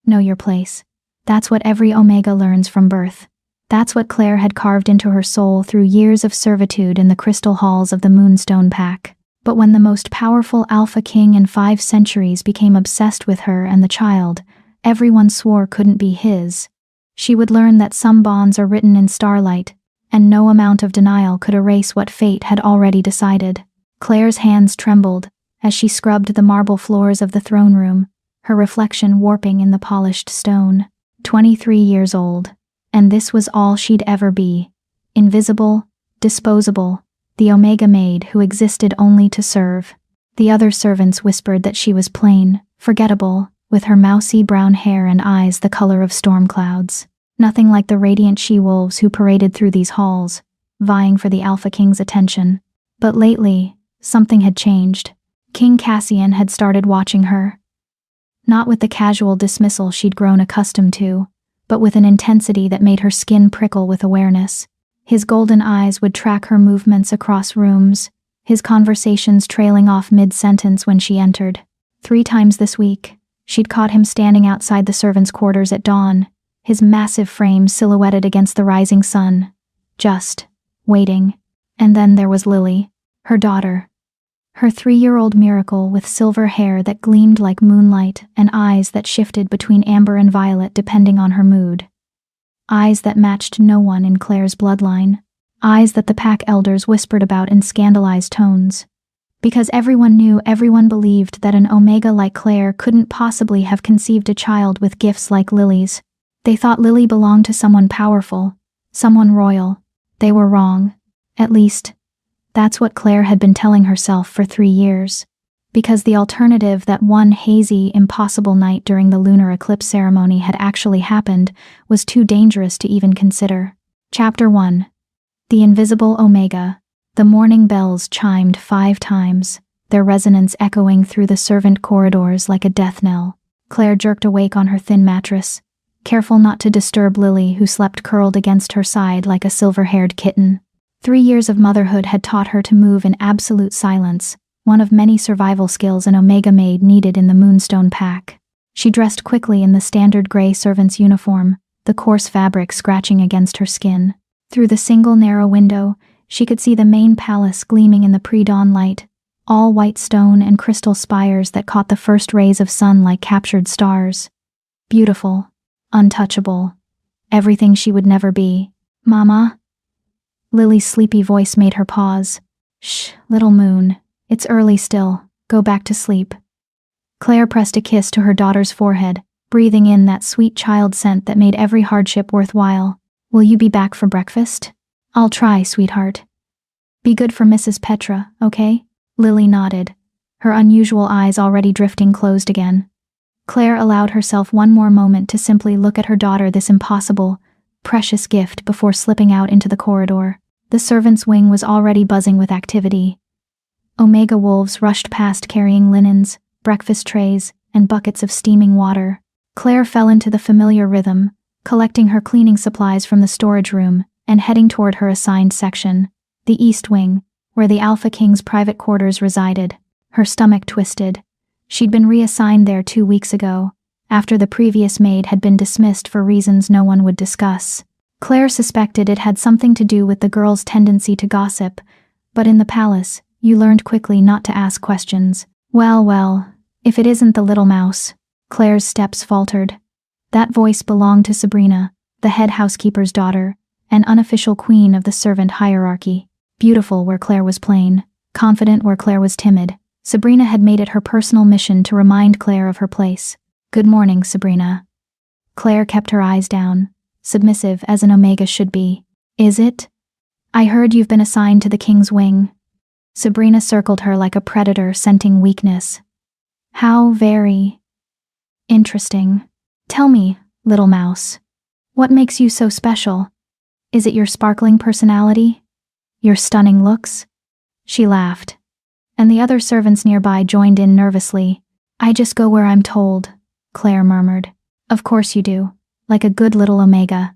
Know your place. That's what every Omega learns from birth. That's what Claire had carved into her soul through years of servitude in the crystal halls of the Moonstone Pack. But when the most powerful Alpha King in 5 centuries became obsessed with her and the child, everyone swore couldn't be his. She would learn that some bonds are written in starlight, and no amount of denial could erase what fate had already decided. Claire's hands trembled as she scrubbed the marble floors of the throne room, her reflection warping in the polished stone. 23 years old, and this was all she'd ever be. Invisible, disposable, the Omega Maid who existed only to serve. The other servants whispered that she was plain, forgettable, with her mousy brown hair and eyes the color of storm clouds. Nothing like the radiant she-wolves who paraded through these halls, vying for the Alpha King's attention. But lately, something had changed. King Cassian had started watching her. Not with the casual dismissal she'd grown accustomed to, but with an intensity that made her skin prickle with awareness. His golden eyes would track her movements across rooms, his conversations trailing off mid-sentence when she entered. 3 times this week, she'd caught him standing outside the servants' quarters at dawn, his massive frame silhouetted against the rising sun, just waiting. And then there was Lily, her daughter. Her 3-year-old miracle with silver hair that gleamed like moonlight and eyes that shifted between amber and violet depending on her mood. Eyes that matched no one in Claire's bloodline. Eyes that the pack elders whispered about in scandalized tones. Because everyone believed that an Omega like Claire couldn't possibly have conceived a child with gifts like Lily's. They thought Lily belonged to someone powerful, someone royal. They were wrong. At least, that's what Claire had been telling herself for 3 years. Because the alternative that one hazy, impossible night during the lunar eclipse ceremony had actually happened was too dangerous to even consider. Chapter 1. The Invisible Omega. The morning bells chimed 5 times, their resonance echoing through the servant corridors like a death knell. Claire jerked awake on her thin mattress, careful not to disturb Lily, who slept curled against her side like a silver-haired kitten. 3 years of motherhood had taught her to move in absolute silence, one of many survival skills an Omega Maid needed in the Moonstone Pack. She dressed quickly in the standard gray servant's uniform, the coarse fabric scratching against her skin. Through the single narrow window, she could see the main palace gleaming in the pre-dawn light, all white stone and crystal spires that caught the first rays of sun like captured stars. Beautiful, untouchable, everything she would never be. "Mama?" Lily's sleepy voice made her pause. "Shh, little moon. It's early still. Go back to sleep." Claire pressed a kiss to her daughter's forehead, breathing in that sweet child scent that made every hardship worthwhile. "Will you be back for breakfast?" "I'll try, sweetheart." "Be good for Mrs. Petra, okay?" Lily nodded, her unusual eyes already drifting closed again. Claire allowed herself one more moment to simply look at her daughter, this impossible, precious gift, before slipping out into the corridor. The servants' wing was already buzzing with activity. Omega wolves rushed past carrying linens, breakfast trays, and buckets of steaming water. Claire fell into the familiar rhythm, collecting her cleaning supplies from the storage room and heading toward her assigned section, the East Wing, where the Alpha King's private quarters resided. Her stomach twisted. She'd been reassigned there 2 weeks ago, after the previous maid had been dismissed for reasons no one would discuss. Claire suspected it had something to do with the girl's tendency to gossip, but in the palace, you learned quickly not to ask questions. Well, if it isn't the little mouse." Claire's steps faltered. That voice belonged to Sabrina, the head housekeeper's daughter, an unofficial queen of the servant hierarchy. Beautiful where Claire was plain, confident where Claire was timid, Sabrina had made it her personal mission to remind Claire of her place. "Good morning, Sabrina." Claire kept her eyes down, submissive as an Omega should be. "Is it? I heard you've been assigned to the King's Wing." Sabrina circled her like a predator scenting weakness. "How very interesting. Tell me, little mouse, what makes you so special? Is it your sparkling personality? Your stunning looks?" She laughed, and the other servants nearby joined in nervously. "I just go where I'm told," Claire murmured. "Of course you do, like a good little Omega."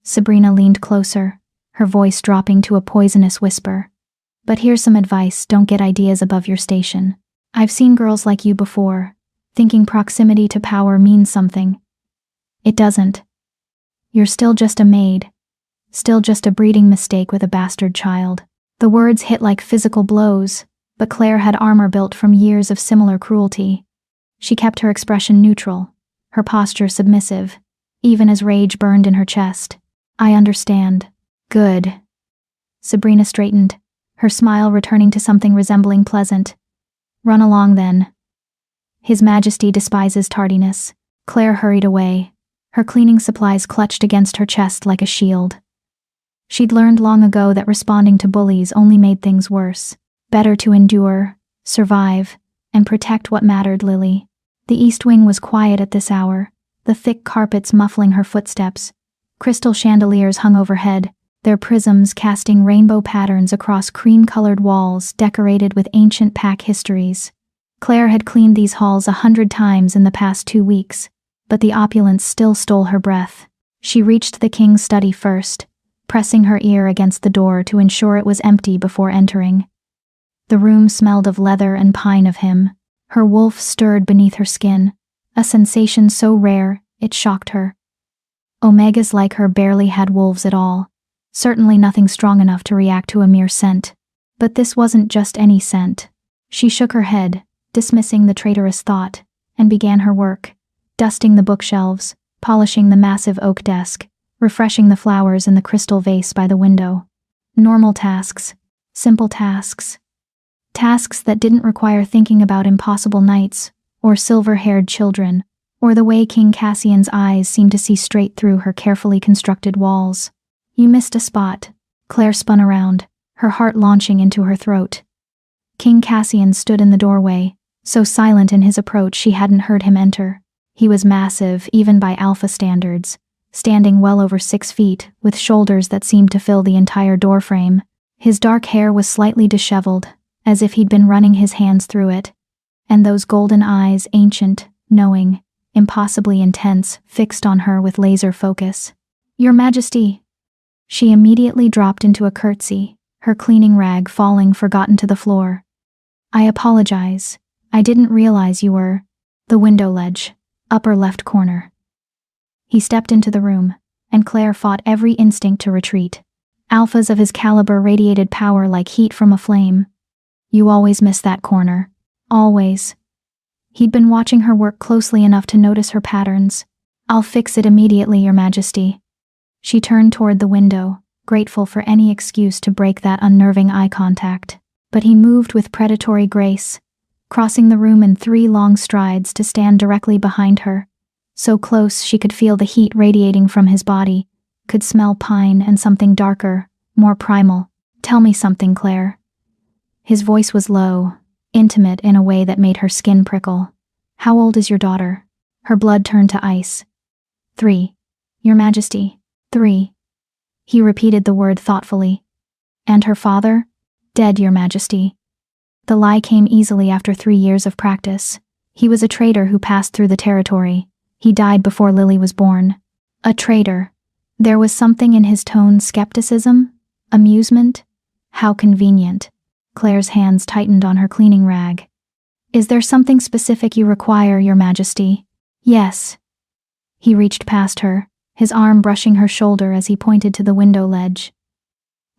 Sabrina leaned closer, her voice dropping to a poisonous whisper. "But here's some advice: don't get ideas above your station. I've seen girls like you before, thinking proximity to power means something, It doesn't. You're still just a maid. Still just a breeding mistake with a bastard child. The words hit like physical blows, but Claire had armor built from years of similar cruelty. She kept her expression neutral, her posture submissive, even as rage burned in her chest. I understand. Good. Sabrina straightened, her smile returning to something resembling pleasant. Run along then. His Majesty despises tardiness. Claire hurried away, her cleaning supplies clutched against her chest like a shield. She'd learned long ago that responding to bullies only made things worse. Better to endure, survive, and protect what mattered. Lily. The East Wing was quiet at this hour, the thick carpets muffling her footsteps. Crystal chandeliers hung overhead, their prisms casting rainbow patterns across cream-colored walls decorated with ancient pack histories. Claire had cleaned these halls 100 times in the past 2 weeks, but the opulence still stole her breath. She reached the king's study first, pressing her ear against the door to ensure it was empty before entering. The room smelled of leather and pine of him. Her wolf stirred beneath her skin, a sensation so rare it shocked her. Omegas like her barely had wolves at all. Certainly nothing strong enough to react to a mere scent. But this wasn't just any scent. She shook her head, dismissing the traitorous thought, and began her work, dusting the bookshelves, polishing the massive oak desk, refreshing the flowers in the crystal vase by the window. Normal tasks, simple tasks. Tasks that didn't require thinking about impossible nights, or silver-haired children, or the way King Cassian's eyes seemed to see straight through her carefully constructed walls. You missed a spot. Claire spun around, her heart launching into her throat. King Cassian stood in the doorway, so silent in his approach she hadn't heard him enter. He was massive, even by alpha standards, standing well over 6 feet, with shoulders that seemed to fill the entire doorframe. His dark hair was slightly disheveled, as if he'd been running his hands through it, and those golden eyes, ancient, knowing, impossibly intense, fixed on her with laser focus. Your Majesty! She immediately dropped into a curtsy, her cleaning rag falling forgotten to the floor. I apologize. I didn't realize you were... The window ledge, upper left corner. He stepped into the room, and Claire fought every instinct to retreat. Alphas of his caliber radiated power like heat from a flame. You always miss that corner. Always. He'd been watching her work closely enough to notice her patterns. I'll fix it immediately, Your Majesty. She turned toward the window, grateful for any excuse to break that unnerving eye contact. But he moved with predatory grace, crossing the room in 3 long strides to stand directly behind her. So close she could feel the heat radiating from his body, could smell pine and something darker, more primal. Tell me something, Claire. His voice was low, intimate in a way that made her skin prickle. How old is your daughter? Her blood turned to ice. 3. Your Majesty. 3. He repeated the word thoughtfully. And her father? Dead, Your Majesty. The lie came easily after 3 years of practice. He was a traitor who passed through the territory. He died before Lily was born. A traitor. There was something in his tone, skepticism, amusement. How convenient. Claire's hands tightened on her cleaning rag. Is there something specific you require, Your Majesty? Yes. He reached past her, his arm brushing her shoulder as he pointed to the window ledge.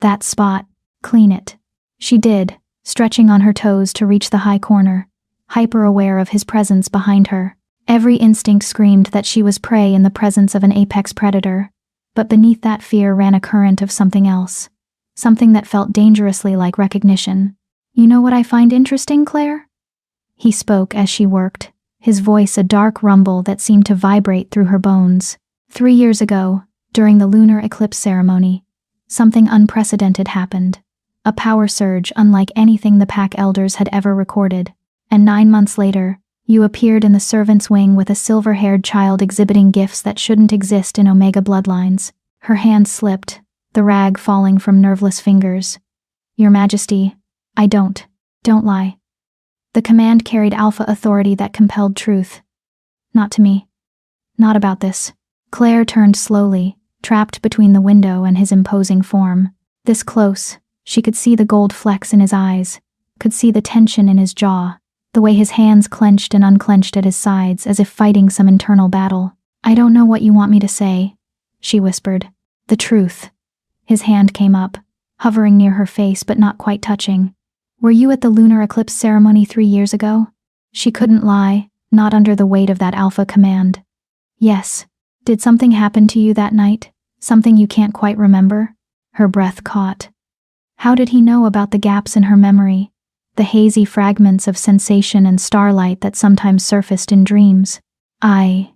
That spot. Clean it. She did, stretching on her toes to reach the high corner, hyper-aware of his presence behind her. Every instinct screamed that she was prey in the presence of an apex predator, but beneath that fear ran a current of something else. Something that felt dangerously like recognition. You know what I find interesting, Claire? He spoke as she worked, his voice a dark rumble that seemed to vibrate through her bones. 3 years ago, during the lunar eclipse ceremony, something unprecedented happened. A power surge unlike anything the Pack Elders had ever recorded. And 9 months later, you appeared in the servant's wing with a silver-haired child exhibiting gifts that shouldn't exist in Omega bloodlines. Her hand slipped, the rag falling from nerveless fingers. Your Majesty, I don't lie. The command carried alpha authority that compelled truth. Not to me. Not about this. Claire turned slowly, trapped between the window and his imposing form. This close, she could see the gold flecks in his eyes, could see the tension in his jaw, the way his hands clenched and unclenched at his sides as if fighting some internal battle. I don't know what you want me to say, she whispered. The truth. His hand came up, hovering near her face but not quite touching. Were you at the lunar eclipse ceremony 3 years ago? She couldn't lie, not under the weight of that alpha command. Yes. Did something happen to you that night? Something you can't quite remember? Her breath caught. How did he know about the gaps in her memory? The hazy fragments of sensation and starlight that sometimes surfaced in dreams. I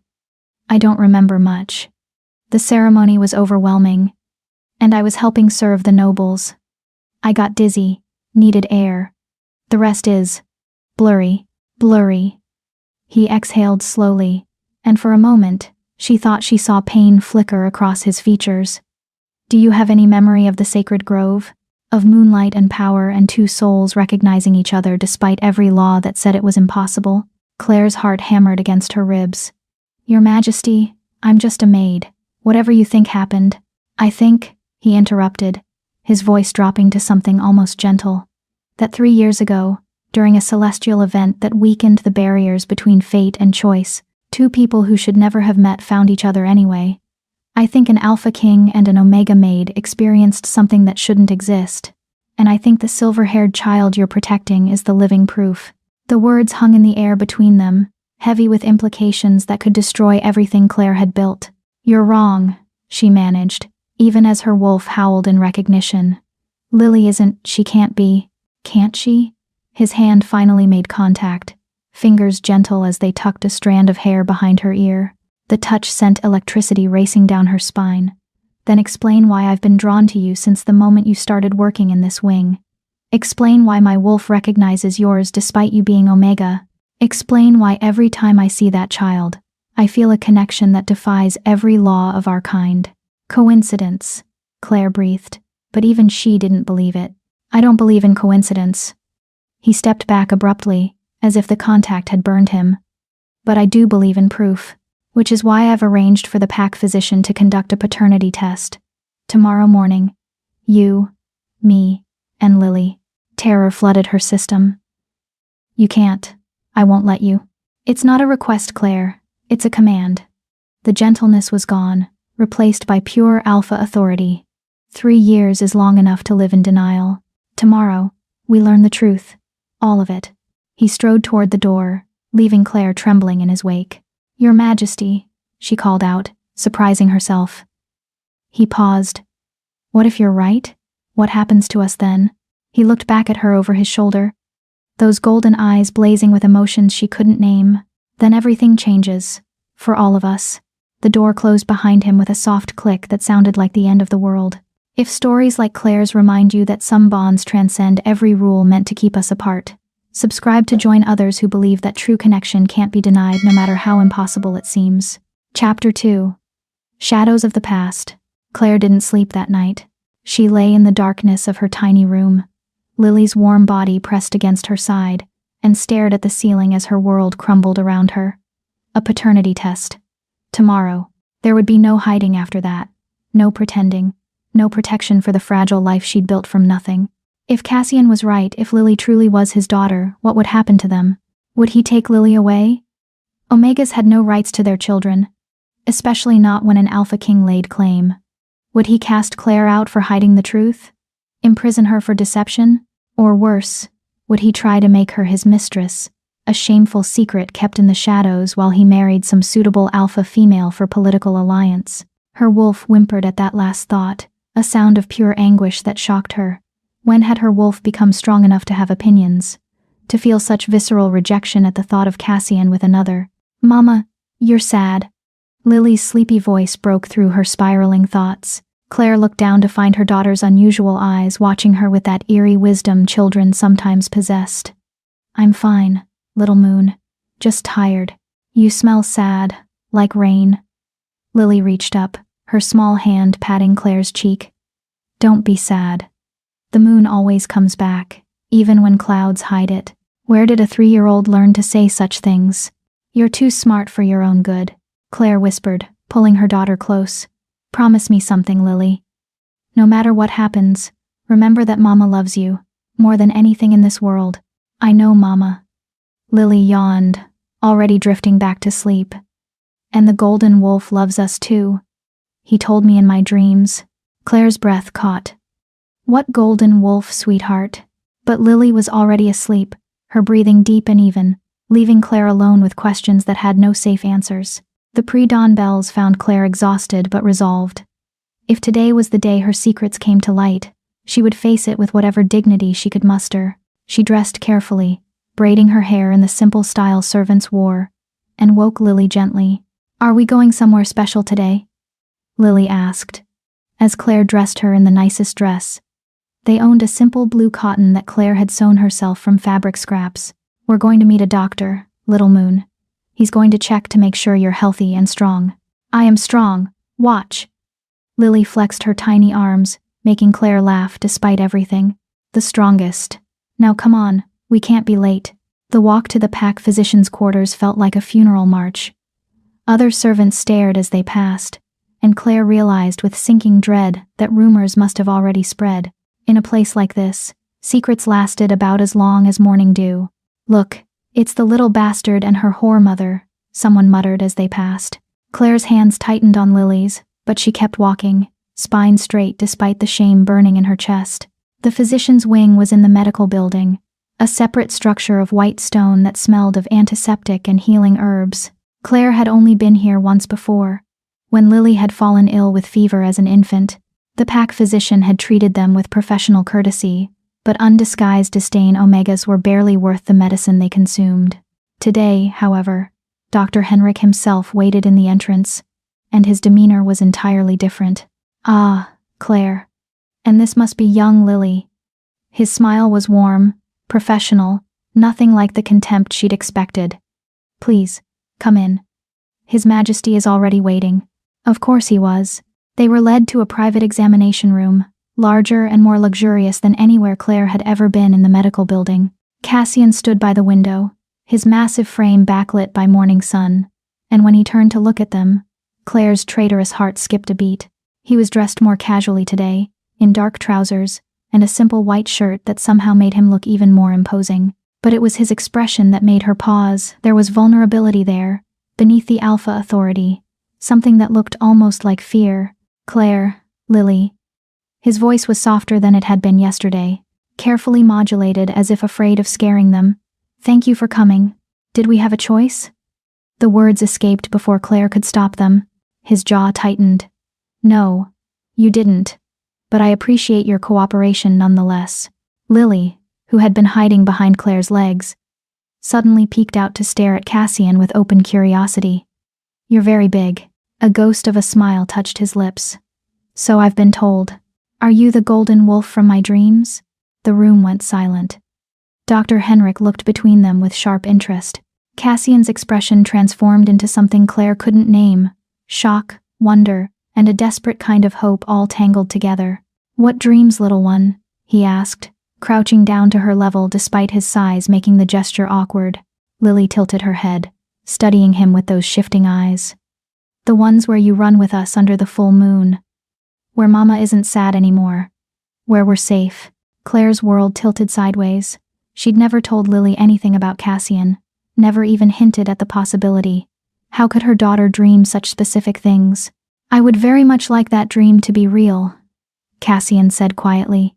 don't remember much. The ceremony was overwhelming, and I was helping serve the nobles. I got dizzy, needed air. The rest is blurry. He exhaled slowly, and for a moment, she thought she saw pain flicker across his features. Do you have any memory of the sacred grove? Of moonlight and power and two souls recognizing each other despite every law that said it was impossible? Claire's heart hammered against her ribs. Your Majesty, I'm just a maid. Whatever you think happened. I think, he interrupted, his voice dropping to something almost gentle, that 3 years ago, during a celestial event that weakened the barriers between fate and choice, 2 people who should never have met found each other anyway. I think an Alpha King and an Omega Maid experienced something that shouldn't exist, and I think the silver-haired child you're protecting is the living proof. The words hung in the air between them, heavy with implications that could destroy everything Claire had built. You're wrong, she managed, even as her wolf howled in recognition. Lily isn't, she can't be. Can't she? His hand finally made contact, fingers gentle as they tucked a strand of hair behind her ear. The touch sent electricity racing down her spine. Then explain why I've been drawn to you since the moment you started working in this wing. Explain why my wolf recognizes yours despite you being Omega. Explain why every time I see that child, I feel a connection that defies every law of our kind. Coincidence, Claire breathed, but even she didn't believe it. I don't believe in coincidence. He stepped back abruptly, as if the contact had burned him. But I do believe in proof, which is why I've arranged for the pack physician to conduct a paternity test. Tomorrow morning. You, me, and Lily. Terror flooded her system. You can't. I won't let you. It's not a request, Claire. It's a command. The gentleness was gone, replaced by pure alpha authority. 3 years is long enough to live in denial. Tomorrow, we learn the truth. All of it. He strode toward the door, leaving Claire trembling in his wake. Your Majesty, she called out, surprising herself. He paused. What if you're right? What happens to us then? He looked back at her over his shoulder, those golden eyes blazing with emotions she couldn't name. Then everything changes. For all of us. The door closed behind him with a soft click that sounded like the end of the world. If stories like Claire's remind you that some bonds transcend every rule meant to keep us apart, subscribe to join others who believe that true connection can't be denied no matter how impossible it seems. Chapter 2. Shadows of the Past. Claire didn't sleep that night. She lay in the darkness of her tiny room, Lily's warm body pressed against her side, and stared at the ceiling as her world crumbled around her. A paternity test. Tomorrow. There would be no hiding after that. No pretending. No protection for the fragile life she'd built from nothing. If Cassian was right, if Lily truly was his daughter, what would happen to them? Would he take Lily away? Omegas had no rights to their children, especially not when an Alpha King laid claim. Would he cast Claire out for hiding the truth? Imprison her for deception? Or worse, would he try to make her his mistress, a shameful secret kept in the shadows while he married some suitable alpha female for political alliance? Her wolf whimpered at that last thought, a sound of pure anguish that shocked her. When had her wolf become strong enough to have opinions? To feel such visceral rejection at the thought of Cassian with another. Mama, you're sad. Lily's sleepy voice broke through her spiraling thoughts. Claire looked down to find her daughter's unusual eyes watching her with that eerie wisdom children sometimes possessed. I'm fine, little moon. Just tired. You smell sad, like rain. Lily reached up, her small hand patting Claire's cheek. Don't be sad. The moon always comes back, even when clouds hide it. Where did a 3-year-old learn to say such things? You're too smart for your own good, Claire whispered, pulling her daughter close. Promise me something, Lily. No matter what happens, remember that Mama loves you, more than anything in this world. I know, Mama. Lily yawned, already drifting back to sleep. And the golden wolf loves us too. He told me in my dreams. Claire's breath caught. What golden wolf, sweetheart? But Lily was already asleep, her breathing deep and even, leaving Claire alone with questions that had no safe answers. The pre-dawn bells found Claire exhausted but resolved. If today was the day her secrets came to light, she would face it with whatever dignity she could muster. She dressed carefully, braiding her hair in the simple style servants wore, and woke Lily gently. "Are we going somewhere special today?" Lily asked, as Claire dressed her in the nicest dress. They owned a simple blue cotton that Claire had sewn herself from fabric scraps. "We're going to meet a doctor, Little Moon. He's going to check to make sure you're healthy and strong." "I am strong. Watch." Lily flexed her tiny arms, making Claire laugh despite everything. "The strongest. Now come on, we can't be late." The walk to the pack physician's quarters felt like a funeral march. Other servants stared as they passed, and Claire realized with sinking dread that rumors must have already spread. In a place like this, secrets lasted about as long as morning dew. "Look, it's the little bastard and her whore mother," someone muttered as they passed. Claire's hands tightened on Lily's, but she kept walking, spine straight despite the shame burning in her chest. The physician's wing was in the medical building, a separate structure of white stone that smelled of antiseptic and healing herbs. Claire had only been here once before, when Lily had fallen ill with fever as an infant. The pack physician had treated them with professional courtesy, but undisguised disdain. Omegas were barely worth the medicine they consumed. Today, however, Dr. Henrik himself waited in the entrance, and his demeanor was entirely different. "Ah, Claire. And this must be young Lily." His smile was warm, professional, nothing like the contempt she'd expected. "Please, come in. His Majesty is already waiting." Of course he was. They were led to a private examination room, larger and more luxurious than anywhere Claire had ever been in the medical building. Cassian stood by the window, his massive frame backlit by morning sun, and when he turned to look at them, Claire's traitorous heart skipped a beat. He was dressed more casually today, in dark trousers, and a simple white shirt that somehow made him look even more imposing. But it was his expression that made her pause. There was vulnerability there, beneath the alpha authority, something that looked almost like fear. "Claire, Lily." His voice was softer than it had been yesterday, carefully modulated as if afraid of scaring them. "Thank you for coming. Did we have a choice?" The words escaped before Claire could stop them. His jaw tightened. "No, you didn't. But I appreciate your cooperation nonetheless." Lily, who had been hiding behind Claire's legs, suddenly peeked out to stare at Cassian with open curiosity. "You're very big." A ghost of a smile touched his lips. "So I've been told. Are you the golden wolf from my dreams?" The room went silent. Dr. Henrik looked between them with sharp interest. Cassian's expression transformed into something Claire couldn't name: shock, wonder, and a desperate kind of hope all tangled together. "What dreams, little one?" he asked, crouching down to her level despite his size making the gesture awkward. Lily tilted her head, studying him with those shifting eyes. "The ones where you run with us under the full moon. Where Mama isn't sad anymore. Where we're safe." Claire's world tilted sideways. She'd never told Lily anything about Cassian, never even hinted at the possibility. How could her daughter dream such specific things? "I would very much like that dream to be real," Cassian said quietly.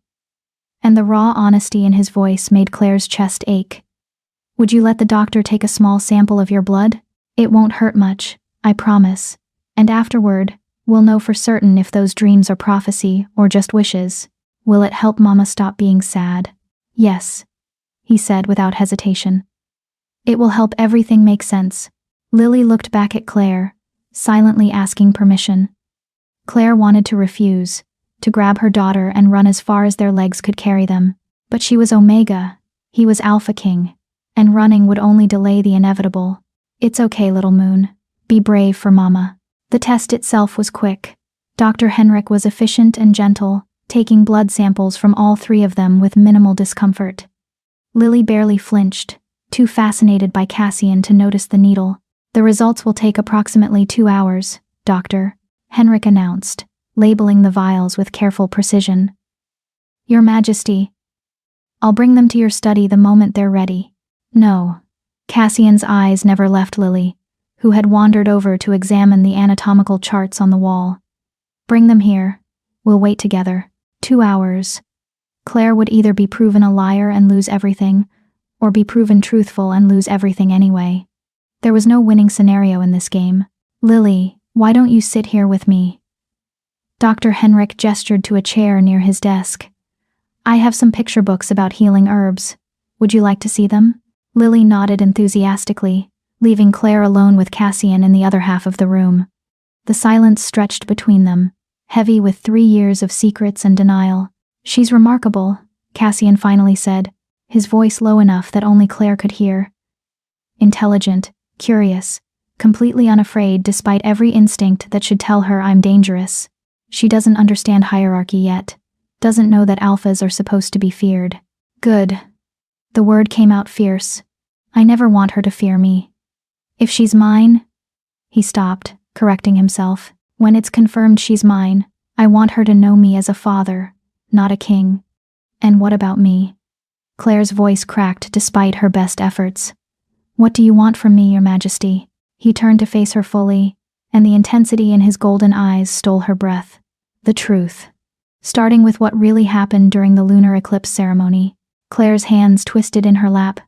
And the raw honesty in his voice made Claire's chest ache. "Would you let the doctor take a small sample of your blood? It won't hurt much, I promise. And afterward, we'll know for certain if those dreams are prophecy or just wishes. Will it help Mama stop being sad?" "Yes," he said without hesitation. "It will help everything make sense." Lily looked back at Claire, silently asking permission. Claire wanted to refuse, to grab her daughter and run as far as their legs could carry them. But she was Omega, he was Alpha King, and running would only delay the inevitable. "It's okay, little moon. Be brave for Mama." The test itself was quick. Dr. Henrik was efficient and gentle, taking blood samples from all three of them with minimal discomfort. Lily barely flinched, too fascinated by Cassian to notice the needle. "The results will take approximately 2 hours, Doctor," Henrik announced, labeling the vials with careful precision. "Your Majesty, I'll bring them to your study the moment they're ready." "No." Cassian's eyes never left Lily, who had wandered over to examine the anatomical charts on the wall. "Bring them here. We'll wait together." 2 hours. Claire would either be proven a liar and lose everything, or be proven truthful and lose everything anyway. There was no winning scenario in this game. "Lily, why don't you sit here with me?" Dr. Henrik gestured to a chair near his desk. "I have some picture books about healing herbs. Would you like to see them?" Lily nodded enthusiastically, leaving Claire alone with Cassian in the other half of the room. The silence stretched between them, heavy with 3 years of secrets and denial. "She's remarkable," Cassian finally said, his voice low enough that only Claire could hear. "Intelligent, curious, completely unafraid despite every instinct that should tell her I'm dangerous. She doesn't understand hierarchy yet, doesn't know that alphas are supposed to be feared." "Good." The word came out fierce. "I never want her to fear me. If she's mine..." He stopped, correcting himself. "When it's confirmed she's mine, I want her to know me as a father, not a king." "And what about me?" Claire's voice cracked despite her best efforts. "What do you want from me, Your Majesty?" He turned to face her fully, and the intensity in his golden eyes stole her breath. "The truth. Starting with what really happened during the lunar eclipse ceremony." Claire's hands twisted in her lap.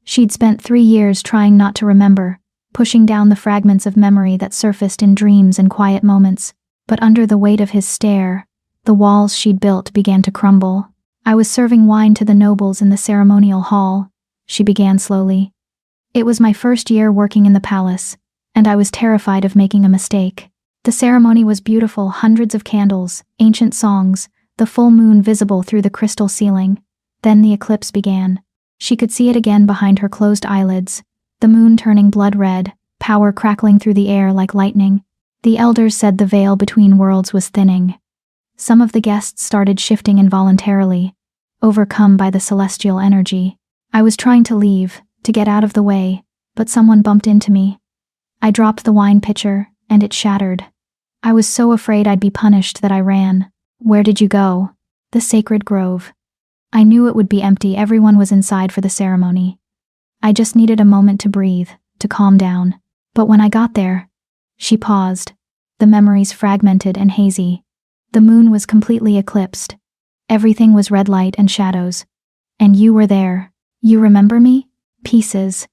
She'd spent 3 years trying not to remember, pushing down the fragments of memory that surfaced in dreams and quiet moments. But under the weight of his stare, the walls she'd built began to crumble. "I was serving wine to the nobles in the ceremonial hall," she began slowly. "It was my first year working in the palace, and I was terrified of making a mistake. The ceremony was beautiful, hundreds of candles, ancient songs, the full moon visible through the crystal ceiling. Then the eclipse began. She could see it again behind her closed eyelids, the moon turning blood red, power crackling through the air like lightning. The elders said the veil between worlds was thinning. Some of the guests started shifting involuntarily, overcome by the celestial energy. I was trying to leave, to get out of the way, but someone bumped into me. I dropped the wine pitcher, and it shattered. I was so afraid I'd be punished that I ran." "Where did you go?" "The sacred grove. I knew it would be empty, everyone was inside for the ceremony. I just needed a moment to breathe, to calm down. But when I got there..." She paused, the memories fragmented and hazy. The moon was completely eclipsed. Everything was red light and shadows. And you were there. "You remember me?" "Pieces.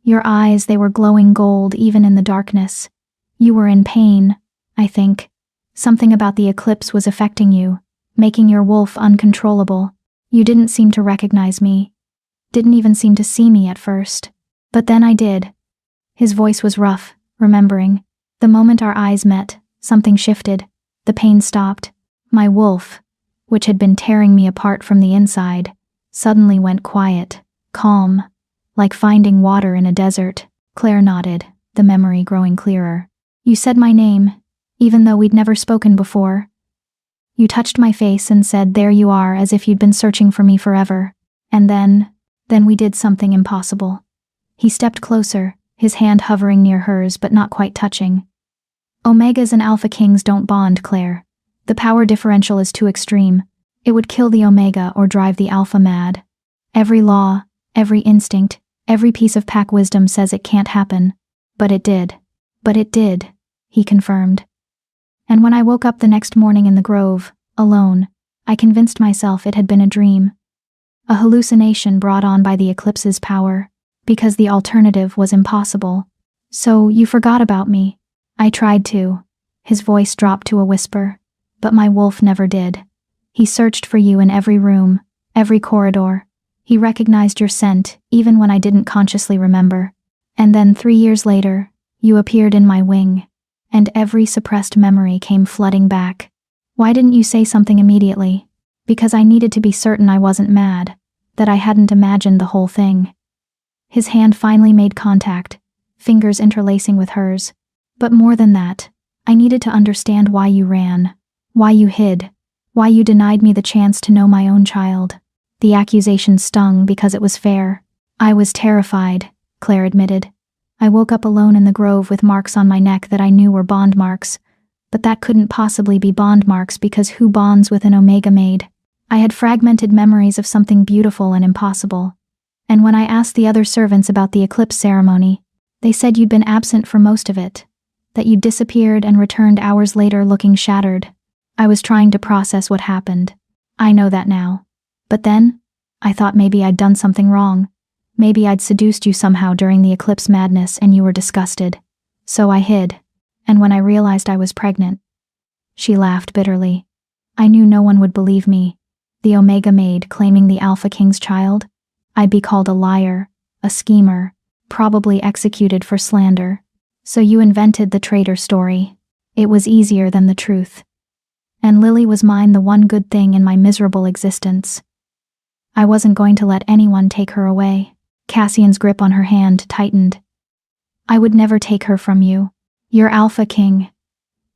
Your eyes, they were glowing gold even in the darkness. You were in pain, I think. Something about the eclipse was affecting you, making your wolf uncontrollable. You didn't seem to recognize me. Didn't even seem to see me at first. But then I did." His voice was rough, remembering. "The moment our eyes met, something shifted. The pain stopped. My wolf, which had been tearing me apart from the inside, suddenly went quiet, calm, like finding water in a desert." Claire nodded, the memory growing clearer. "You said my name, even though we'd never spoken before. You touched my face and said, 'There you are,' as if you'd been searching for me forever. And then we did something impossible." He stepped closer, his hand hovering near hers but not quite touching. "Omegas and Alpha Kings don't bond, Claire. The power differential is too extreme. It would kill the Omega or drive the Alpha mad. Every law, every instinct, every piece of pack wisdom says it can't happen. But it did." "But it did," he confirmed. "And when I woke up the next morning in the grove, alone, I convinced myself it had been a dream. A hallucination brought on by the eclipse's power, because the alternative was impossible. So you forgot about me." "I tried to." His voice dropped to a whisper. "But my wolf never did. He searched for you in every room, every corridor. He recognized your scent, even when I didn't consciously remember. And then 3 years later, you appeared in my wing, and every suppressed memory came flooding back. Why didn't you say something immediately?" "Because I needed to be certain I wasn't mad, that I hadn't imagined the whole thing." His hand finally made contact, fingers interlacing with hers. "But more than that, I needed to understand why you ran, why you hid, why you denied me the chance to know my own child." The accusation stung because it was fair. "I was terrified," Claire admitted. "I woke up alone in the grove with marks on my neck that I knew were bond marks. But that couldn't possibly be bond marks because who bonds with an Omega Maid? I had fragmented memories of something beautiful and impossible. And when I asked the other servants about the eclipse ceremony, They said you'd been absent for most of it, that you disappeared and returned hours later looking shattered. I was trying to process what happened. I know that now. But then, I thought maybe I'd done something wrong. Maybe I'd seduced you somehow during the eclipse madness and you were disgusted. So I hid. And when I realized I was pregnant..." She laughed bitterly. "I knew no one would believe me. The Omega Maid claiming the Alpha King's child? I'd be called a liar, a schemer, probably executed for slander. So you invented the traitor story. It was easier than the truth. And Lily was mine, the one good thing in my miserable existence. I wasn't going to let anyone take her away." Cassian's grip on her hand tightened. "I would never take her from you. You're Alpha King.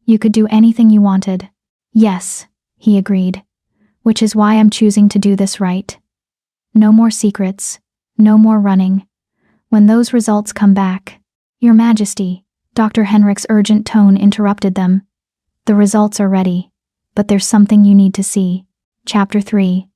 You could do anything you wanted." "Yes," he agreed. "Which is why I'm choosing to do this right. No more secrets, no more running. When those results come back..." "Your Majesty," Dr. Henrik's urgent tone interrupted them. "The results are ready, but there's something you need to see." Chapter 3.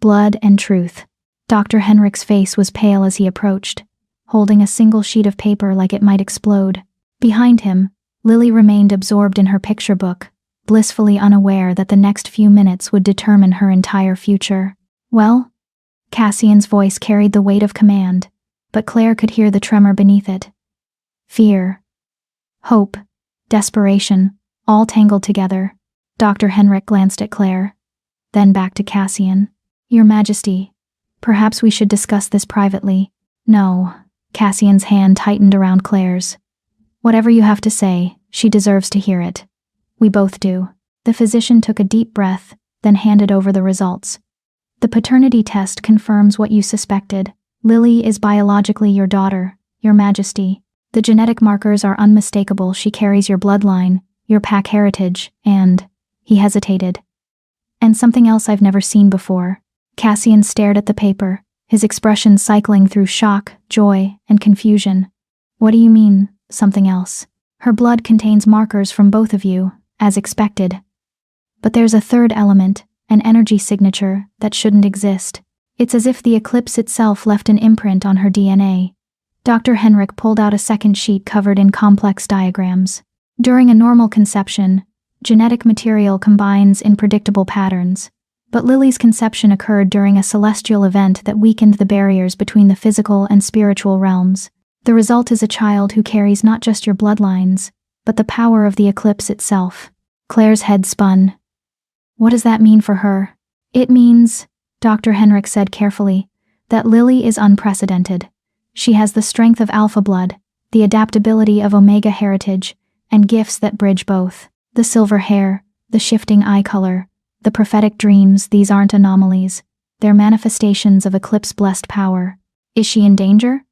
Blood and Truth. Dr. Henrik's face was pale as he approached, holding a single sheet of paper like it might explode. Behind him, Lily remained absorbed in her picture book, blissfully unaware that the next few minutes would determine her entire future. "Well?" Cassian's voice carried the weight of command, but Claire could hear the tremor beneath it. Fear, hope, desperation, all tangled together. Dr. Henrik glanced at Claire, then back to Cassian. "Your Majesty, perhaps we should discuss this privately." "No." Cassian's hand tightened around Claire's. "Whatever you have to say, she deserves to hear it. We both do." The physician took a deep breath, then handed over the results. "The paternity test confirms what you suspected. Lily is biologically your daughter, Your Majesty. The genetic markers are unmistakable. She carries your bloodline, your pack heritage, and..." He hesitated. "And something else I've never seen before." Cassian stared at the paper, his expression cycling through shock, joy, and confusion. "What do you mean, something else?" "Her blood contains markers from both of you, as expected. But there's a third element, an energy signature, that shouldn't exist. It's as if the eclipse itself left an imprint on her DNA." Dr. Henrik pulled out a second sheet covered in complex diagrams. "During a normal conception, genetic material combines in predictable patterns. But Lily's conception occurred during a celestial event that weakened the barriers between the physical and spiritual realms. The result is a child who carries not just your bloodlines, but the power of the eclipse itself." Claire's head spun. "What does that mean for her?" "It means," Dr. Henrik said carefully, "that Lily is unprecedented. She has the strength of alpha blood, the adaptability of omega heritage, and gifts that bridge both. The silver hair, the shifting eye color, the prophetic dreams, these aren't anomalies. They're manifestations of eclipse-blessed power. Is she in danger?"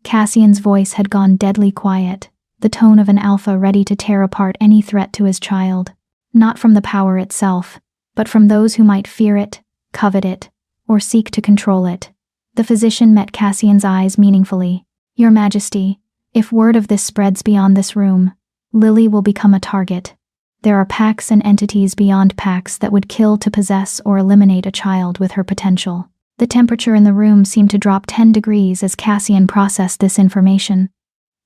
Cassian's voice had gone deadly quiet, the tone of an alpha ready to tear apart any threat to his child. Not from the power itself, but from those who might fear it, covet it, or seek to control it. The physician met Cassian's eyes meaningfully. "Your Majesty, if word of this spreads beyond this room, Lily will become a target. There are packs and entities beyond packs that would kill to possess or eliminate a child with her potential." The temperature in the room seemed to drop 10 degrees as Cassian processed this information.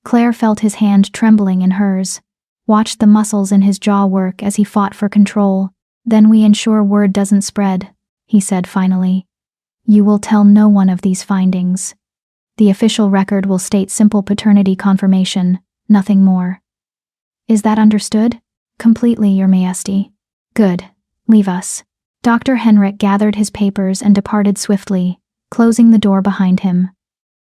Claire felt his hand trembling in hers, watched the muscles in his jaw work as he fought for control. "Then we ensure word doesn't spread," he said finally. "You will tell no one of these findings. The official record will state simple paternity confirmation, nothing more. Is that understood?" "Completely, Your Majesty." "Good. Leave us." Dr. Henrik gathered his papers and departed swiftly, closing the door behind him.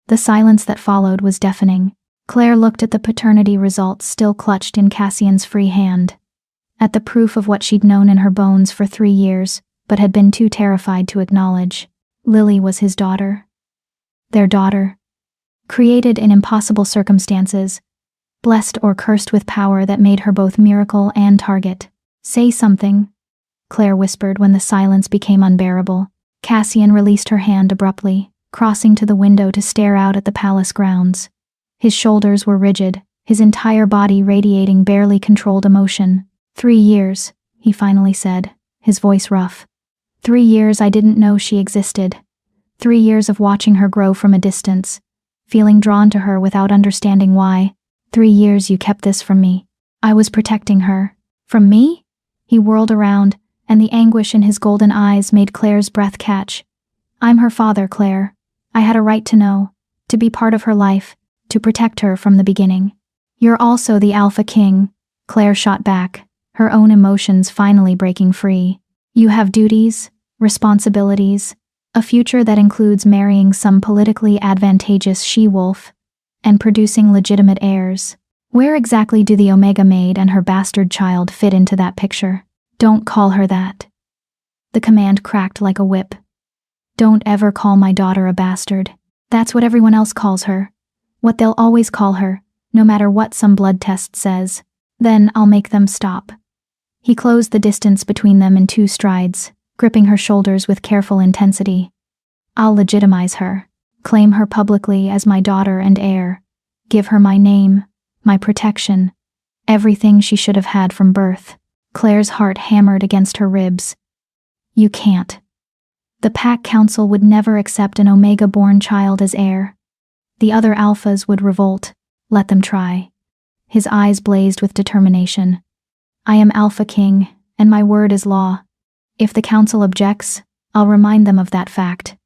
The silence that followed was deafening. Claire looked at the paternity results still clutched in Cassian's free hand. At the proof of what she'd known in her bones for 3 years, but had been too terrified to acknowledge. Lily was his daughter. Their daughter. Created in impossible circumstances, blessed or cursed with power that made her both miracle and target. "Say something," Claire whispered when the silence became unbearable. Cassian released her hand abruptly, crossing to the window to stare out at the palace grounds. His shoulders were rigid, his entire body radiating barely controlled emotion. 3 years, he finally said, his voice rough. 3 years I didn't know she existed. 3 years of watching her grow from a distance, feeling drawn to her without understanding why. 3 years you kept this from me. I was protecting her. From me? He whirled around, and the anguish in his golden eyes made Claire's breath catch. I'm her father, Claire. I had a right to know, to be part of her life, to protect her from the beginning. You're also the Alpha King, Claire shot back, her own emotions finally breaking free. You have duties, responsibilities, a future that includes marrying some politically advantageous she-wolf and producing legitimate heirs. Where exactly do the Omega Maid and her bastard child fit into that picture? Don't call her that. The command cracked like a whip. Don't ever call my daughter a bastard. That's what everyone else calls her. What they'll always call her, no matter what some blood test says. Then I'll make them stop. He closed the distance between them in 2 strides, gripping her shoulders with careful intensity. I'll legitimize her, claim her publicly as my daughter and heir, give her my name, my protection, everything she should have had from birth. Claire's heart hammered against her ribs. You can't. The Pack Council would never accept an Omega-born child as heir. The other Alphas would revolt. Let them try. His eyes blazed with determination. I am Alpha King, and my word is law. If the Council objects, I'll remind them of that fact.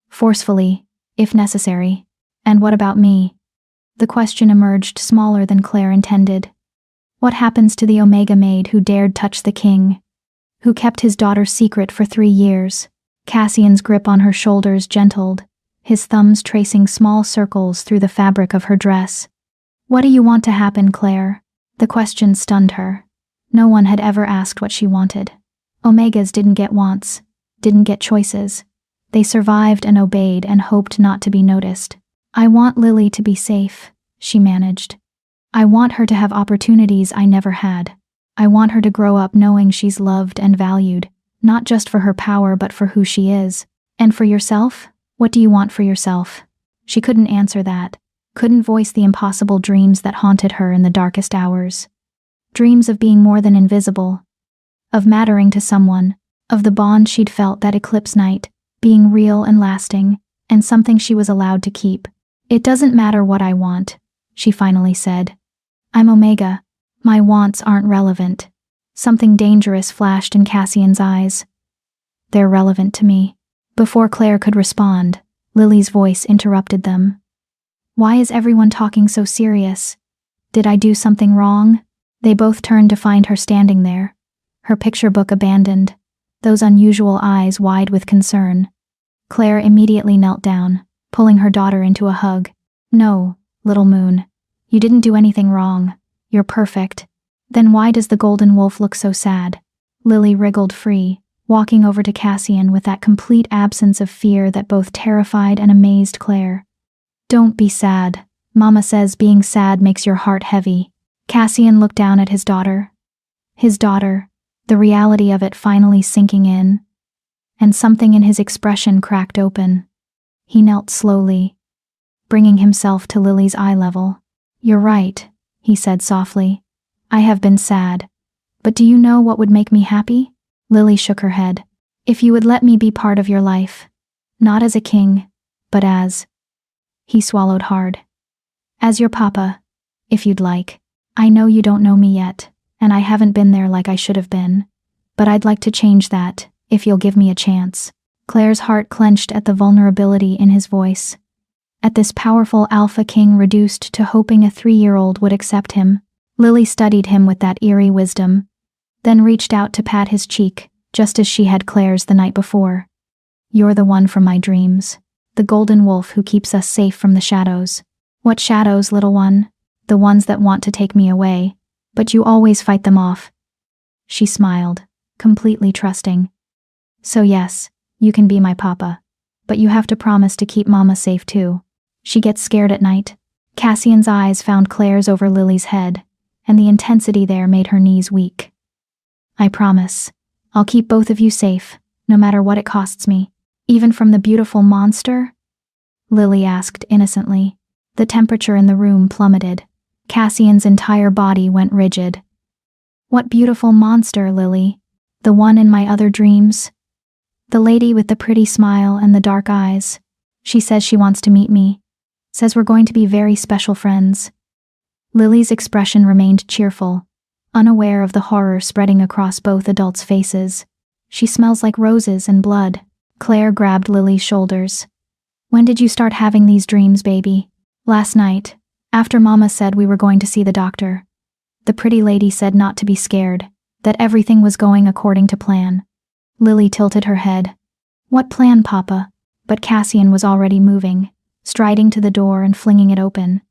Forcefully, if necessary. And what about me? The question emerged smaller than Claire intended. What happens to the Omega Maid who dared touch the king? Who kept his daughter secret for 3 years? Cassian's grip on her shoulders gentled, his thumbs tracing small circles through the fabric of her dress. What do you want to happen, Claire? The question stunned her. No one had ever asked what she wanted. Omegas didn't get wants, didn't get choices. They survived and obeyed and hoped not to be noticed. I want Lily to be safe, she managed. I want her to have opportunities I never had. I want her to grow up knowing she's loved and valued, not just for her power but for who she is. And for yourself? What do you want for yourself? She couldn't answer that, couldn't voice the impossible dreams that haunted her in the darkest hours. Dreams of being more than invisible, of mattering to someone, of the bond she'd felt that eclipse night, being real and lasting, and something she was allowed to keep. It doesn't matter what I want, she finally said. I'm Omega. My wants aren't relevant. Something dangerous flashed in Cassian's eyes. They're relevant to me. Before Claire could respond, Lily's voice interrupted them. Why is everyone talking so serious? Did I do something wrong? They both turned to find her standing there, her picture book abandoned, those unusual eyes wide with concern. Claire immediately knelt down, pulling her daughter into a hug. No, little moon. You didn't do anything wrong. You're perfect. Then why does the golden wolf look so sad? Lily wriggled free, walking over to Cassian with that complete absence of fear that both terrified and amazed Claire. Don't be sad. Mama says being sad makes your heart heavy. Cassian looked down at his daughter. His daughter, the reality of it finally sinking in. And something in his expression cracked open. He knelt slowly, bringing himself to Lily's eye level. You're right, he said softly. I have been sad. But do you know what would make me happy? Lily shook her head. If you would let me be part of your life. Not as a king, but as... He swallowed hard. As your papa, if you'd like. I know you don't know me yet, and I haven't been there like I should have been. But I'd like to change that, if you'll give me a chance. Claire's heart clenched at the vulnerability in his voice. At this powerful Alpha King reduced to hoping a 3-year-old would accept him. Lily studied him with that eerie wisdom, then reached out to pat his cheek, just as she had Claire's the night before. You're the one from my dreams. The golden wolf who keeps us safe from the shadows. What shadows, little one? The ones that want to take me away, but you always fight them off. She smiled, completely trusting. So yes, you can be my papa, but you have to promise to keep Mama safe too. She gets scared at night. Cassian's eyes found Claire's over Lily's head, and the intensity there made her knees weak. I promise. I'll keep both of you safe, no matter what it costs me. Even from the beautiful monster? Lily asked innocently. The temperature in the room plummeted. Cassian's entire body went rigid. What beautiful monster, Lily? The one in my other dreams? The lady with the pretty smile and the dark eyes. She says she wants to meet me. Says we're going to be very special friends. Lily's expression remained cheerful, unaware of the horror spreading across both adults' faces. She smells like roses and blood. Claire grabbed Lily's shoulders. When did you start having these dreams, baby? Last night, after Mama said we were going to see the doctor. The pretty lady said not to be scared, that everything was going according to plan. Lily tilted her head. What plan, Papa? But Cassian was already moving, striding to the door and flinging it open.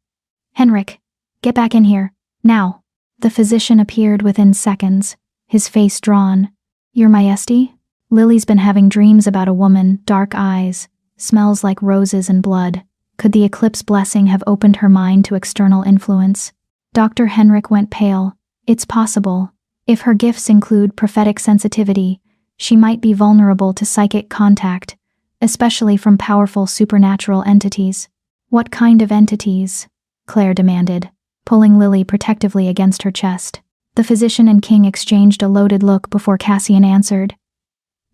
Henrik, get back in here, now. The physician appeared within seconds, his face drawn. Your Majesty? Lily's been having dreams about a woman, dark eyes, smells like roses and blood. Could the eclipse blessing have opened her mind to external influence? Dr. Henrik went pale. It's possible. If her gifts include prophetic sensitivity, she might be vulnerable to psychic contact, especially from powerful supernatural entities. What kind of entities? Claire demanded, pulling Lily protectively against her chest. The physician and king exchanged a loaded look before Cassian answered.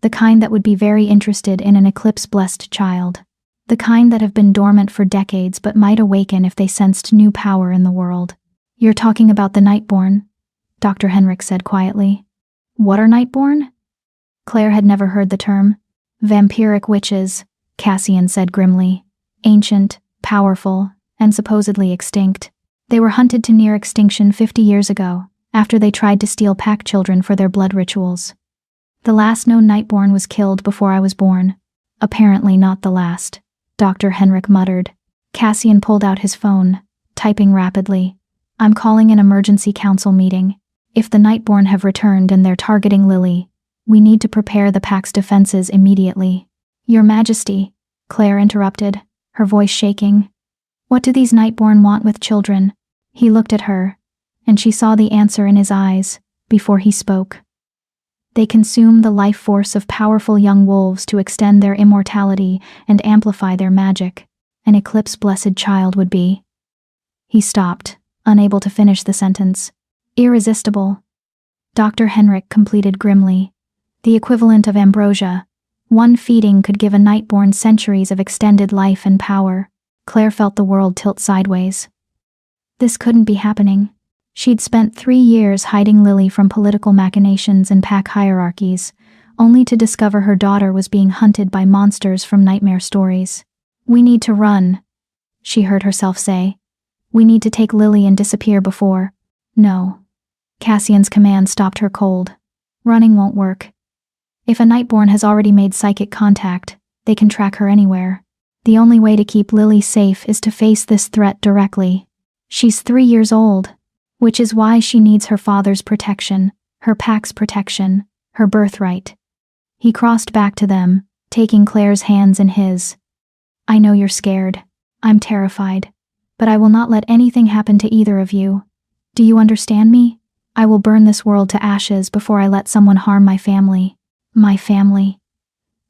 The kind that would be very interested in an eclipse-blessed child. The kind that have been dormant for decades but might awaken if they sensed new power in the world. You're talking about the Nightborn, Dr. Henrik said quietly. What are Nightborn? Claire had never heard the term. Vampiric witches, Cassian said grimly. Ancient, powerful, and supposedly extinct. They were hunted to near extinction 50 years ago, after they tried to steal pack children for their blood rituals. The last known Nightborn was killed before I was born. Apparently not the last, Dr. Henrik muttered. Cassian pulled out his phone, typing rapidly. I'm calling an emergency council meeting. If the Nightborn have returned and they're targeting Lily, we need to prepare the pack's defenses immediately. Your Majesty, Claire interrupted, her voice shaking. What do these Nightborn want with children? He looked at her, and she saw the answer in his eyes before he spoke. They consume the life force of powerful young wolves to extend their immortality and amplify their magic. An eclipse-blessed child would be. He stopped, unable to finish the sentence. Irresistible. Dr. Henrik completed grimly. The equivalent of ambrosia. One feeding could give a Nightborn centuries of extended life and power. Claire felt the world tilt sideways. This couldn't be happening. She'd spent 3 years hiding Lily from political machinations and pack hierarchies, only to discover her daughter was being hunted by monsters from nightmare stories. We need to run, she heard herself say. We need to take Lily and disappear before. No. Cassian's command stopped her cold. Running won't work. If a Nightborn has already made psychic contact, they can track her anywhere. The only way to keep Lily safe is to face this threat directly. She's 3 years old, which is why she needs her father's protection, her pack's protection, her birthright. He crossed back to them, taking Claire's hands in his. I know you're scared. I'm terrified. But I will not let anything happen to either of you. Do you understand me? I will burn this world to ashes before I let someone harm my family. My family.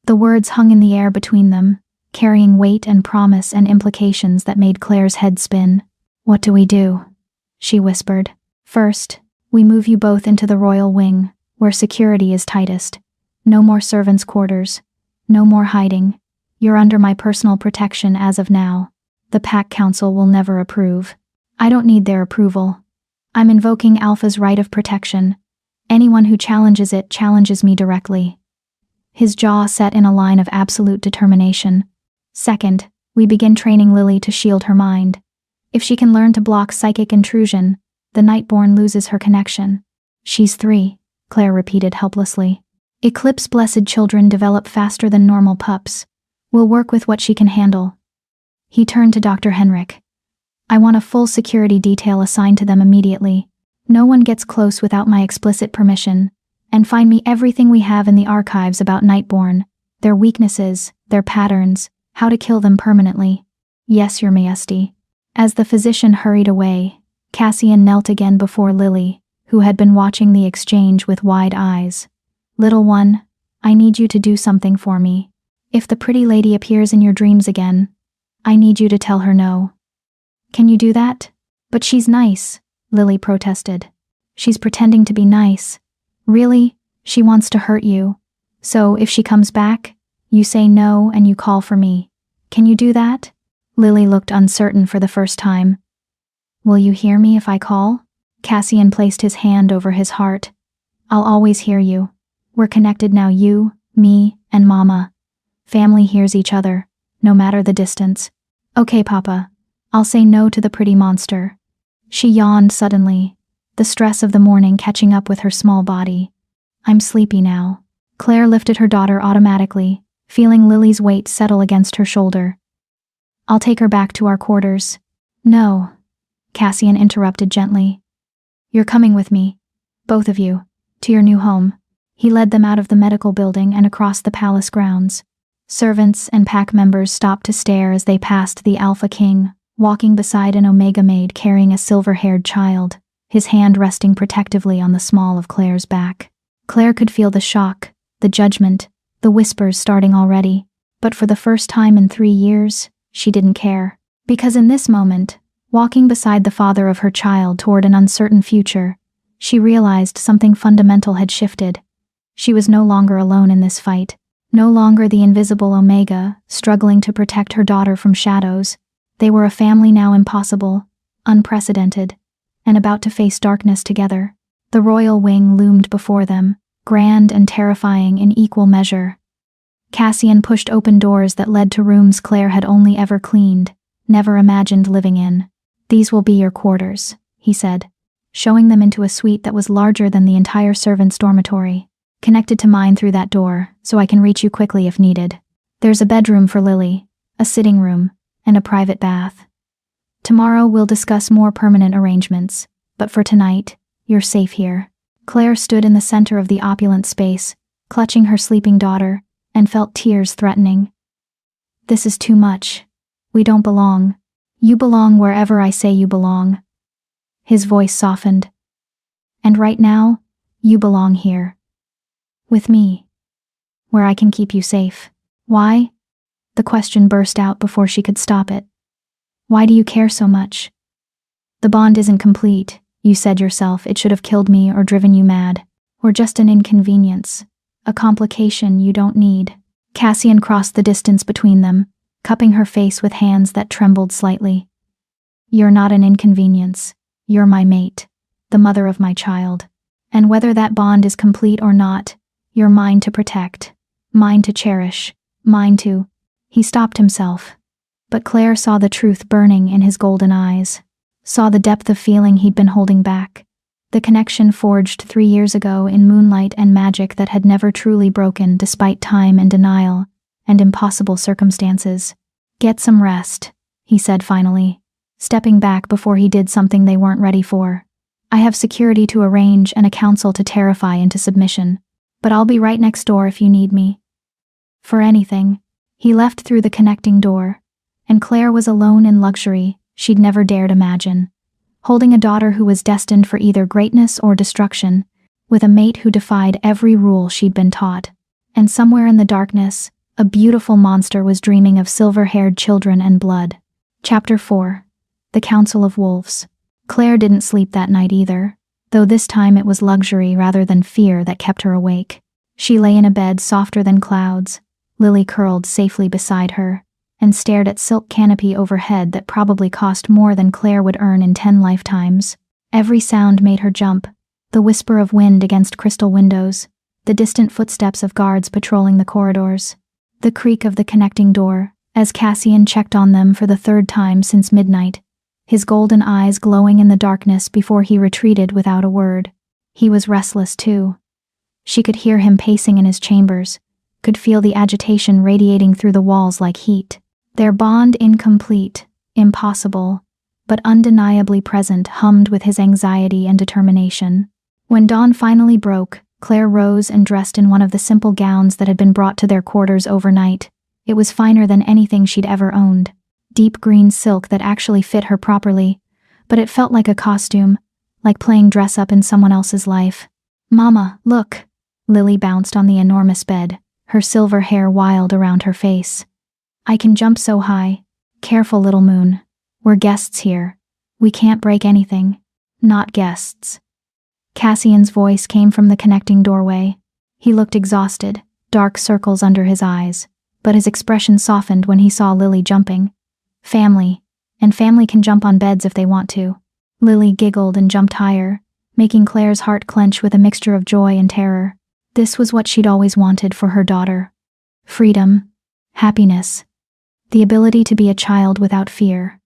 The words hung in the air between them, carrying weight and promise and implications that made Claire's head spin. What do we do? She whispered. First, we move you both into the royal wing, where security is tightest. No more servants' quarters. No more hiding. You're under my personal protection as of now. The Pack Council will never approve. I don't need their approval. I'm invoking Alpha's right of protection. Anyone who challenges it challenges me directly. His jaw set in a line of absolute determination. Second, we begin training Lily to shield her mind. If she can learn to block psychic intrusion, the Nightborn loses her connection. She's 3, Claire repeated helplessly. Eclipse-blessed children develop faster than normal pups. We'll work with what she can handle. He turned to Dr. Henrik. I want a full security detail assigned to them immediately. No one gets close without my explicit permission. And find me everything we have in the archives about Nightborn, their weaknesses, their patterns, how to kill them permanently. Yes, Your Majesty. As the physician hurried away, Cassian knelt again before Lily, who had been watching the exchange with wide eyes. Little one, I need you to do something for me. If the pretty lady appears in your dreams again, I need you to tell her no. Can you do that? But she's nice, Lily protested. She's pretending to be nice. Really, she wants to hurt you. So if she comes back, you say no and you call for me. Can you do that? Lily looked uncertain for the first time. Will you hear me if I call? Cassian placed his hand over his heart. I'll always hear you. We're connected now, you, me, and Mama. Family hears each other, no matter the distance. Okay, Papa. I'll say no to the pretty monster. She yawned suddenly, the stress of the morning catching up with her small body. I'm sleepy now. Claire lifted her daughter automatically, feeling Lily's weight settle against her shoulder. I'll take her back to our quarters. No, Cassian interrupted gently. You're coming with me, both of you, to your new home. He led them out of the medical building and across the palace grounds. Servants and pack members stopped to stare as they passed the Alpha King, walking beside an Omega Maid carrying a silver-haired child, his hand resting protectively on the small of Claire's back. Claire could feel the shock, the judgment, the whispers starting already, but for the first time in 3 years, she didn't care. Because in this moment, walking beside the father of her child toward an uncertain future, she realized something fundamental had shifted. She was no longer alone in this fight, no longer the invisible Omega, struggling to protect her daughter from shadows. They were a family now impossible, unprecedented, and about to face darkness together. The royal wing loomed before them, grand and terrifying in equal measure. Cassian pushed open doors that led to rooms Claire had only ever cleaned, never imagined living in. These will be your quarters, he said, showing them into a suite that was larger than the entire servants' dormitory. Connected to mine through that door, so I can reach you quickly if needed. There's a bedroom for Lily, a sitting room, and a private bath. Tomorrow we'll discuss more permanent arrangements, but for tonight, you're safe here. Claire stood in the center of the opulent space, clutching her sleeping daughter, and felt tears threatening. This is too much. We don't belong. You belong wherever I say you belong. His voice softened. And right now, you belong here. With me. Where I can keep you safe. Why? The question burst out before she could stop it. Why do you care so much? The bond isn't complete. You said yourself it should have killed me or driven you mad. Or just an inconvenience. A complication you don't need. Cassian crossed the distance between them, cupping her face with hands that trembled slightly. You're not an inconvenience. You're my mate, the mother of my child. And whether that bond is complete or not, you're mine to protect, mine to cherish, mine to... He stopped himself. But Claire saw the truth burning in his golden eyes, saw the depth of feeling he'd been holding back, the connection forged 3 years ago in moonlight and magic that had never truly broken despite time and denial, and impossible circumstances. Get some rest, he said finally, stepping back before he did something they weren't ready for. I have security to arrange and a council to terrify into submission, but I'll be right next door if you need me. For anything. He left through the connecting door, and Claire was alone in luxury she'd never dared imagine, holding a daughter who was destined for either greatness or destruction, with a mate who defied every rule she'd been taught. And somewhere in the darkness, a beautiful monster was dreaming of silver-haired children and blood. Chapter 4. The Council of Wolves. Claire didn't sleep that night either, though this time it was luxury rather than fear that kept her awake. She lay in a bed softer than clouds, Lily curled safely beside her, and stared at silk canopy overhead that probably cost more than Claire would earn in 10 lifetimes. Every sound made her jump, the whisper of wind against crystal windows, the distant footsteps of guards patrolling the corridors, the creak of the connecting door, as Cassian checked on them for the 3rd time since midnight, his golden eyes glowing in the darkness before he retreated without a word. He was restless too. She could hear him pacing in his chambers, could feel the agitation radiating through the walls like heat. Their bond incomplete, impossible, but undeniably present hummed with his anxiety and determination. When dawn finally broke, Claire rose and dressed in one of the simple gowns that had been brought to their quarters overnight. It was finer than anything she'd ever owned. Deep green silk that actually fit her properly, but it felt like a costume, like playing dress-up in someone else's life. Mama, look! Lily bounced on the enormous bed, her silver hair wild around her face. I can jump so high. Careful, little moon. We're guests here. We can't break anything. Not guests. Cassian's voice came from the connecting doorway. He looked exhausted, dark circles under his eyes, but his expression softened when he saw Lily jumping. Family. And family can jump on beds if they want to. Lily giggled and jumped higher, making Claire's heart clench with a mixture of joy and terror. This was what she'd always wanted for her daughter. Freedom. Happiness. The ability to be a child without fear.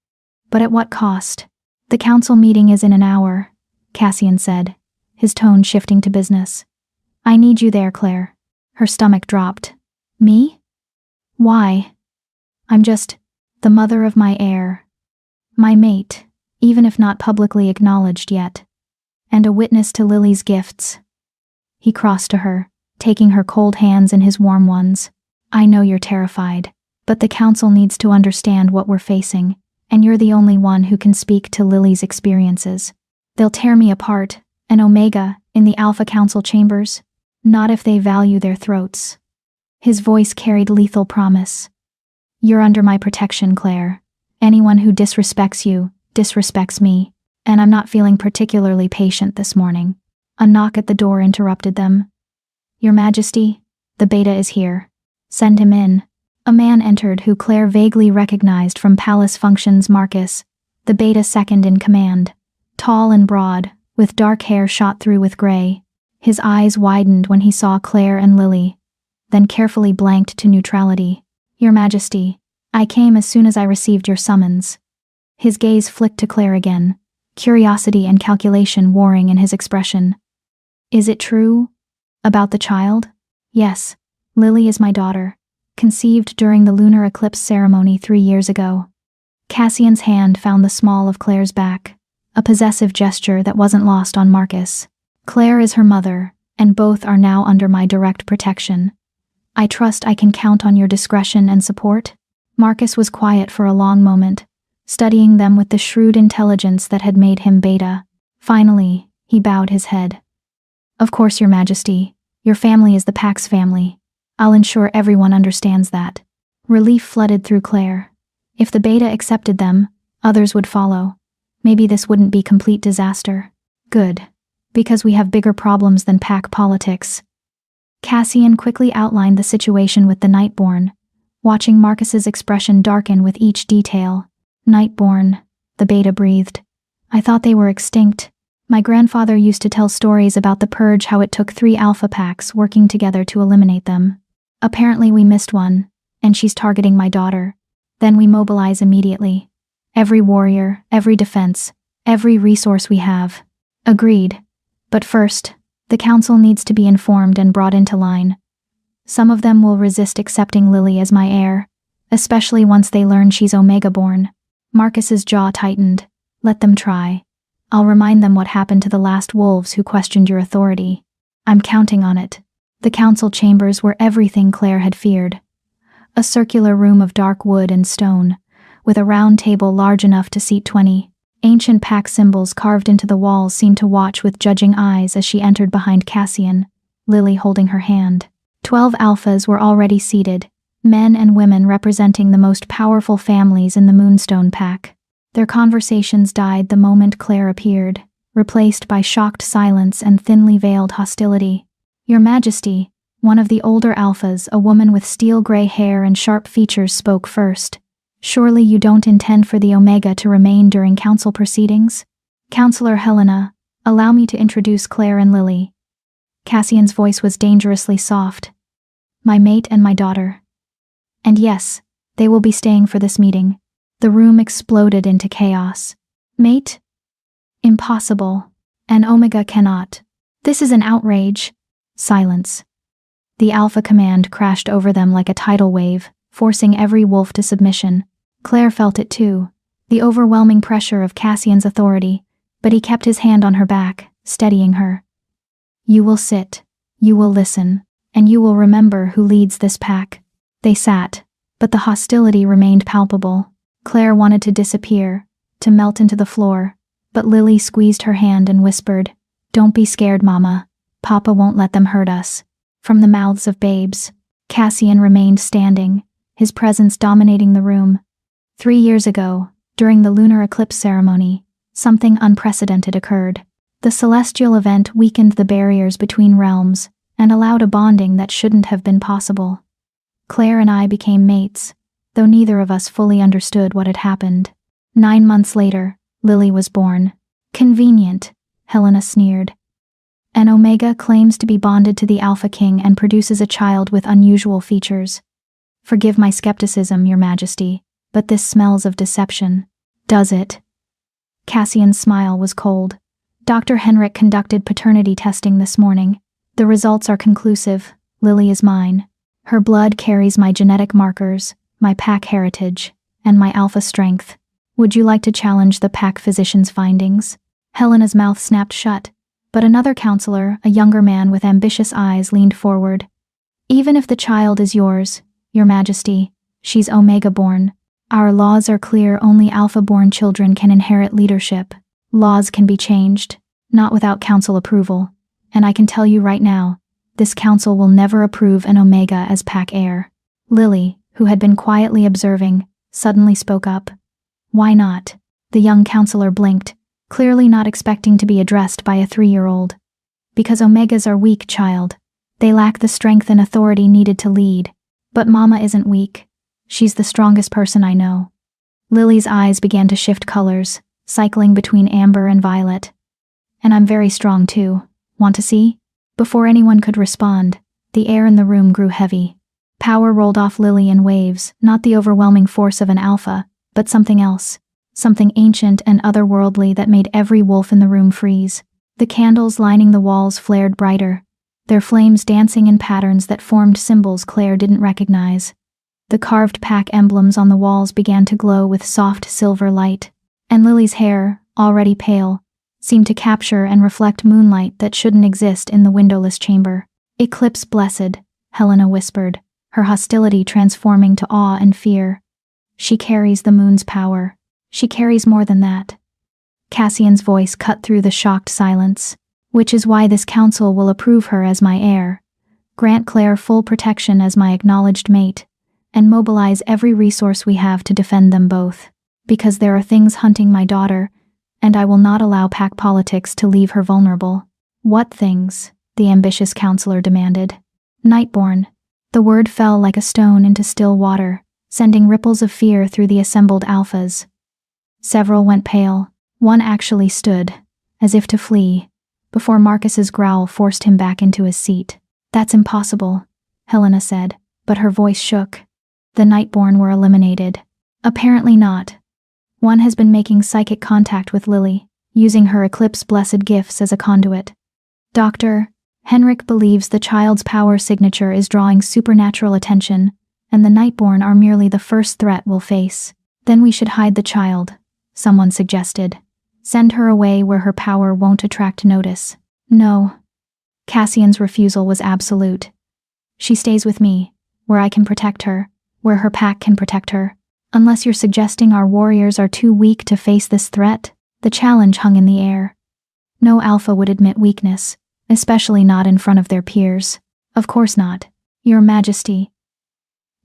But at what cost? The council meeting is in an hour, Cassian said, his tone shifting to business. I need you there, Claire. Her stomach dropped. Me? Why? I'm just the mother of my heir. My mate, even if not publicly acknowledged yet. And a witness to Lily's gifts. He crossed to her, taking her cold hands in his warm ones. I know you're terrified, but the council needs to understand what we're facing, and you're the only one who can speak to Lily's experiences. They'll tear me apart, an Omega, in the Alpha Council chambers. Not if they value their throats. His voice carried lethal promise. You're under my protection, Claire. Anyone who disrespects you, disrespects me, and I'm not feeling particularly patient this morning. A knock at the door interrupted them. Your Majesty, the Beta is here. Send him in. A man entered who Claire vaguely recognized from palace functions. Marcus, the Beta second in command. Tall and broad, with dark hair shot through with gray. His eyes widened when he saw Claire and Lily, then carefully blanked to neutrality. Your Majesty, I came as soon as I received your summons. His gaze flicked to Claire again, curiosity and calculation warring in his expression. Is it true? About the child? Yes, Lily is my daughter, conceived during the lunar eclipse ceremony 3 years ago. Cassian's hand found the small of Claire's back, a possessive gesture that wasn't lost on Marcus. Claire is her mother, and both are now under my direct protection. I trust I can count on your discretion and support? Marcus was quiet for a long moment, studying them with the shrewd intelligence that had made him Beta. Finally, he bowed his head. Of course, Your Majesty. Your family is the Pax family. I'll ensure everyone understands that. Relief flooded through Claire. If the Beta accepted them, others would follow. Maybe this wouldn't be complete disaster. Good. Because we have bigger problems than pack politics. Cassian quickly outlined the situation with the Nightborn, watching Marcus's expression darken with each detail. Nightborn, the Beta breathed. I thought they were extinct. My grandfather used to tell stories about the purge, how it took 3 alpha packs working together to eliminate them. Apparently we missed one, and she's targeting my daughter. Then we mobilize immediately. Every warrior, every defense, every resource we have. Agreed. But first, the council needs to be informed and brought into line. Some of them will resist accepting Lily as my heir, especially once they learn she's Omega-born. Marcus's jaw tightened. Let them try. I'll remind them what happened to the last wolves who questioned your authority. I'm counting on it. The council chambers were everything Claire had feared. A circular room of dark wood and stone, with a round table large enough to seat 20. Ancient pack symbols carved into the walls seemed to watch with judging eyes as she entered behind Cassian, Lily holding her hand. 12 alphas were already seated, men and women representing the most powerful families in the Moonstone Pack. Their conversations died the moment Claire appeared, replaced by shocked silence and thinly veiled hostility. Your Majesty, one of the older alphas, a woman with steel-gray hair and sharp features, spoke first. Surely you don't intend for the Omega to remain during council proceedings? Counselor Helena, allow me to introduce Claire and Lily. Cassian's voice was dangerously soft. My mate and my daughter. And yes, they will be staying for this meeting. The room exploded into chaos. Mate? Impossible. An Omega cannot. This is an outrage. Silence. The Alpha command crashed over them like a tidal wave, forcing every wolf to submission. Claire felt it too, the overwhelming pressure of Cassian's authority, but he kept his hand on her back, steadying her. You will sit, you will listen, and you will remember who leads this pack. They sat, but the hostility remained palpable. Claire wanted to disappear, to melt into the floor, but Lily squeezed her hand and whispered, Don't be scared, Mama. Papa won't let them hurt us. From the mouths of babes, Cassian remained standing, his presence dominating the room. 3 years ago, during the lunar eclipse ceremony, something unprecedented occurred. The celestial event weakened the barriers between realms and allowed a bonding that shouldn't have been possible. Claire and I became mates, though neither of us fully understood what had happened. 9 months later, Lily was born. Convenient, Helena sneered. An Omega claims to be bonded to the Alpha King and produces a child with unusual features. Forgive my skepticism, Your Majesty, but this smells of deception. Does it? Cassian's smile was cold. Dr. Henrik conducted paternity testing this morning. The results are conclusive. Lily is mine. Her blood carries my genetic markers, my pack heritage, and my alpha strength. Would you like to challenge the pack physician's findings? Helena's mouth snapped shut, but another counselor, a younger man with ambitious eyes, leaned forward. Even if the child is yours, Your Majesty, she's Omega-born. Our laws are clear, only Alpha-born children can inherit leadership. Laws can be changed, not without council approval. And I can tell you right now, this council will never approve an Omega as pack heir. Lily, who had been quietly observing, suddenly spoke up. Why not? The young counselor blinked, clearly not expecting to be addressed by a 3-year-old. Because Omegas are weak, child. They lack the strength and authority needed to lead. But Mama isn't weak. She's the strongest person I know. Lily's eyes began to shift colors, cycling between amber and violet. And I'm very strong too. Want to see? Before anyone could respond, the air in the room grew heavy. Power rolled off Lily in waves, not the overwhelming force of an alpha, but something else. Something ancient and otherworldly that made every wolf in the room freeze. The candles lining the walls flared brighter, their flames dancing in patterns that formed symbols Claire didn't recognize. The carved pack emblems on the walls began to glow with soft silver light, and Lily's hair, already pale, seemed to capture and reflect moonlight that shouldn't exist in the windowless chamber. Eclipse blessed, Helena whispered, her hostility transforming to awe and fear. She carries the moon's power. She carries more than that. Cassian's voice cut through the shocked silence. Which is why this council will approve her as my heir, grant Claire full protection as my acknowledged mate, and mobilize every resource we have to defend them both. Because there are things hunting my daughter, and I will not allow pack politics to leave her vulnerable. What things? The ambitious counselor demanded. Nightborn. The word fell like a stone into still water, sending ripples of fear through the assembled alphas. Several went pale. One actually stood, as if to flee, before Marcus's growl forced him back into his seat. That's impossible, Helena said, but her voice shook. The Nightborn were eliminated. Apparently not. One has been making psychic contact with Lily, using her Eclipse-blessed gifts as a conduit. Dr. Henrik believes the child's power signature is drawing supernatural attention, and the Nightborn are merely the first threat we'll face. Then we should hide the child, someone suggested. Send her away where her power won't attract notice. No. Cassian's refusal was absolute. She stays with me, where I can protect her, where her pack can protect her. Unless you're suggesting our warriors are too weak to face this threat, the challenge hung in the air. No alpha would admit weakness, especially not in front of their peers. Of course not, Your Majesty.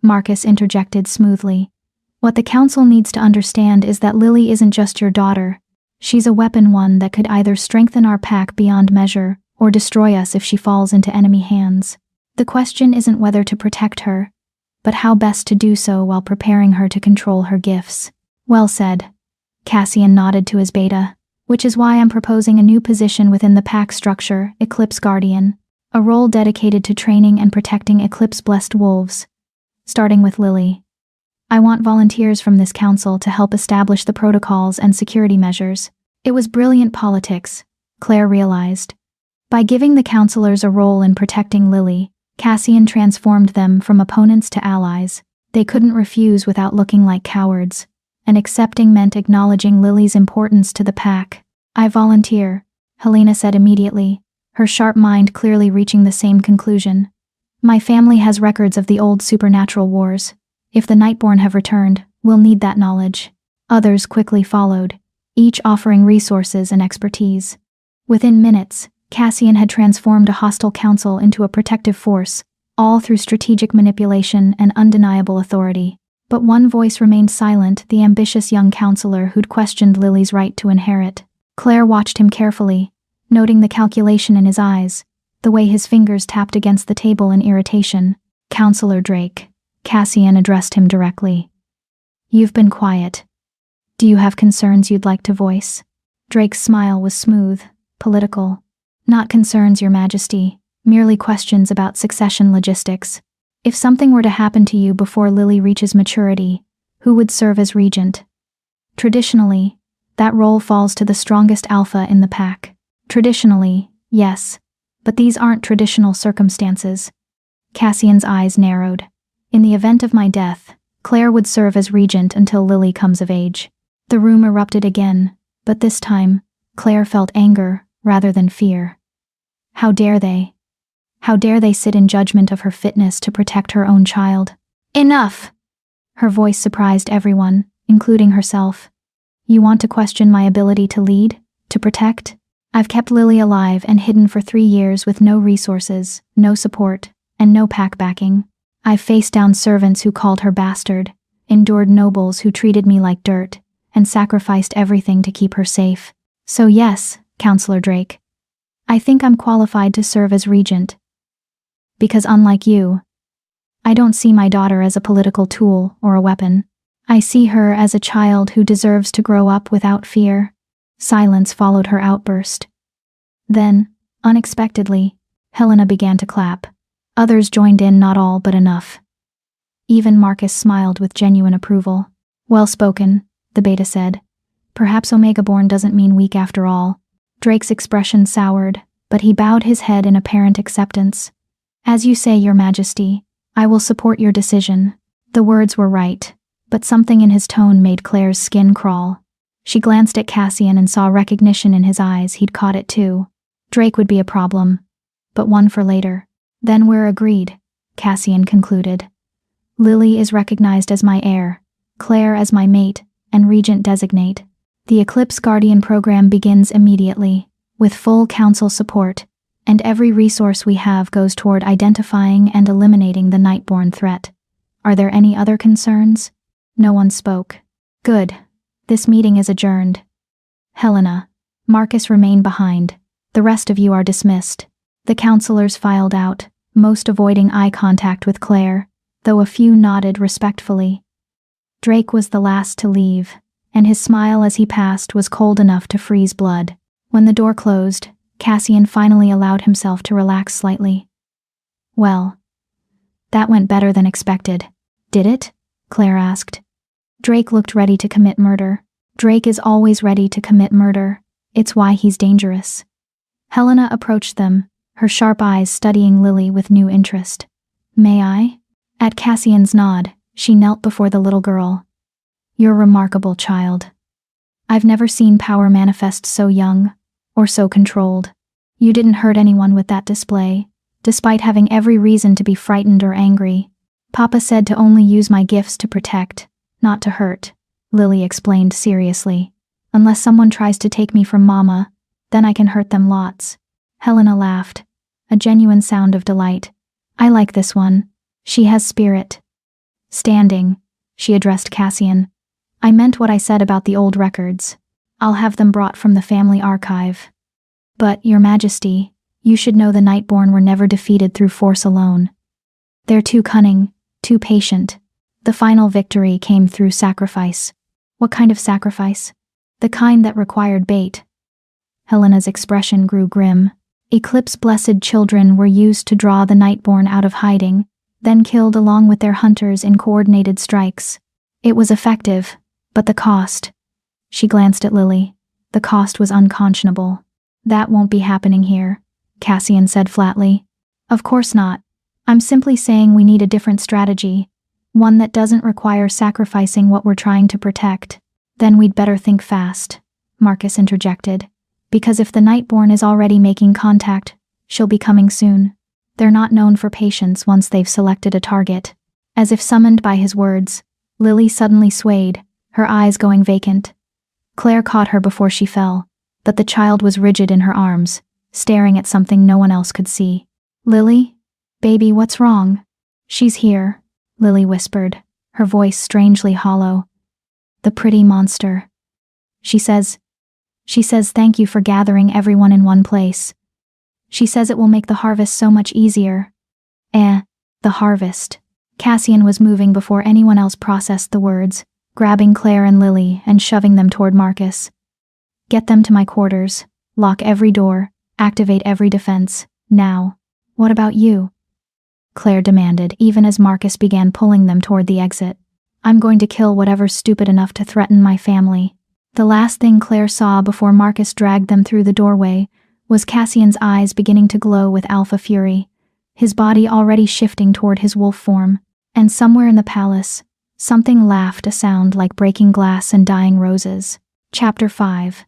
Marcus interjected smoothly. What the council needs to understand is that Lily isn't just your daughter. She's a weapon, one that could either strengthen our pack beyond measure or destroy us if she falls into enemy hands. The question isn't whether to protect her, but how best to do so while preparing her to control her gifts. Well said. Cassian nodded to his beta, which is why I'm proposing a new position within the pack structure, Eclipse Guardian, a role dedicated to training and protecting Eclipse-blessed wolves, starting with Lily. I want volunteers from this council to help establish the protocols and security measures. It was brilliant politics, Claire realized. By giving the counselors a role in protecting Lily, Cassian transformed them from opponents to allies. They couldn't refuse without looking like cowards, and accepting meant acknowledging Lily's importance to the pack. I volunteer, Helena said immediately, her sharp mind clearly reaching the same conclusion. My family has records of the old supernatural wars. If the Nightborn have returned, we'll need that knowledge. Others quickly followed, each offering resources and expertise. Within minutes, Cassian had transformed a hostile council into a protective force, all through strategic manipulation and undeniable authority. But one voice remained silent, the ambitious young counselor who'd questioned Lily's right to inherit. Claire watched him carefully, noting the calculation in his eyes, the way his fingers tapped against the table in irritation. Counselor Drake. Cassian addressed him directly. You've been quiet. Do you have concerns you'd like to voice? Drake's smile was smooth, political. Not concerns, Your Majesty, merely questions about succession logistics. If something were to happen to you before Lily reaches maturity, who would serve as regent? Traditionally, that role falls to the strongest alpha in the pack. Traditionally, yes, but these aren't traditional circumstances. Cassian's eyes narrowed. In the event of my death, Claire would serve as regent until Lily comes of age. The room erupted again, but this time, Claire felt anger rather than fear. How dare they? How dare they sit in judgment of her fitness to protect her own child? Enough! Her voice surprised everyone, including herself. You want to question my ability to lead? To protect? I've kept Lily alive and hidden for 3 years with no resources, no support, and no pack backing. I've faced down servants who called her bastard, endured nobles who treated me like dirt, and sacrificed everything to keep her safe. So yes, Counselor Drake, I think I'm qualified to serve as regent. Because unlike you, I don't see my daughter as a political tool or a weapon. I see her as a child who deserves to grow up without fear. Silence followed her outburst. Then, unexpectedly, Helena began to clap. Others joined in, not all but enough. Even Marcus smiled with genuine approval. Well spoken, the beta said. Perhaps Omega-born doesn't mean weak after all. Drake's expression soured, but he bowed his head in apparent acceptance. As you say, Your Majesty, I will support your decision. The words were right, but something in his tone made Claire's skin crawl. She glanced at Cassian and saw recognition in his eyes. He'd caught it too. Drake would be a problem, but one for later. Then we're agreed, Cassian concluded. Lily is recognized as my heir, Claire as my mate, and regent designate. The Eclipse Guardian program begins immediately, with full council support, and every resource we have goes toward identifying and eliminating the Nightborn threat. Are there any other concerns? No one spoke. Good. This meeting is adjourned. Helena, Marcus remain behind. The rest of you are dismissed. The counselors filed out, most avoiding eye contact with Claire, though a few nodded respectfully. Drake was the last to leave, and his smile as he passed was cold enough to freeze blood. When the door closed, Cassian finally allowed himself to relax slightly. Well, that went better than expected. Did it? Claire asked. Drake looked ready to commit murder. Drake is always ready to commit murder. It's why he's dangerous. Helena approached them, her sharp eyes studying Lily with new interest. May I? At Cassian's nod, she knelt before the little girl. You're remarkable, child. I've never seen power manifest so young, or so controlled. You didn't hurt anyone with that display, despite having every reason to be frightened or angry. Papa said to only use my gifts to protect, not to hurt, Lily explained seriously. Unless someone tries to take me from Mama, then I can hurt them lots. Helena laughed, a genuine sound of delight. I like this one. She has spirit. Standing, she addressed Cassian. I meant what I said about the old records. I'll have them brought from the family archive. But, Your Majesty, you should know the Nightborn were never defeated through force alone. They're too cunning, too patient. The final victory came through sacrifice. What kind of sacrifice? The kind that required bait. Helena's expression grew grim. Eclipse-blessed children were used to draw the Nightborn out of hiding, then killed along with their hunters in coordinated strikes. It was effective, but the cost. She glanced at Lily. The cost was unconscionable. That won't be happening here, Cassian said flatly. Of course not. I'm simply saying we need a different strategy, one that doesn't require sacrificing what we're trying to protect. Then we'd better think fast, Marcus interjected. Because if the Nightborn is already making contact, she'll be coming soon. They're not known for patience once they've selected a target. As if summoned by his words, Lily suddenly swayed, her eyes going vacant. Claire caught her before she fell, but the child was rigid in her arms, staring at something no one else could see. Lily? Baby, what's wrong? She's here, Lily whispered, her voice strangely hollow. The pretty monster. She says thank you for gathering everyone in one place. She says it will make the harvest so much easier. The harvest. Cassian was moving before anyone else processed the words, grabbing Claire and Lily and shoving them toward Marcus. Get them to my quarters. Lock every door. Activate every defense. Now. What about you? Claire demanded, even as Marcus began pulling them toward the exit. I'm going to kill whatever's stupid enough to threaten my family. The last thing Claire saw before Marcus dragged them through the doorway was Cassian's eyes beginning to glow with alpha fury, his body already shifting toward his wolf form. And somewhere in the palace, something laughed, a sound like breaking glass and dying roses. Chapter 5.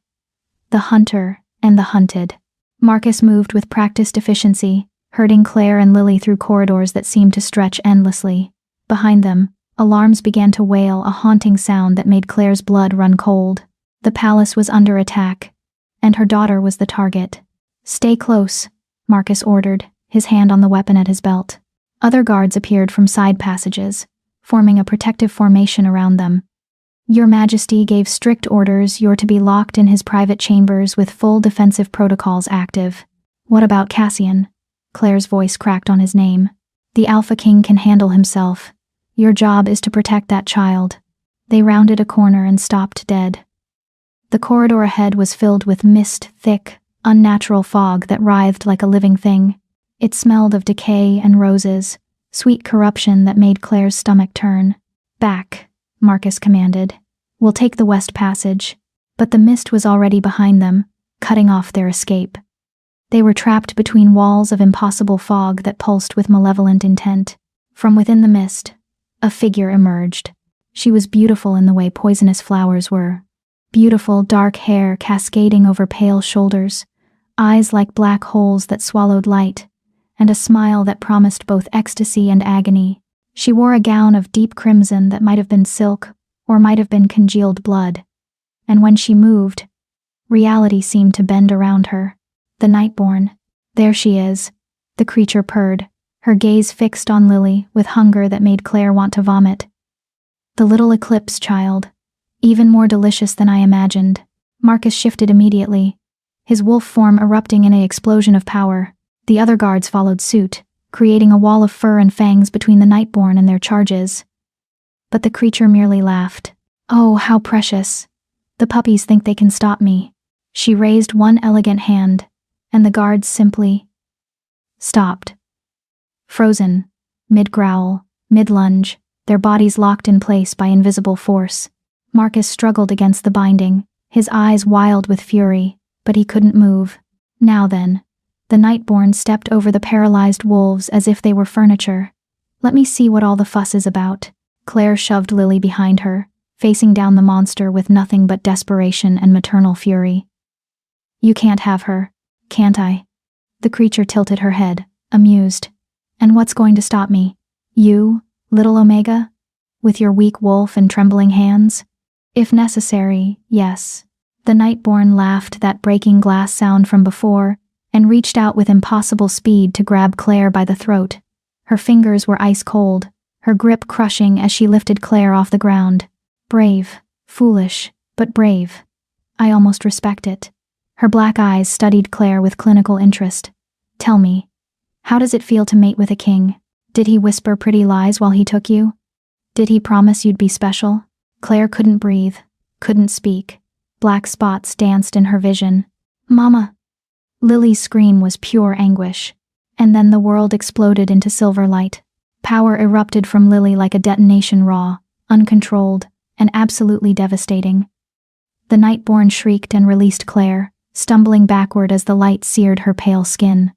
The Hunter and the Hunted. Marcus moved with practiced efficiency, herding Claire and Lily through corridors that seemed to stretch endlessly. Behind them, alarms began to wail, a haunting sound that made Claire's blood run cold. The palace was under attack, and her daughter was the target. Stay close, Marcus ordered, his hand on the weapon at his belt. Other guards appeared from side passages, forming a protective formation around them. Your Majesty gave strict orders. You're to be locked in his private chambers with full defensive protocols active. What about Cassian? Claire's voice cracked on his name. The Alpha King can handle himself. Your job is to protect that child. They rounded a corner and stopped dead. The corridor ahead was filled with mist, thick, unnatural fog that writhed like a living thing. It smelled of decay and roses, sweet corruption that made Claire's stomach turn. Back, Marcus commanded. We'll take the west passage. But the mist was already behind them, cutting off their escape. They were trapped between walls of impossible fog that pulsed with malevolent intent. From within the mist, a figure emerged. She was beautiful in the way poisonous flowers were. Beautiful dark hair cascading over pale shoulders, eyes like black holes that swallowed light, and a smile that promised both ecstasy and agony. She wore a gown of deep crimson that might have been silk or might have been congealed blood. And when she moved, reality seemed to bend around her. The Nightborn. There she is. The creature purred, her gaze fixed on Lily with hunger that made Claire want to vomit. The little eclipse child. Even more delicious than I imagined. Marcus shifted immediately, his wolf form erupting in an explosion of power. The other guards followed suit, creating a wall of fur and fangs between the Nightborn and their charges. But the creature merely laughed. Oh, how precious. The puppies think they can stop me. She raised one elegant hand, and the guards simply stopped. Frozen, mid-growl, mid-lunge, their bodies locked in place by invisible force. Marcus struggled against the binding, his eyes wild with fury, but he couldn't move. Now then, the Nightborn stepped over the paralyzed wolves as if they were furniture. Let me see what all the fuss is about. Claire shoved Lily behind her, facing down the monster with nothing but desperation and maternal fury. You can't have her, can't I? The creature tilted her head, amused. And what's going to stop me? You, little Omega? With your weak wolf and trembling hands? If necessary, yes. The Nightborn laughed that breaking glass sound from before, and reached out with impossible speed to grab Claire by the throat. Her fingers were ice cold, her grip crushing as she lifted Claire off the ground. Brave, foolish, but brave. I almost respect it. Her black eyes studied Claire with clinical interest. Tell me, how does it feel to mate with a king? Did he whisper pretty lies while he took you? Did he promise you'd be special? Claire couldn't breathe, couldn't speak. Black spots danced in her vision. Mama! Lily's scream was pure anguish. And then the world exploded into silver light. Power erupted from Lily like a detonation, raw, uncontrolled, and absolutely devastating. The Nightborn shrieked and released Claire, stumbling backward as the light seared her pale skin.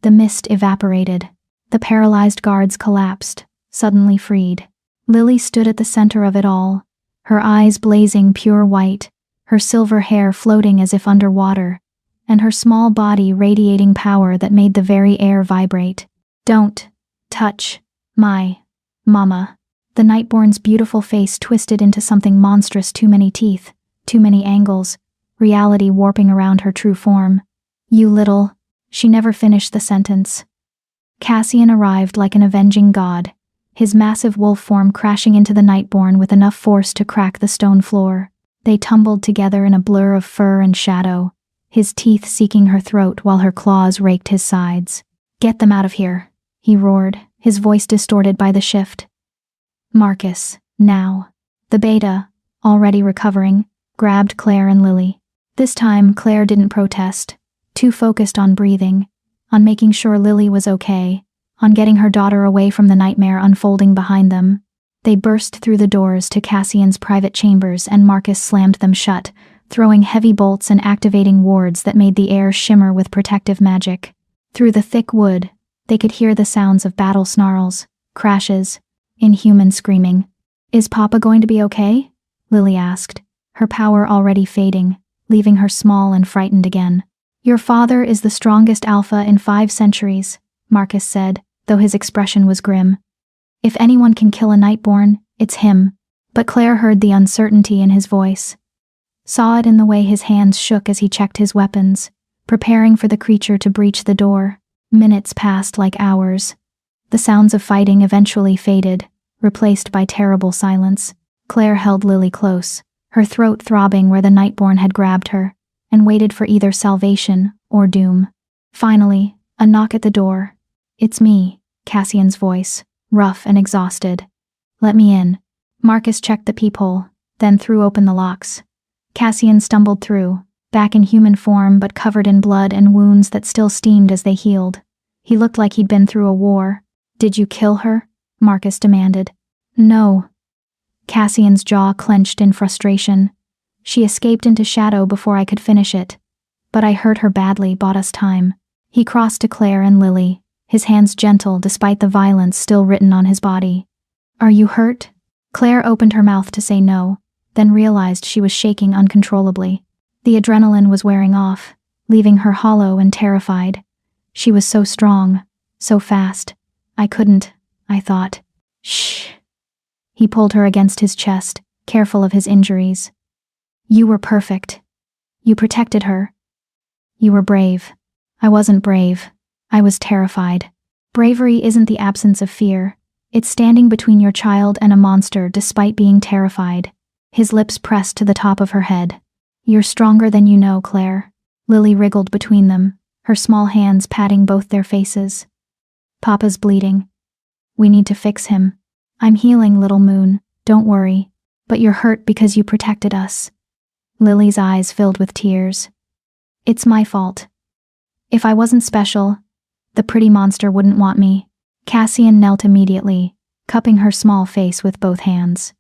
The mist evaporated. The paralyzed guards collapsed, suddenly freed. Lily stood at the center of it all, her eyes blazing pure white, her silver hair floating as if underwater, and her small body radiating power that made the very air vibrate. Don't touch my mama. The Nightborn's beautiful face twisted into something monstrous, too many teeth, too many angles, reality warping around her true form. You little... She never finished the sentence. Cassian arrived like an avenging god, his massive wolf form crashing into the Nightborn with enough force to crack the stone floor. They tumbled together in a blur of fur and shadow, his teeth seeking her throat while her claws raked his sides. Get them out of here, he roared, his voice distorted by the shift. Marcus, now. The beta, already recovering, grabbed Claire and Lily. This time, Claire didn't protest, too focused on breathing, on making sure Lily was okay, on getting her daughter away from the nightmare unfolding behind them. They burst through the doors to Cassian's private chambers and Marcus slammed them shut, throwing heavy bolts and activating wards that made the air shimmer with protective magic. Through the thick wood, they could hear the sounds of battle snarls, crashes, inhuman screaming. "Is Papa going to be okay?" Lily asked, her power already fading, leaving her small and frightened again. "Your father is the strongest alpha in 5 centuries, Marcus said, though his expression was grim. "If anyone can kill a Nightborn, it's him." But Claire heard the uncertainty in his voice. Saw it in the way his hands shook as he checked his weapons, preparing for the creature to breach the door. Minutes passed like hours. The sounds of fighting eventually faded, replaced by terrible silence. Claire held Lily close, her throat throbbing where the Nightborn had grabbed her, and waited for either salvation or doom. Finally, a knock at the door. "It's me," Cassian's voice, rough and exhausted. "Let me in." Marcus checked the peephole, then threw open the locks. Cassian stumbled through, back in human form but covered in blood and wounds that still steamed as they healed. He looked like he'd been through a war. "Did you kill her?" Marcus demanded. "No." Cassian's jaw clenched in frustration. "She escaped into shadow before I could finish it. But I hurt her badly, bought us time." He crossed to Claire and Lily, his hands gentle despite the violence still written on his body. "Are you hurt?" Claire opened her mouth to say no, then realized she was shaking uncontrollably. The adrenaline was wearing off, leaving her hollow and terrified. She was so strong, so fast. I thought. "Shh." He pulled her against his chest, careful of his injuries. "You were perfect. You protected her. You were brave." "I wasn't brave. I was terrified." "Bravery isn't the absence of fear. It's standing between your child and a monster despite being terrified." His lips pressed to the top of her head. "You're stronger than you know, Claire." Lily wriggled between them, her small hands patting both their faces. "Papa's bleeding. We need to fix him." "I'm healing, little moon, don't worry. But you're hurt because you protected us." Lily's eyes filled with tears. "It's my fault. If I wasn't special, the pretty monster wouldn't want me." Cassian knelt immediately, cupping her small face with both hands.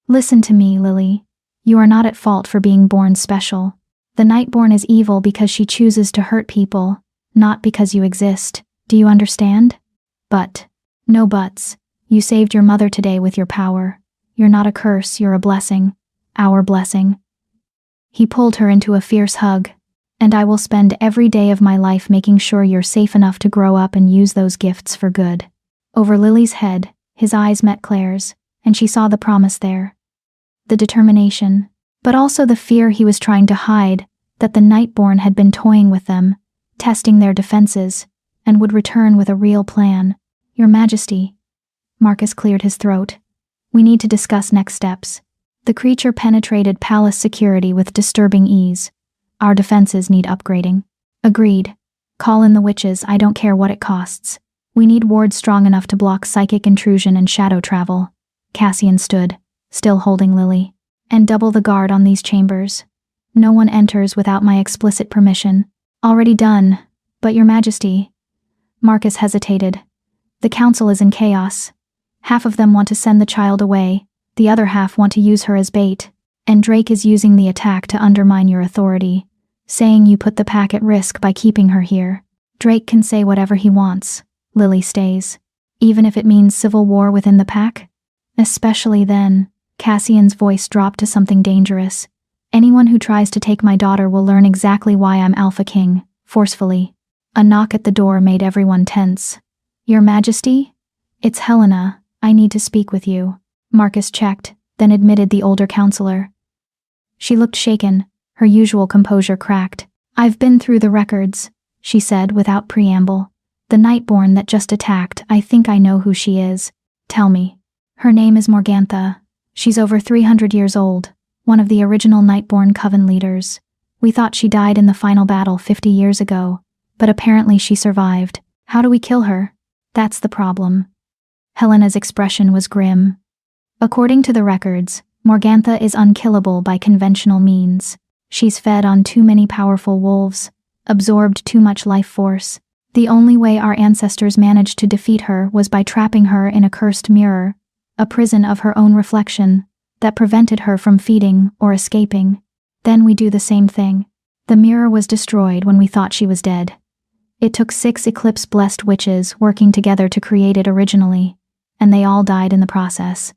"Listen to me, Lily. You are not at fault for being born special. The Nightborn is evil because she chooses to hurt people, not because you exist. Do you understand? But, no buts, you saved your mother today with your power. You're not a curse, you're a blessing. Our blessing." He pulled her into a fierce hug. "And I will spend every day of my life making sure you're safe enough to grow up and use those gifts for good." Over Lily's head, his eyes met Claire's, and she saw the promise there. The determination, but also the fear he was trying to hide, that the Nightborn had been toying with them, testing their defenses, and would return with a real plan. "Your Majesty." Marcus cleared his throat. "We need to discuss next steps." The creature penetrated palace security with disturbing ease. "Our defenses need upgrading." "Agreed. Call in the witches, I don't care what it costs. We need wards strong enough to block psychic intrusion and shadow travel." Cassian stood, still holding Lily. "And double the guard on these chambers. No one enters without my explicit permission." "Already done, but Your Majesty." Marcus hesitated. "The council is in chaos. Half of them want to send the child away, the other half want to use her as bait, and Drake is using the attack to undermine your authority, saying you put the pack at risk by keeping her here." "Drake can say whatever he wants. Lily stays. Even if it means civil war within the pack?" "Especially then." Cassian's voice dropped to something dangerous. "Anyone who tries to take my daughter will learn exactly why I'm Alpha King," forcefully. A knock at the door made everyone tense. "Your Majesty? It's Helena. I need to speak with you." Marcus checked, then admitted the older counselor. She looked shaken, her usual composure cracked. "I've been through the records," she said without preamble. "The Nightborn that just attacked, I think I know who she is." "Tell me." "Her name is Morgantha. She's over 300 years old, one of the original Nightborn Coven leaders. We thought she died in the final battle 50 years ago, but apparently she survived. How do we kill her? That's the problem." Helena's expression was grim. "According to the records, Morgantha is unkillable by conventional means. She's fed on too many powerful wolves, absorbed too much life force. The only way our ancestors managed to defeat her was by trapping her in a cursed mirror, a prison of her own reflection, that prevented her from feeding or escaping. Then we do the same thing. The mirror was destroyed when we thought she was dead. It took 6 eclipse-blessed witches working together to create it originally, and they all died in the process.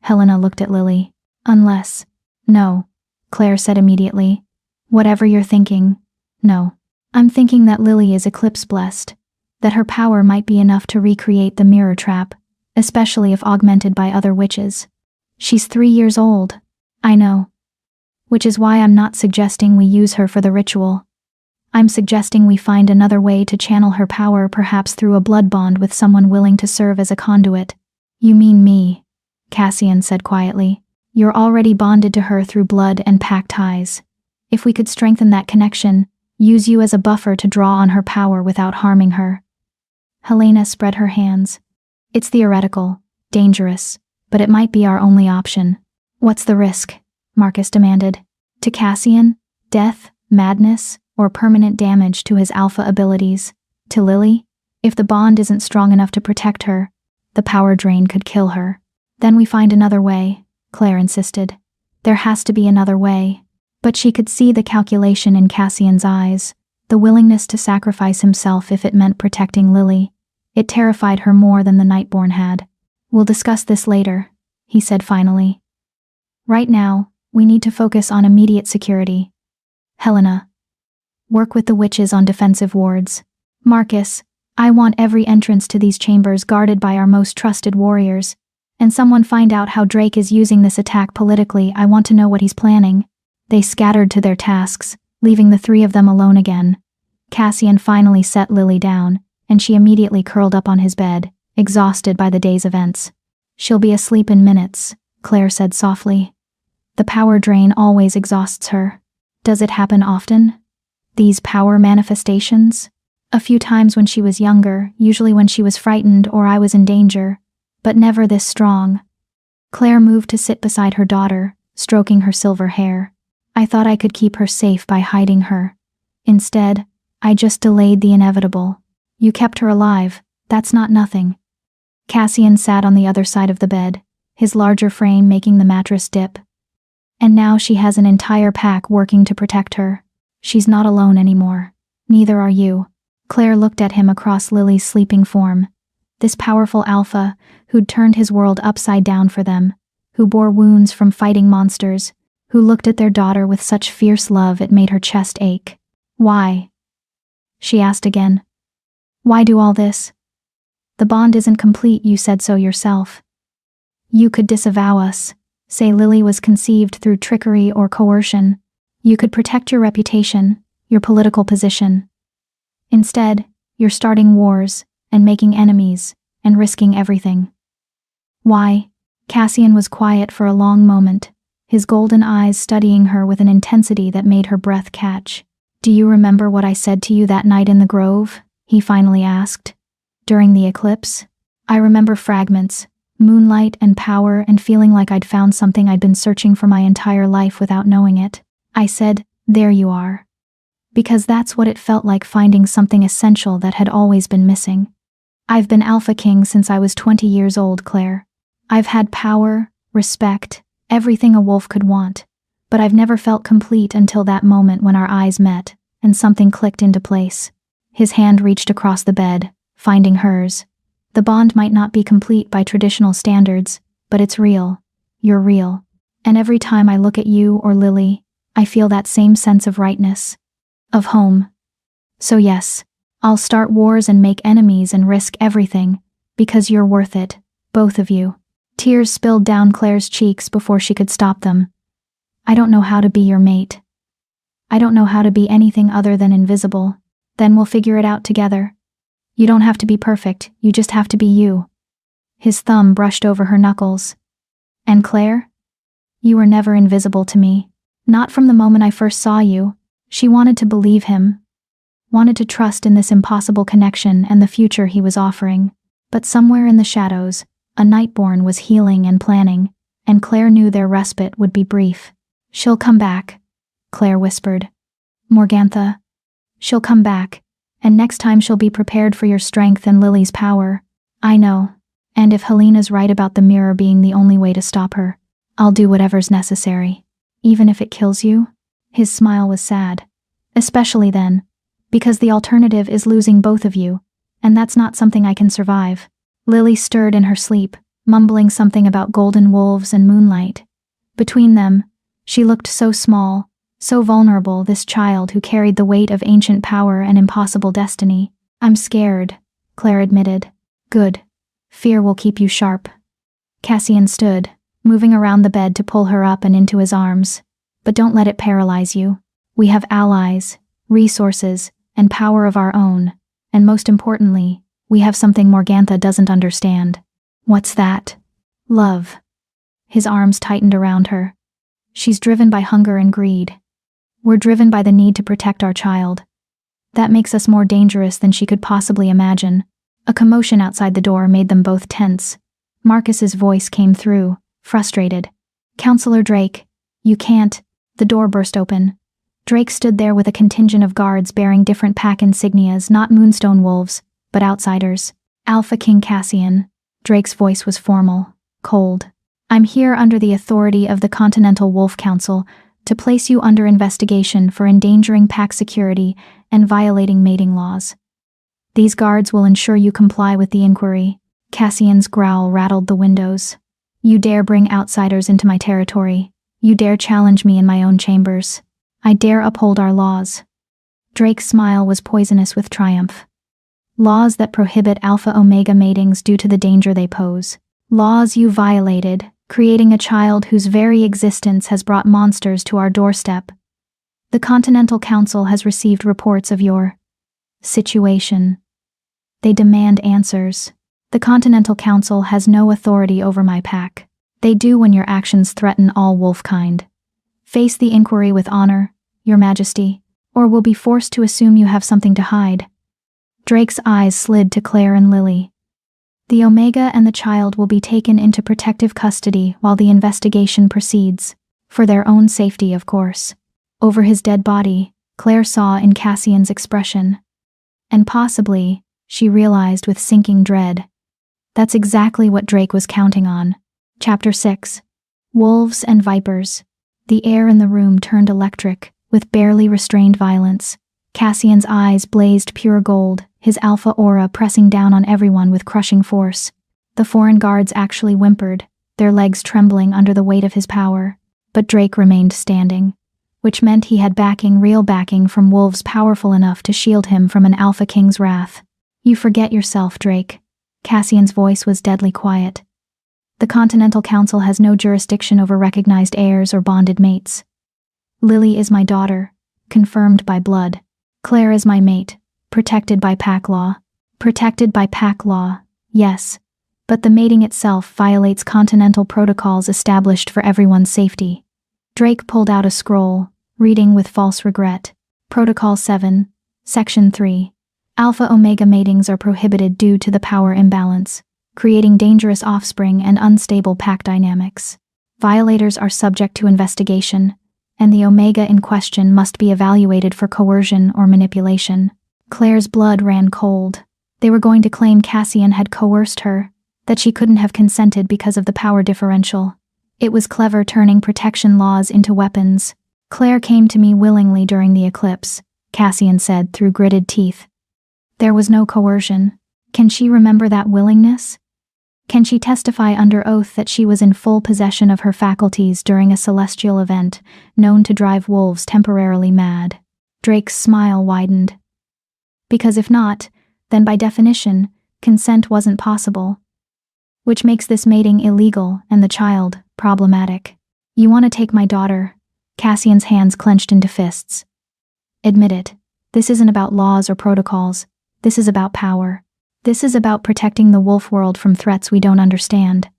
Helena looked at Lily. Unless. No, Claire said immediately. Whatever you're thinking, no. I'm thinking that Lily is eclipse-blessed, that her power might be enough to recreate the mirror trap, especially if augmented by other witches. She's 3 years old. I know. Which is why I'm not suggesting we use her for the ritual. I'm suggesting we find another way to channel her power, perhaps through a blood bond with someone willing to serve as a conduit. You mean me, Cassian said quietly. You're already bonded to her through blood and pack ties. If we could strengthen that connection, use you as a buffer to draw on her power without harming her. Helena spread her hands. It's theoretical, dangerous, but it might be our only option. What's the risk? Marcus demanded. To Cassian, death, madness, or permanent damage to his alpha abilities. To Lily, if the bond isn't strong enough to protect her, the power drain could kill her. Then we find another way, Claire insisted. There has to be another way. But she could see the calculation in Cassian's eyes, the willingness to sacrifice himself if it meant protecting Lily. It terrified her more than the Nightborn had. We'll discuss this later, he said finally. Right now, we need to focus on immediate security. Helena, work with the witches on defensive wards. Marcus, I want every entrance to these chambers guarded by our most trusted warriors. And someone find out how Drake is using this attack politically. I want to know what he's planning. They scattered to their tasks, leaving the 3 of them alone again. Cassian finally set Lily down, and she immediately curled up on his bed, exhausted by the day's events. She'll be asleep in minutes, Claire said softly. The power drain always exhausts her. Does it happen often? These power manifestations? A few times when she was younger, usually when she was frightened or I was in danger, but never this strong. Claire moved to sit beside her daughter, stroking her silver hair. I thought I could keep her safe by hiding her. Instead, I just delayed the inevitable. You kept her alive, that's not nothing. Cassian sat on the other side of the bed, his larger frame making the mattress dip. And now she has an entire pack working to protect her. She's not alone anymore. Neither are you. Claire looked at him across Lily's sleeping form. This powerful alpha, who'd turned his world upside down for them, who bore wounds from fighting monsters, who looked at their daughter with such fierce love it made her chest ache. Why? She asked again. Why do all this? The bond isn't complete, you said so yourself. You could disavow us, say Lily was conceived through trickery or coercion. You could protect your reputation, your political position. Instead, you're starting wars, and making enemies, and risking everything. Why? Cassian was quiet for a long moment, his golden eyes studying her with an intensity that made her breath catch. Do you remember what I said to you that night in the grove? He finally asked. During the eclipse? I remember fragments, moonlight and power, and feeling like I'd found something I'd been searching for my entire life without knowing it. I said, there you are. Because that's what it felt like, finding something essential that had always been missing. I've been Alpha King since I was 20 years old, Claire. I've had power, respect, everything a wolf could want, but I've never felt complete until that moment when our eyes met, and something clicked into place. His hand reached across the bed, finding hers. The bond might not be complete by traditional standards, but it's real. You're real. And every time I look at you or Lily, I feel that same sense of rightness. Of home. So yes, I'll start wars and make enemies and risk everything, because you're worth it, both of you. Tears spilled down Claire's cheeks before she could stop them. I don't know how to be your mate. I don't know how to be anything other than invisible. Then we'll figure it out together. You don't have to be perfect, you just have to be you. His thumb brushed over her knuckles. And Claire? You were never invisible to me. Not from the moment I first saw you. She wanted to believe him. Wanted to trust in this impossible connection and the future he was offering. But somewhere in the shadows, a Nightborn was healing and planning, and Claire knew their respite would be brief. "She'll come back," Claire whispered. "Morgantha. She'll come back, and next time she'll be prepared for your strength and Lily's power." "I know. And if Helena's right about the mirror being the only way to stop her, I'll do whatever's necessary. Even if it kills you?" His smile was sad. "Especially then, because the alternative is losing both of you, and that's not something I can survive." Lily stirred in her sleep, mumbling something about golden wolves and moonlight. Between them, she looked so small, so vulnerable, this child who carried the weight of ancient power and impossible destiny. "I'm scared," Claire admitted. "Good. Fear will keep you sharp." Cassian stood, moving around the bed to pull her up and into his arms. "But don't let it paralyze you. We have allies, resources, and power of our own, and most importantly, we have something Morgantha doesn't understand." "What's that?" "Love." His arms tightened around her. "She's driven by hunger and greed. We're driven by the need to protect our child. That makes us more dangerous than she could possibly imagine." A commotion outside the door made them both tense. Marcus's voice came through, frustrated. "Counselor Drake, you can't." The door burst open. Drake stood there with a contingent of guards bearing different pack insignias, not Moonstone wolves, but outsiders. "Alpha King Cassian." Drake's voice was formal, cold. "I'm here under the authority of the Continental Wolf Council to place you under investigation for endangering pack security and violating mating laws. These guards will ensure you comply with the inquiry." Cassian's growl rattled the windows. "You dare bring outsiders into my territory. You dare challenge me in my own chambers. I dare uphold our laws." Drake's smile was poisonous with triumph. "Laws that prohibit alpha-omega matings due to the danger they pose. Laws you violated, creating a child whose very existence has brought monsters to our doorstep. The Continental Council has received reports of your situation. They demand answers. The Continental Council has no authority over my pack. They do when your actions threaten all wolfkind. Face the inquiry with honor, Your Majesty, or we'll be forced to assume you have something to hide." Drake's eyes slid to Claire and Lily. "The Omega and the child will be taken into protective custody while the investigation proceeds. For their own safety, of course." Over his dead body, Claire saw in Cassian's expression. And possibly, she realized with sinking dread. That's exactly what Drake was counting on. Chapter 6. Wolves and Vipers. The air in the room turned electric, with barely restrained violence. Cassian's eyes blazed pure gold, his alpha aura pressing down on everyone with crushing force. The foreign guards actually whimpered, their legs trembling under the weight of his power. But Drake remained standing, which meant he had backing, real backing from wolves powerful enough to shield him from an Alpha King's wrath. "You forget yourself, Drake." Cassian's voice was deadly quiet. "The Continental Council has no jurisdiction over recognized heirs or bonded mates. Lily is my daughter, confirmed by blood. Claire is my mate, protected by pack law." "Protected by pack law, yes. But the mating itself violates continental protocols established for everyone's safety." Drake pulled out a scroll, reading with false regret. "Protocol 7, Section 3. Alpha-omega matings are prohibited due to the power imbalance, creating dangerous offspring and unstable pack dynamics. Violators are subject to investigation, and the omega in question must be evaluated for coercion or manipulation." Claire's blood ran cold. They were going to claim Cassian had coerced her, that she couldn't have consented because of the power differential. It was clever turning protection laws into weapons. "Claire came to me willingly during the eclipse," Cassian said through gritted teeth. "There was no coercion. Can she remember that willingness? Can she testify under oath that she was in full possession of her faculties during a celestial event known to drive wolves temporarily mad?" Drake's smile widened. "Because if not, then by definition, consent wasn't possible. Which makes this mating illegal and the child problematic." "You want to take my daughter?" Cassian's hands clenched into fists. "Admit it. This isn't about laws or protocols. This is about power. This is about protecting the wolf world from threats we don't understand.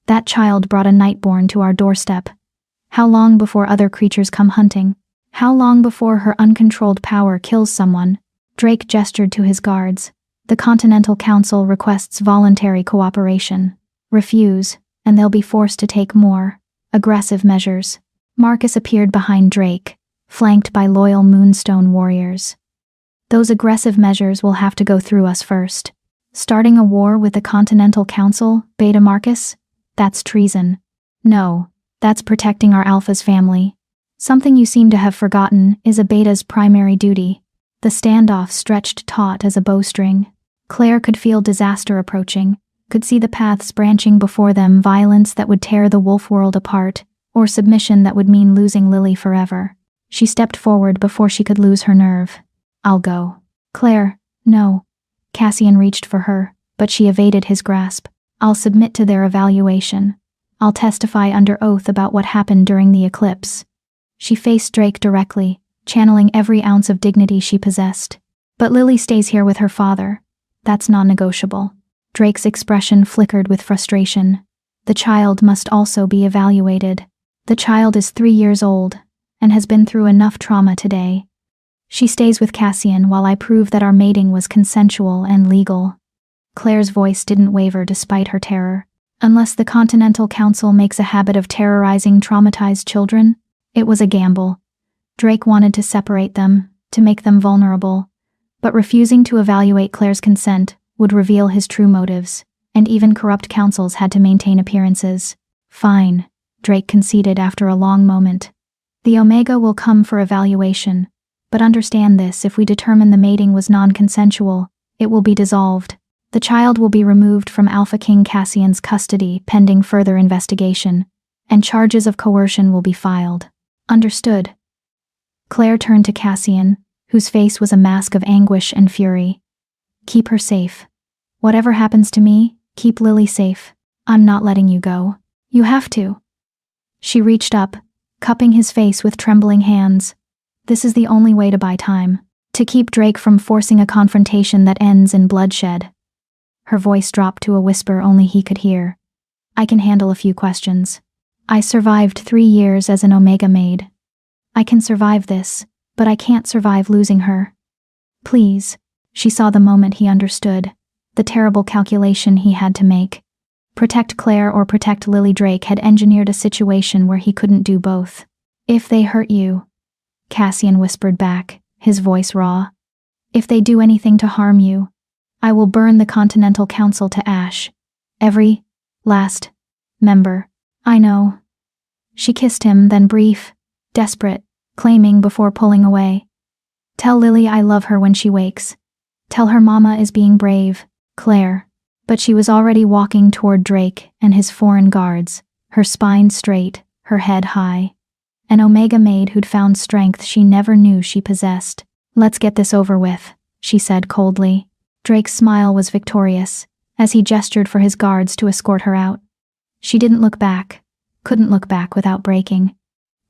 That child brought a nightborn to our doorstep. How long before other creatures come hunting? How long before her uncontrolled power kills someone?" Drake gestured to his guards. "The Continental Council requests voluntary cooperation. Refuse, and they'll be forced to take more aggressive measures. Marcus appeared behind Drake, flanked by loyal Moonstone warriors. Those aggressive measures will have to go through us first. Starting a war with the Continental Council, Beta Marcus? That's treason. No, that's protecting our Alpha's family. Something you seem to have forgotten is a Beta's primary duty. The standoff stretched taut as a bowstring. Claire could feel disaster approaching, could see the paths branching before them, violence that would tear the wolf world apart, or submission that would mean losing Lily forever. She stepped forward before she could lose her nerve. I'll go. Claire, no. Cassian reached for her, but she evaded his grasp. I'll submit to their evaluation. I'll testify under oath about what happened during the eclipse. She faced Drake directly, channeling every ounce of dignity she possessed. But Lily stays here with her father. That's non-negotiable. Drake's expression flickered with frustration. The child must also be evaluated. The child is 3 years old, and has been through enough trauma today. She stays with Cassian while I prove that our mating was consensual and legal. Claire's voice didn't waver despite her terror. Unless the Continental Council makes a habit of terrorizing traumatized children, it was a gamble. Drake wanted to separate them, to make them vulnerable, but refusing to evaluate Claire's consent would reveal his true motives, and even corrupt councils had to maintain appearances. Fine, Drake conceded after a long moment. The Omega will come for evaluation, but understand this: if we determine the mating was non-consensual, it will be dissolved. The child will be removed from Alpha King Cassian's custody pending further investigation, and charges of coercion will be filed. Understood. Claire turned to Cassian, whose face was a mask of anguish and fury. Keep her safe. Whatever happens to me, keep Lily safe. I'm not letting you go. You have to. She reached up, cupping his face with trembling hands. This is the only way to buy time, to keep Drake from forcing a confrontation that ends in bloodshed. Her voice dropped to a whisper only he could hear. I can handle a few questions. I survived 3 years as an Omega Maid. I can survive this, but I can't survive losing her. Please. She saw the moment he understood, the terrible calculation he had to make. Protect Claire or protect Lily. Drake had engineered a situation where he couldn't do both. If they hurt you, Cassian whispered back, his voice raw. If they do anything to harm you, I will burn the Continental Council to ash. Every last member. I know. She kissed him, then brief, desperate, claiming before pulling away. Tell Lily I love her when she wakes. Tell her mama is being brave, Claire. But she was already walking toward Drake and his foreign guards, her spine straight, her head high. An Omega Maid who'd found strength she never knew she possessed. Let's get this over with, she said coldly. Drake's smile was victorious, as he gestured for his guards to escort her out. She didn't look back, couldn't look back without breaking.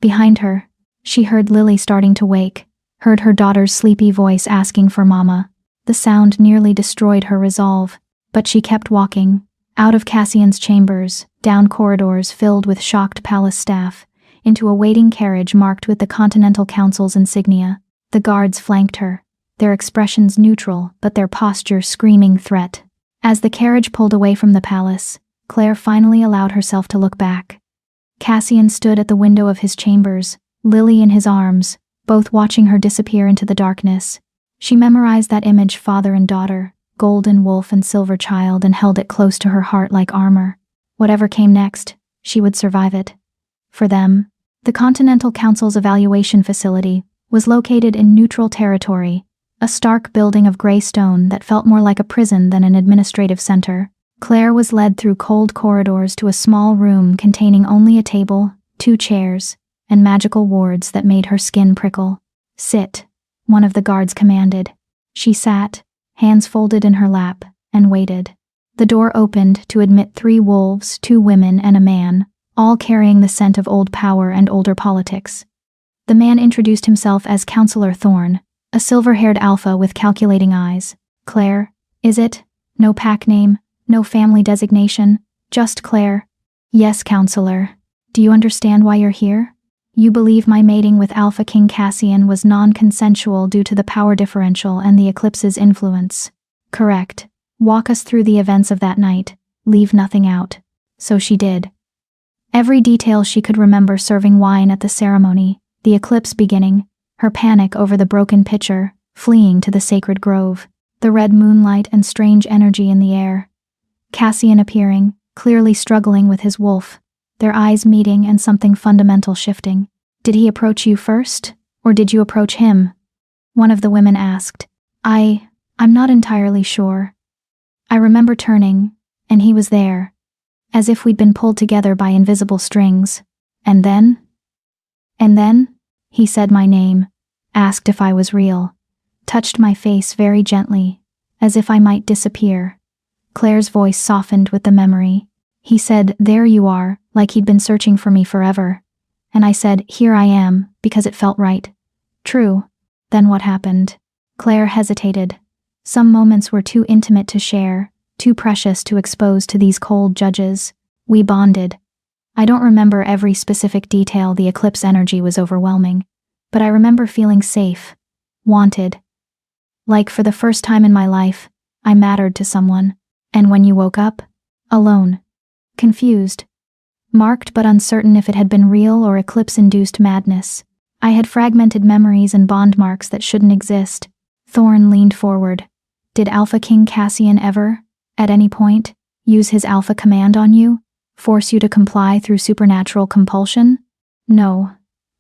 Behind her, she heard Lily starting to wake, heard her daughter's sleepy voice asking for mama. The sound nearly destroyed her resolve, but she kept walking, out of Cassian's chambers, down corridors filled with shocked palace staff, into a waiting carriage marked with the Continental Council's insignia. The guards flanked her, their expressions neutral but their posture screaming threat. As the carriage pulled away from the palace, Claire finally allowed herself to look back. Cassian stood at the window of his chambers, Lily in his arms, both watching her disappear into the darkness. She memorized that image, father and daughter, golden wolf and silver child, and held it close to her heart like armor. Whatever came next, she would survive it. For them, the Continental Council's evaluation facility was located in neutral territory, a stark building of gray stone that felt more like a prison than an administrative center. Claire was led through cold corridors to a small room containing only a table, 2 chairs, and magical wards that made her skin prickle. Sit, one of the guards commanded. She sat, hands folded in her lap, and waited. The door opened to admit 3 wolves, 2 women, and a man, all carrying the scent of old power and older politics. The man introduced himself as Counselor Thorne, a silver-haired alpha with calculating eyes. Claire, is it? No pack name, no family designation, just Claire. Yes, Counselor. Do you understand why you're here? You believe my mating with Alpha King Cassian was non-consensual due to the power differential and the eclipse's influence. Correct. Walk us through the events of that night. Leave nothing out. So she did. Every detail she could remember: serving wine at the ceremony, the eclipse beginning, her panic over the broken pitcher, fleeing to the sacred grove, the red moonlight and strange energy in the air. Cassian appearing, clearly struggling with his wolf, their eyes meeting and something fundamental shifting. Did he approach you first, or did you approach him? One of the women asked. I'm not entirely sure. I remember turning, and he was there, as if we'd been pulled together by invisible strings. And then, he said my name, asked if I was real, touched my face very gently, as if I might disappear. Claire's voice softened with the memory. He said, "There you are," like he'd been searching for me forever. And I said, "Here I am," because it felt right. True. Then what happened? Claire hesitated. Some moments were too intimate to share, too precious to expose to these cold judges. We bonded. I don't remember every specific detail, the eclipse energy was overwhelming, but I remember feeling safe, wanted. Like for the first time in my life, I mattered to someone. And when you woke up? Alone. Confused. Marked but uncertain if it had been real or eclipse-induced madness. I had fragmented memories and bond marks that shouldn't exist. Thorn leaned forward. Did Alpha King Cassian ever, at any point, use his alpha command on you? Force you to comply through supernatural compulsion? No.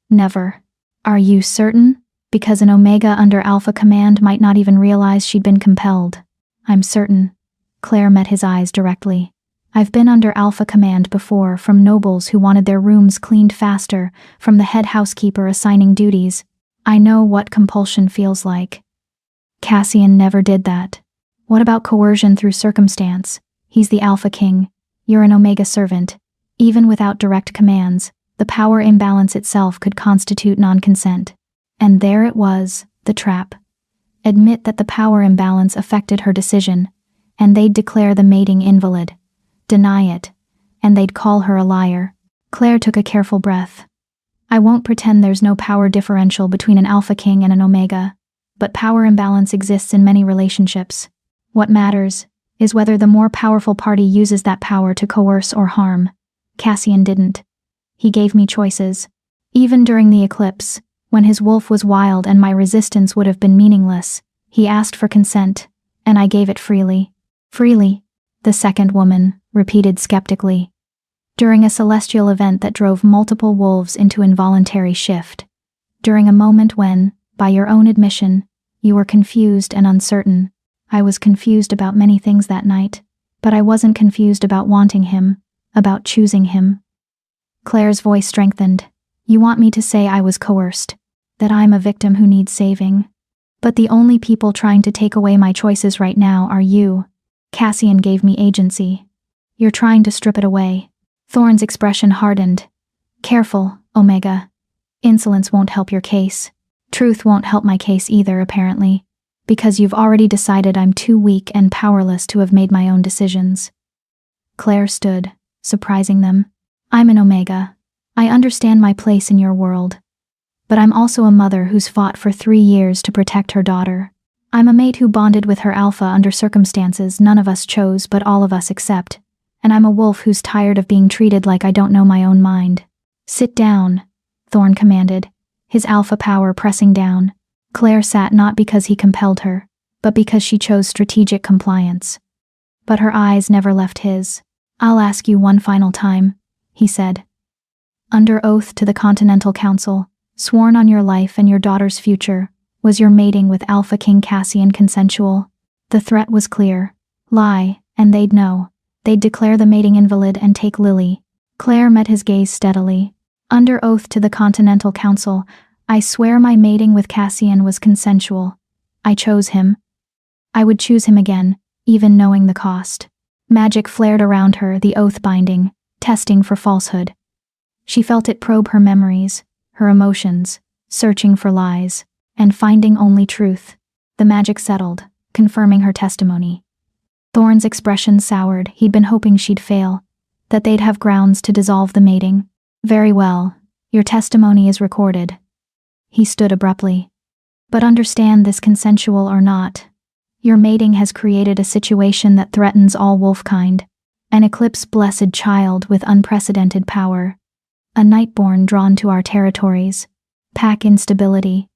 Never. Are you certain? Because an Omega under alpha command might not even realize she'd been compelled. I'm certain. Claire met his eyes directly. I've been under alpha command before, from nobles who wanted their rooms cleaned faster, from the head housekeeper assigning duties. I know what compulsion feels like. Cassian never did that. What about coercion through circumstance? He's the Alpha King. You're an Omega servant. Even without direct commands, the power imbalance itself could constitute non-consent. And there it was, the trap. Admit that the power imbalance affected her decision, and they'd declare the mating invalid. Deny it, and they'd call her a liar. Claire took a careful breath. I won't pretend there's no power differential between an Alpha King and an Omega, but power imbalance exists in many relationships. What matters is whether the more powerful party uses that power to coerce or harm. Cassian didn't. He gave me choices. Even during the eclipse, when his wolf was wild and my resistance would have been meaningless, he asked for consent, and I gave it freely. Freely, the second woman repeated skeptically. During a celestial event that drove multiple wolves into involuntary shift. During a moment when, by your own admission, you were confused and uncertain. I was confused about many things that night, but I wasn't confused about wanting him, about choosing him. Claire's voice strengthened. You want me to say I was coerced, that I'm a victim who needs saving. But the only people trying to take away my choices right now are you. Cassian gave me agency. You're trying to strip it away. Thorn's expression hardened. Careful, Omega. Insolence won't help your case. Truth won't help my case either, apparently, because you've already decided I'm too weak and powerless to have made my own decisions. Claire stood, surprising them. I'm an Omega. I understand my place in your world. But I'm also a mother who's fought for 3 years to protect her daughter. I'm a mate who bonded with her alpha under circumstances none of us chose but all of us accept. And I'm a wolf who's tired of being treated like I don't know my own mind. Sit down, Thorn commanded, his alpha power pressing down. Claire sat not because he compelled her, but because she chose strategic compliance. But her eyes never left his. I'll ask you one final time, he said. Under oath to the Continental Council, sworn on your life and your daughter's future, was your mating with Alpha King Cassian consensual? The threat was clear. Lie, and they'd know. They'd declare the mating invalid and take Lily. Claire met his gaze steadily. Under oath to the Continental Council, I swear my mating with Cassian was consensual. I chose him. I would choose him again, even knowing the cost. Magic flared around her, the oath binding, testing for falsehood. She felt it probe her memories, her emotions, searching for lies, and finding only truth. The magic settled, confirming her testimony. Thorn's expression soured. He'd been hoping she'd fail, that they'd have grounds to dissolve the mating. Very well, your testimony is recorded. He stood abruptly. But understand this, consensual or not. Your mating has created a situation that threatens all wolfkind. An eclipse blessed child with unprecedented power. A nightborn drawn to our territories. Pack instability.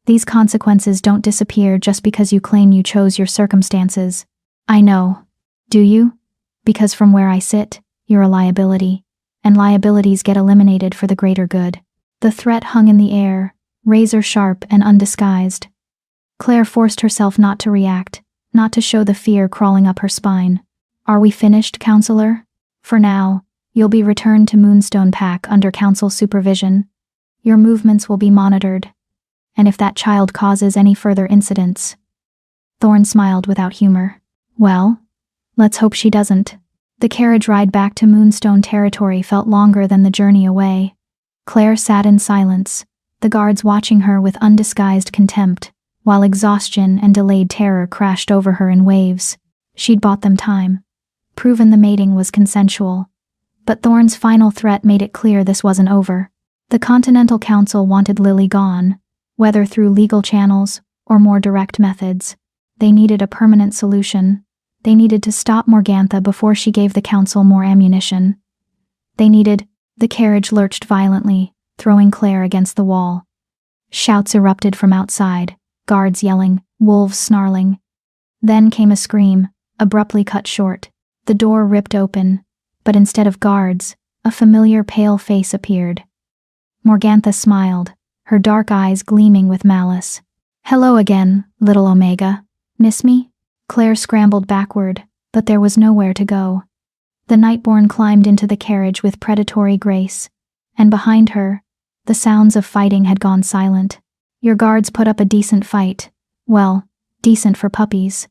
These consequences don't disappear just because you claim you chose your circumstances. I know. Do you? Because from where I sit, you're a liability. And liabilities get eliminated for the greater good. The threat hung in the air, razor sharp and undisguised. Claire forced herself not to react, not to show the fear crawling up her spine. Are we finished, counselor? For now, you'll be returned to Moonstone Pack under council supervision. Your movements will be monitored. And if that child causes any further incidents. Thorne smiled without humor. Well, let's hope she doesn't. The carriage ride back to Moonstone territory felt longer than the journey away. Claire sat in silence, the guards watching her with undisguised contempt, while exhaustion and delayed terror crashed over her in waves. She'd bought them time. Proven the mating was consensual. But Thorne's final threat made it clear this wasn't over. The Continental Council wanted Lily gone, whether through legal channels or more direct methods. They needed a permanent solution. They needed to stop Morgantha before she gave the council more ammunition. The carriage lurched violently, throwing Claire against the wall. Shouts erupted from outside, guards yelling, wolves snarling. Then came a scream, abruptly cut short. The door ripped open, but instead of guards, a familiar pale face appeared. Morgantha smiled, her dark eyes gleaming with malice. Hello again, little Omega. Miss me? Claire scrambled backward, but there was nowhere to go. The Nightborn climbed into the carriage with predatory grace, and behind her, the sounds of fighting had gone silent. Your guards put up a decent fight. Well, decent for puppies.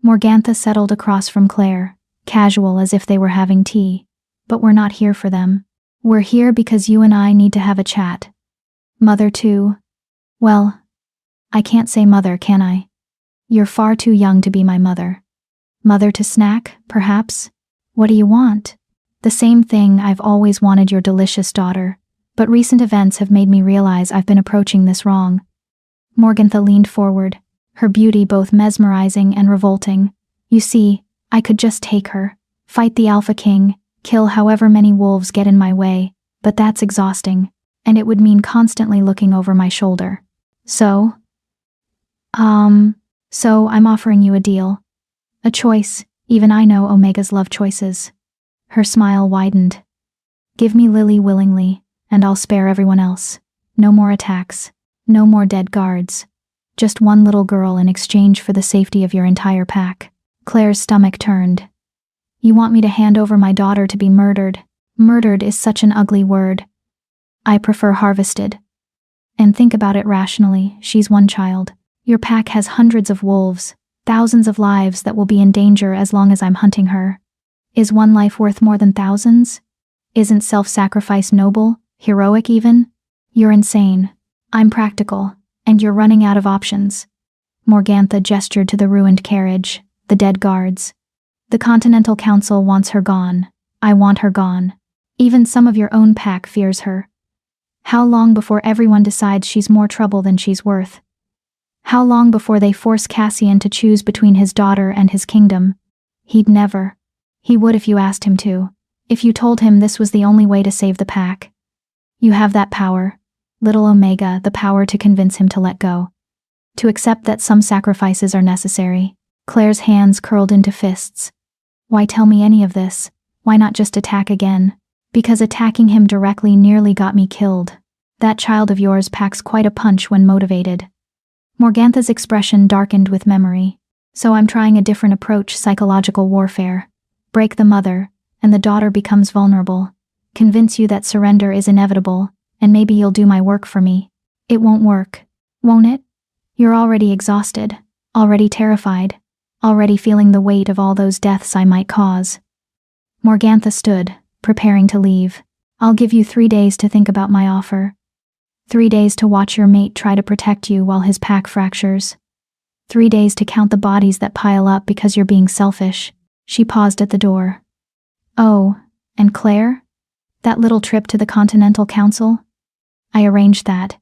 Morgantha settled across from Claire, casual as if they were having tea. But we're not here for them. We're here because you and I need to have a chat. Mother too. Well, I can't say mother, can I? You're far too young to be my mother. Mother to snack, perhaps? What do you want? The same thing I've always wanted, your delicious daughter, but recent events have made me realize I've been approaching this wrong. Morgantha leaned forward, her beauty both mesmerizing and revolting. You see, I could just take her, fight the Alpha King, kill however many wolves get in my way, but that's exhausting, and it would mean constantly looking over my shoulder. So I'm offering you a deal. A choice. Even I know Omegas love choices. Her smile widened. Give me Lily willingly, and I'll spare everyone else. No more attacks. No more dead guards. Just one little girl in exchange for the safety of your entire pack. Claire's stomach turned. You want me to hand over my daughter to be murdered? Murdered is such an ugly word. I prefer harvested. And think about it rationally, she's one child. Your pack has hundreds of wolves, thousands of lives that will be in danger as long as I'm hunting her. Is one life worth more than thousands? Isn't self-sacrifice noble, heroic even? You're insane. I'm practical, and you're running out of options. Morgantha gestured to the ruined carriage, the dead guards. The Continental Council wants her gone. I want her gone. Even some of your own pack fears her. How long before everyone decides she's more trouble than she's worth? How long before they force Cassian to choose between his daughter and his kingdom? He'd never. He would if you asked him to. If you told him this was the only way to save the pack. You have that power, little Omega, the power to convince him to let go. To accept that some sacrifices are necessary. Claire's hands curled into fists. Why tell me any of this? Why not just attack again? Because attacking him directly nearly got me killed. That child of yours packs quite a punch when motivated. Morgantha's expression darkened with memory. So I'm trying a different approach, psychological warfare. Break the mother, and the daughter becomes vulnerable. Convince you that surrender is inevitable, and maybe you'll do my work for me. It won't work, won't it? You're already exhausted, already terrified, already feeling the weight of all those deaths I might cause. Morgantha stood, preparing to leave. I'll give you 3 days to think about my offer. 3 days to watch your mate try to protect you while his pack fractures. 3 days to count the bodies that pile up because you're being selfish. She paused at the door. Oh, and Claire? That little trip to the Continental Council? I arranged that.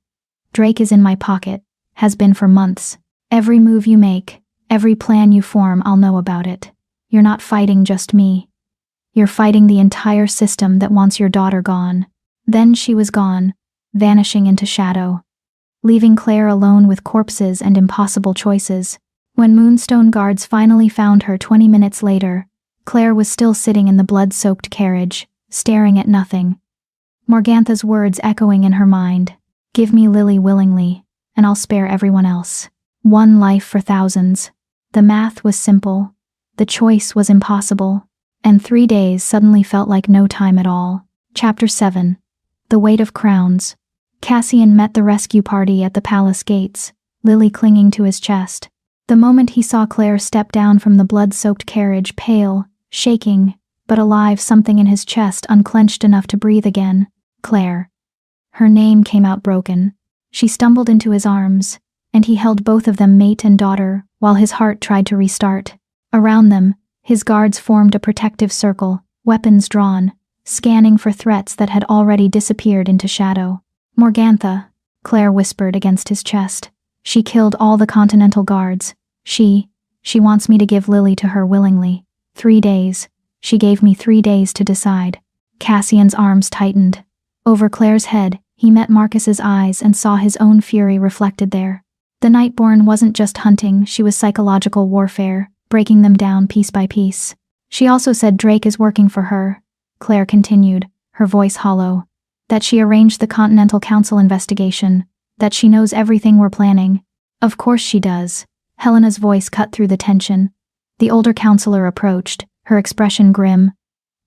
Drake is in my pocket, has been for months. Every move you make, every plan you form, I'll know about it. You're not fighting just me. You're fighting the entire system that wants your daughter gone." Then she was gone, vanishing into shadow, leaving Claire alone with corpses and impossible choices. When Moonstone guards finally found her 20 minutes later, Claire was still sitting in the blood-soaked carriage, staring at nothing. Morgantha's words echoing in her mind. "Give me Lily willingly, and I'll spare everyone else. One life for thousands." The math was simple, the choice was impossible, and 3 days suddenly felt like no time at all. Chapter 7. The Weight of Crowns. Cassian met the rescue party at the palace gates, Lily clinging to his chest. The moment he saw Claire step down from the blood-soaked carriage, pale, shaking, but alive, something in his chest unclenched enough to breathe again. Claire. Her name came out broken. She stumbled into his arms, and he held both of them, mate and daughter, while his heart tried to restart. Around them, his guards formed a protective circle, weapons drawn, scanning for threats that had already disappeared into shadow. "Morgantha," Claire whispered against his chest. "She killed all the Continental Guards. She wants me to give Lily to her willingly. 3 days. She gave me 3 days to decide." Cassian's arms tightened. Over Claire's head, he met Marcus's eyes and saw his own fury reflected there. The Nightborn wasn't just hunting, she was psychological warfare, breaking them down piece by piece. "She also said Drake is working for her," Claire continued, her voice hollow. "That she arranged the Continental Council investigation, that she knows everything we're planning." "Of course she does." Helena's voice cut through the tension. The older counselor approached, her expression grim.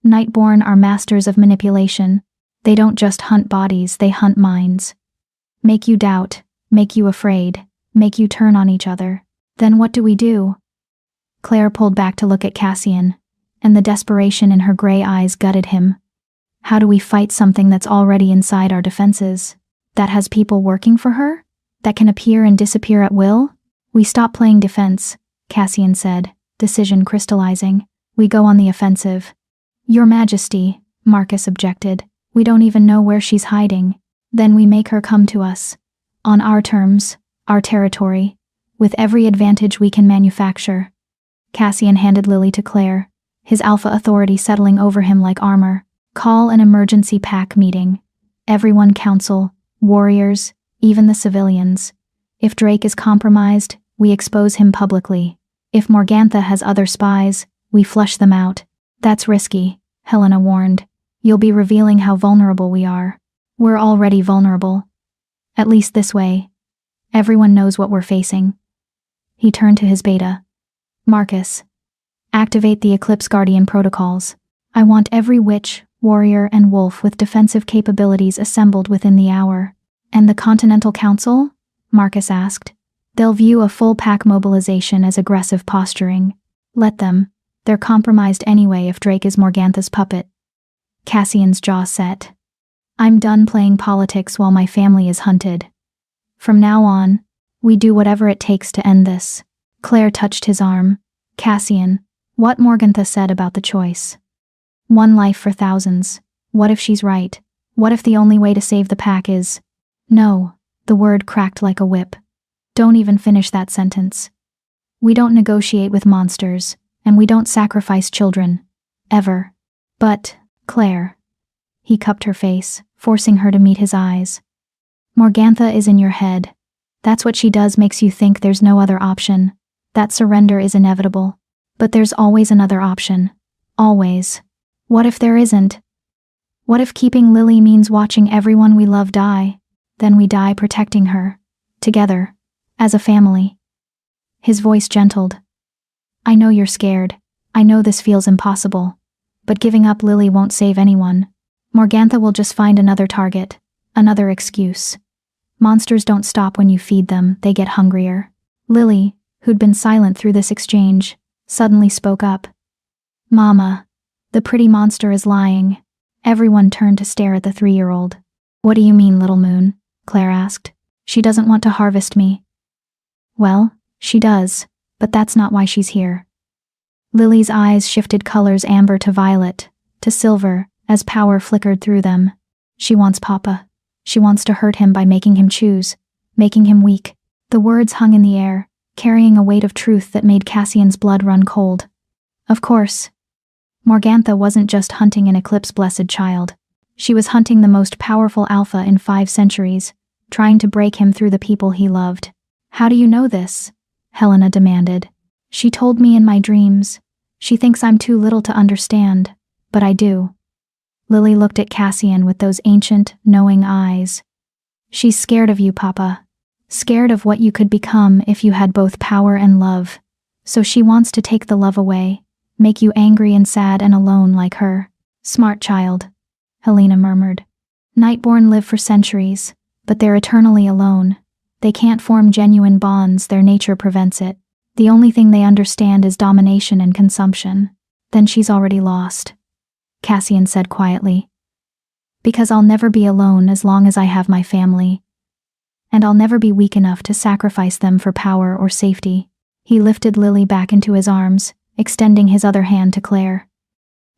"Nightborn are masters of manipulation. They don't just hunt bodies, they hunt minds. Make you doubt, make you afraid, make you turn on each other. Then what do we do?" Claire pulled back to look at Cassian, and the desperation in her gray eyes gutted him. "How do we fight something that's already inside our defenses? That has people working for her? That can appear and disappear at will?" "We stop playing defense," Cassian said, decision crystallizing. "We go on the offensive." "Your Majesty," Marcus objected, "we don't even know where she's hiding. Then we make her come to us. On our terms, our territory, with every advantage we can manufacture." Cassian handed Lily to Claire, his alpha authority settling over him like armor. "Call an emergency pack meeting. Everyone council, warriors, even the civilians. If Drake is compromised, we expose him publicly. If Morgantha has other spies, we flush them out." "That's risky," Helena warned. "You'll be revealing how vulnerable we are." "We're already vulnerable. At least this way. Everyone knows what we're facing." He turned to his beta. "Marcus, activate the Eclipse Guardian protocols. I want every witch, warrior, and wolf with defensive capabilities assembled within the hour." "And the Continental Council?" Marcus asked. "They'll view a full pack mobilization as aggressive posturing. Let them. They're compromised anyway if Drake is Morgantha's puppet." Cassian's jaw set. "I'm done playing politics while my family is hunted. From now on, we do whatever it takes to end this." Claire touched his arm. "Cassian, what Morgantha said about the choice. 1 life for thousands. What if she's right? What if the only way to save the pack is—" "No," the word cracked like a whip. "Don't even finish that sentence. We don't negotiate with monsters, and we don't sacrifice children. Ever." "But, Claire." He cupped her face, forcing her to meet his eyes. "Morgantha is in your head. That's what she does, makes you think there's no other option. That surrender is inevitable. But there's always another option. Always. What if there isn't? What if keeping Lily means watching everyone we love die? Then we die protecting her. Together. As a family." His voice gentled. "I know you're scared. I know this feels impossible. But giving up Lily won't save anyone. Morgantha will just find another target. Another excuse. Monsters don't stop when you feed them, they get hungrier." Lily, who'd been silent through this exchange, suddenly spoke up. "Mama, the pretty monster is lying." Everyone turned to stare at the 3-year-old. "What do you mean, little moon?" Claire asked. "She doesn't want to harvest me." "Well, she does, but that's not why she's here." Lily's eyes shifted colors, amber to violet, to silver, as power flickered through them. "She wants Papa. She wants to hurt him by making him choose, making him weak." The words hung in the air, carrying a weight of truth that made Cassian's blood run cold. "Of course." Morgantha wasn't just hunting an Eclipse-blessed child. She was hunting the most powerful alpha in 5 centuries, trying to break him through the people he loved. "How do you know this?" Helena demanded. "She told me in my dreams. She thinks I'm too little to understand, but I do." Lily looked at Cassian with those ancient, knowing eyes. "She's scared of you, Papa. Scared of what you could become if you had both power and love. So she wants to take the love away, make you angry and sad and alone like her." "Smart child," Helena murmured. "Nightborn live for centuries, but they're eternally alone. They can't form genuine bonds, their nature prevents it. The only thing they understand is domination and consumption." "Then she's already lost," Cassian said quietly. "Because I'll never be alone as long as I have my family. And I'll never be weak enough to sacrifice them for power or safety." He lifted Lily back into his arms, extending his other hand to Claire.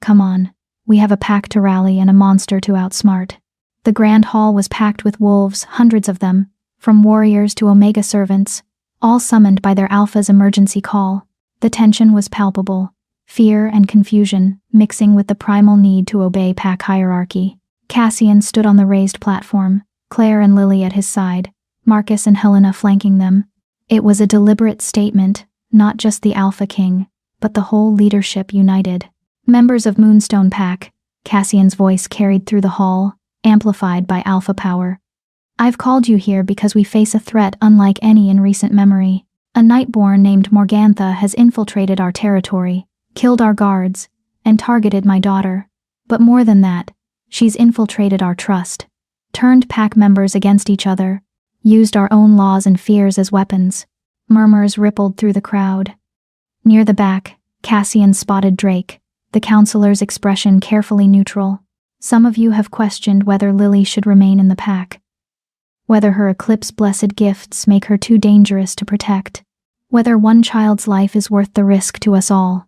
"Come on, we have a pack to rally and a monster to outsmart." The grand hall was packed with wolves, hundreds of them, from warriors to Omega servants, all summoned by their alpha's emergency call. The tension was palpable, fear and confusion mixing with the primal need to obey pack hierarchy. Cassian stood on the raised platform, Claire and Lily at his side, Marcus and Helena flanking them. It was a deliberate statement, not just the Alpha King, but the whole leadership united. "Members of Moonstone Pack," Cassian's voice carried through the hall, amplified by alpha power. "I've called you here because we face a threat unlike any in recent memory. A Nightborn named Morgantha has infiltrated our territory, killed our guards, and targeted my daughter. But more than that, she's infiltrated our trust, turned pack members against each other, used our own laws and fears as weapons." Murmurs rippled through the crowd. Near the back, Cassian spotted Drake, the counselor's expression carefully neutral. "Some of you have questioned whether Lily should remain in the pack. Whether her Eclipse-blessed gifts make her too dangerous to protect. Whether one child's life is worth the risk to us all."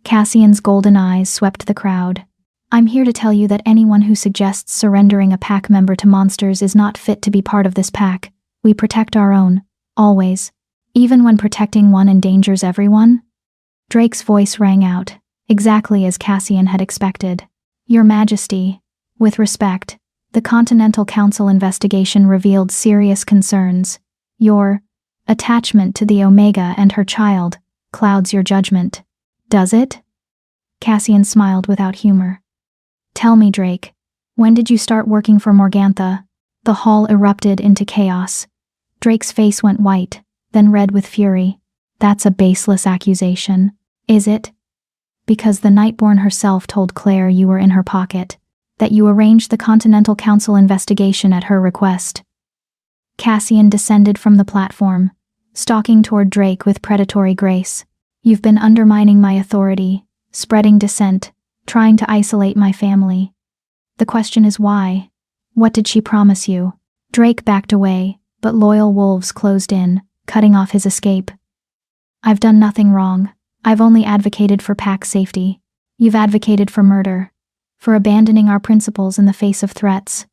Cassian's golden eyes swept the crowd. "I'm here to tell you that anyone who suggests surrendering a pack member to monsters is not fit to be part of this pack. We protect our own, always. Even when protecting one endangers everyone." Drake's voice rang out, exactly as Cassian had expected. "Your Majesty, with respect, the Continental Council investigation revealed serious concerns. Your attachment to the Omega and her child clouds your judgment." "Does it?" Cassian smiled without humor. "Tell me, Drake, when did you start working for Morgantha?" The hall erupted into chaos. Drake's face went white, then red with fury. "That's a baseless accusation. Is it? Because the Nightborn herself told Claire you were in her pocket, that you arranged the Continental Council investigation at her request." Cassian descended from the platform, stalking toward Drake with predatory grace. "You've been undermining my authority, spreading dissent, trying to isolate my family. The question is why? What did she promise you?" Drake backed away, but loyal wolves closed in, cutting off his escape. "I've done nothing wrong. I've only advocated for pack safety. You've advocated for murder, for abandoning our principles in the face of threats."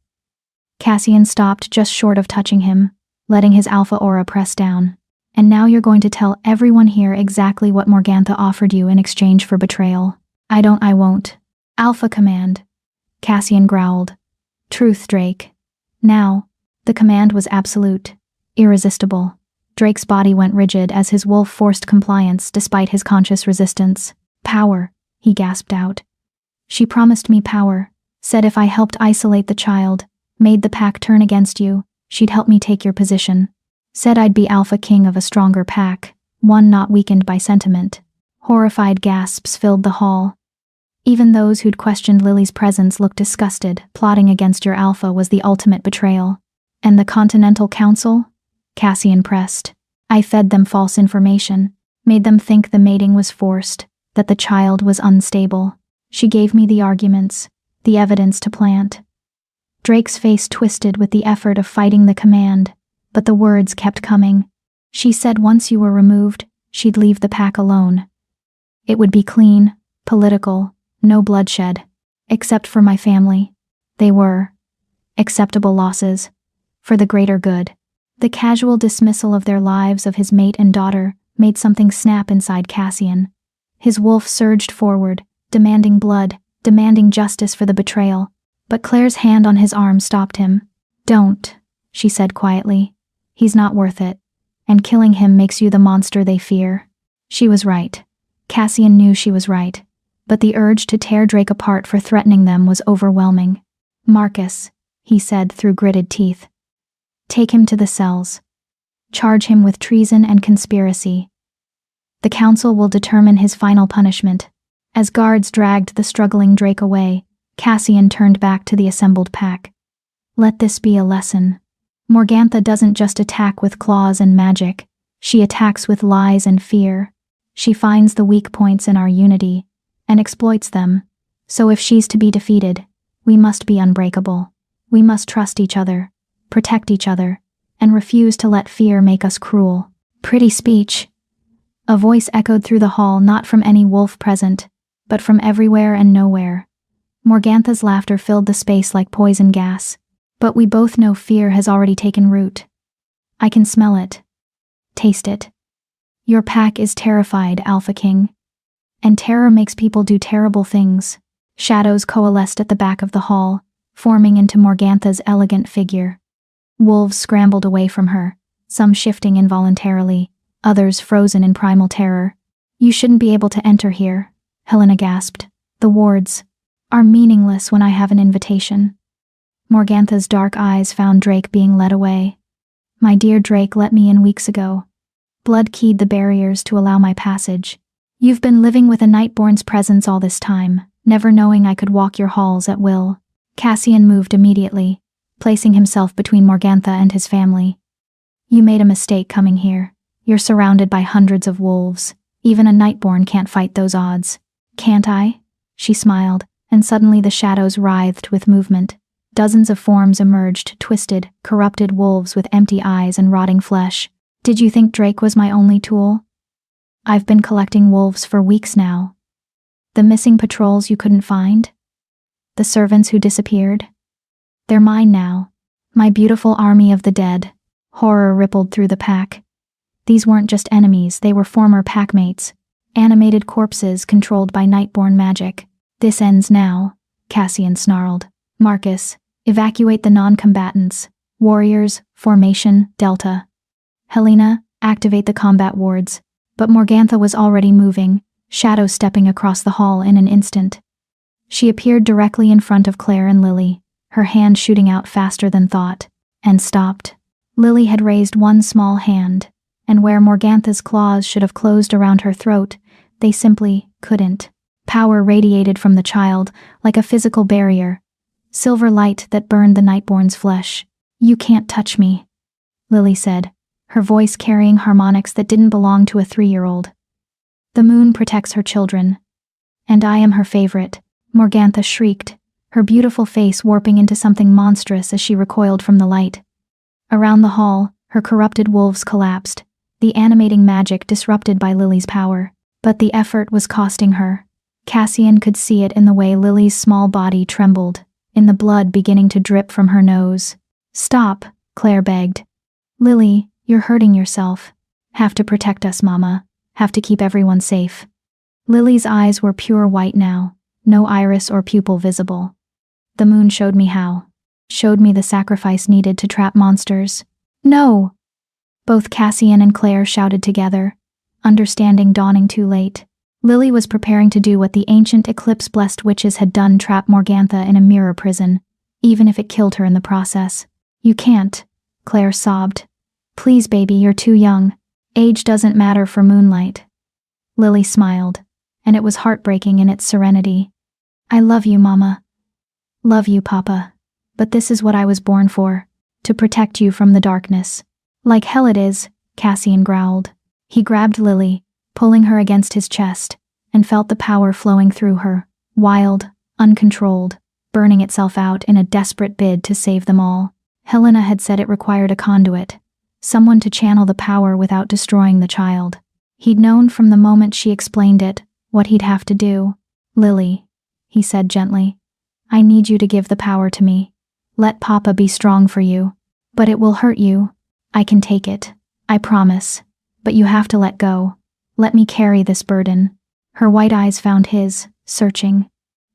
Cassian stopped just short of touching him, letting his alpha aura press down. "And now you're going to tell everyone here exactly what Morgantha offered you in exchange for betrayal." I won't." "Alpha command," Cassian growled. "Truth, Drake." Now, the command was absolute, irresistible. Drake's body went rigid as his wolf forced compliance despite his conscious resistance. "Power," he gasped out. "She promised me power, said if I helped isolate the child, made the pack turn against you, she'd help me take your position. Said I'd be Alpha King of a stronger pack, one not weakened by sentiment." Horrified gasps filled the hall. Even those who'd questioned Lily's presence looked disgusted. Plotting against your alpha was the ultimate betrayal. "And the Continental Council?" Cassian pressed. "I fed them false information, made them think the mating was forced, that the child was unstable. She gave me the arguments, the evidence to plant." Drake's face twisted with the effort of fighting the command, but the words kept coming. "She said once you were removed, she'd leave the pack alone. It would be clean, political, no bloodshed. Except for my family. They were acceptable losses. For the greater good." The casual dismissal of their lives of his mate and daughter made something snap inside Cassian. His wolf surged forward, demanding blood, demanding justice for the betrayal. But Claire's hand on his arm stopped him. "Don't," she said quietly. "He's not worth it. And killing him makes you the monster they fear." She was right. Cassian knew she was right. But the urge to tear Drake apart for threatening them was overwhelming. "Marcus," he said through gritted teeth. "Take him to the cells. Charge him with treason and conspiracy. The council will determine his final punishment." As guards dragged the struggling Drake away, Cassian turned back to the assembled pack. "Let this be a lesson. Morgantha doesn't just attack with claws and magic. She attacks with lies and fear. She finds the weak points in our unity and exploits them. So if she's to be defeated, we must be unbreakable. We must trust each other, protect each other, and refuse to let fear make us cruel." "Pretty speech." A voice echoed through the hall, not from any wolf present, but from everywhere and nowhere. Morgantha's laughter filled the space like poison gas. "But we both know fear has already taken root. I can smell it. Taste it. Your pack is terrified, Alpha King. And terror makes people do terrible things." Shadows coalesced at the back of the hall, forming into Morgantha's elegant figure. Wolves scrambled away from her, some shifting involuntarily, others frozen in primal terror. "You shouldn't be able to enter here," Helena gasped. "The wards are meaningless when I have an invitation." Morgantha's dark eyes found Drake being led away. "My dear Drake let me in weeks ago. Blood keyed the barriers to allow my passage. You've been living with a Nightborn's presence all this time, never knowing I could walk your halls at will." Cassian moved immediately, placing himself between Morgantha and his family. "You made a mistake coming here. You're surrounded by hundreds of wolves. Even a Nightborn can't fight those odds." "Can't I?" She smiled, and suddenly the shadows writhed with movement. Dozens of forms emerged, twisted, corrupted wolves with empty eyes and rotting flesh. "Did you think Drake was my only tool? I've been collecting wolves for weeks now. The missing patrols you couldn't find? The servants who disappeared? They're mine now. My beautiful army of the dead." Horror rippled through the pack. These weren't just enemies, they were former packmates. Animated corpses controlled by Nightborn magic. "This ends now," Cassian snarled. "Marcus, evacuate the non-combatants. Warriors, formation, Delta. Helena, activate the combat wards." But Morgantha was already moving, shadow stepping across the hall in an instant. She appeared directly in front of Claire and Lily, her hand shooting out faster than thought, and stopped. Lily had raised one small hand, and where Morgantha's claws should have closed around her throat, they simply couldn't. Power radiated from the child, like a physical barrier, silver light that burned the Nightborn's flesh. "You can't touch me," Lily said, her voice carrying harmonics that didn't belong to a 3-year-old. "The moon protects her children. And I am her favorite," Morgantha shrieked, her beautiful face warping into something monstrous as she recoiled from the light. Around the hall, her corrupted wolves collapsed, the animating magic disrupted by Lily's power. But the effort was costing her. Cassian could see it in the way Lily's small body trembled, in the blood beginning to drip from her nose. "Stop," Claire begged. "Lily, you're hurting yourself. Have to protect us, Mama. Have to keep everyone safe." Lily's eyes were pure white now, no iris or pupil visible. "The moon showed me how. Showed me the sacrifice needed to trap monsters." "No!" Both Cassian and Claire shouted together, understanding dawning too late. Lily was preparing to do what the ancient eclipse-blessed witches had done, trap Morgantha in a mirror prison, even if it killed her in the process. "You can't," Claire sobbed. "Please, baby, you're too young. Age doesn't matter for moonlight." Lily smiled, and it was heartbreaking in its serenity. "I love you, Mama. Love you, Papa. But this is what I was born for, to protect you from the darkness." "Like hell it is," Cassian growled. He grabbed Lily, pulling her against his chest, and felt the power flowing through her, wild, uncontrolled, burning itself out in a desperate bid to save them all. Helena had said it required a conduit, someone to channel the power without destroying the child. He'd known from the moment she explained it, what he'd have to do. "Lily," he said gently, "I need you to give the power to me. Let Papa be strong for you. But it will hurt you. I can take it, I promise. But you have to let go. Let me carry this burden." Her white eyes found his, searching.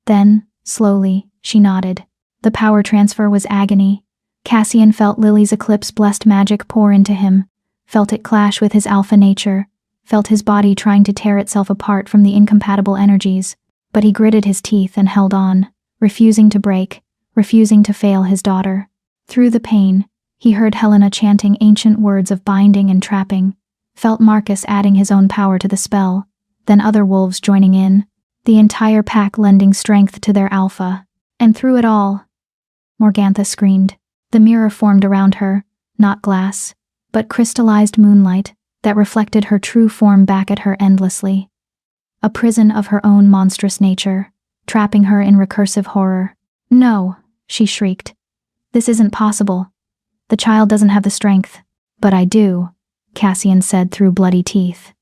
Then, slowly, she nodded. The power transfer was agony. Cassian felt Lily's eclipse-blessed magic pour into him, felt it clash with his alpha nature, felt his body trying to tear itself apart from the incompatible energies, but he gritted his teeth and held on, refusing to break, refusing to fail his daughter. Through the pain, he heard Helena chanting ancient words of binding and trapping, felt Marcus adding his own power to the spell, then other wolves joining in, the entire pack lending strength to their alpha. And through it all, Morgantha screamed. The mirror formed around her, not glass, but crystallized moonlight that reflected her true form back at her endlessly. A prison of her own monstrous nature, trapping her in recursive horror. "No," she shrieked. "This isn't possible. The child doesn't have the strength." "But I do," Cassian said through bloody teeth.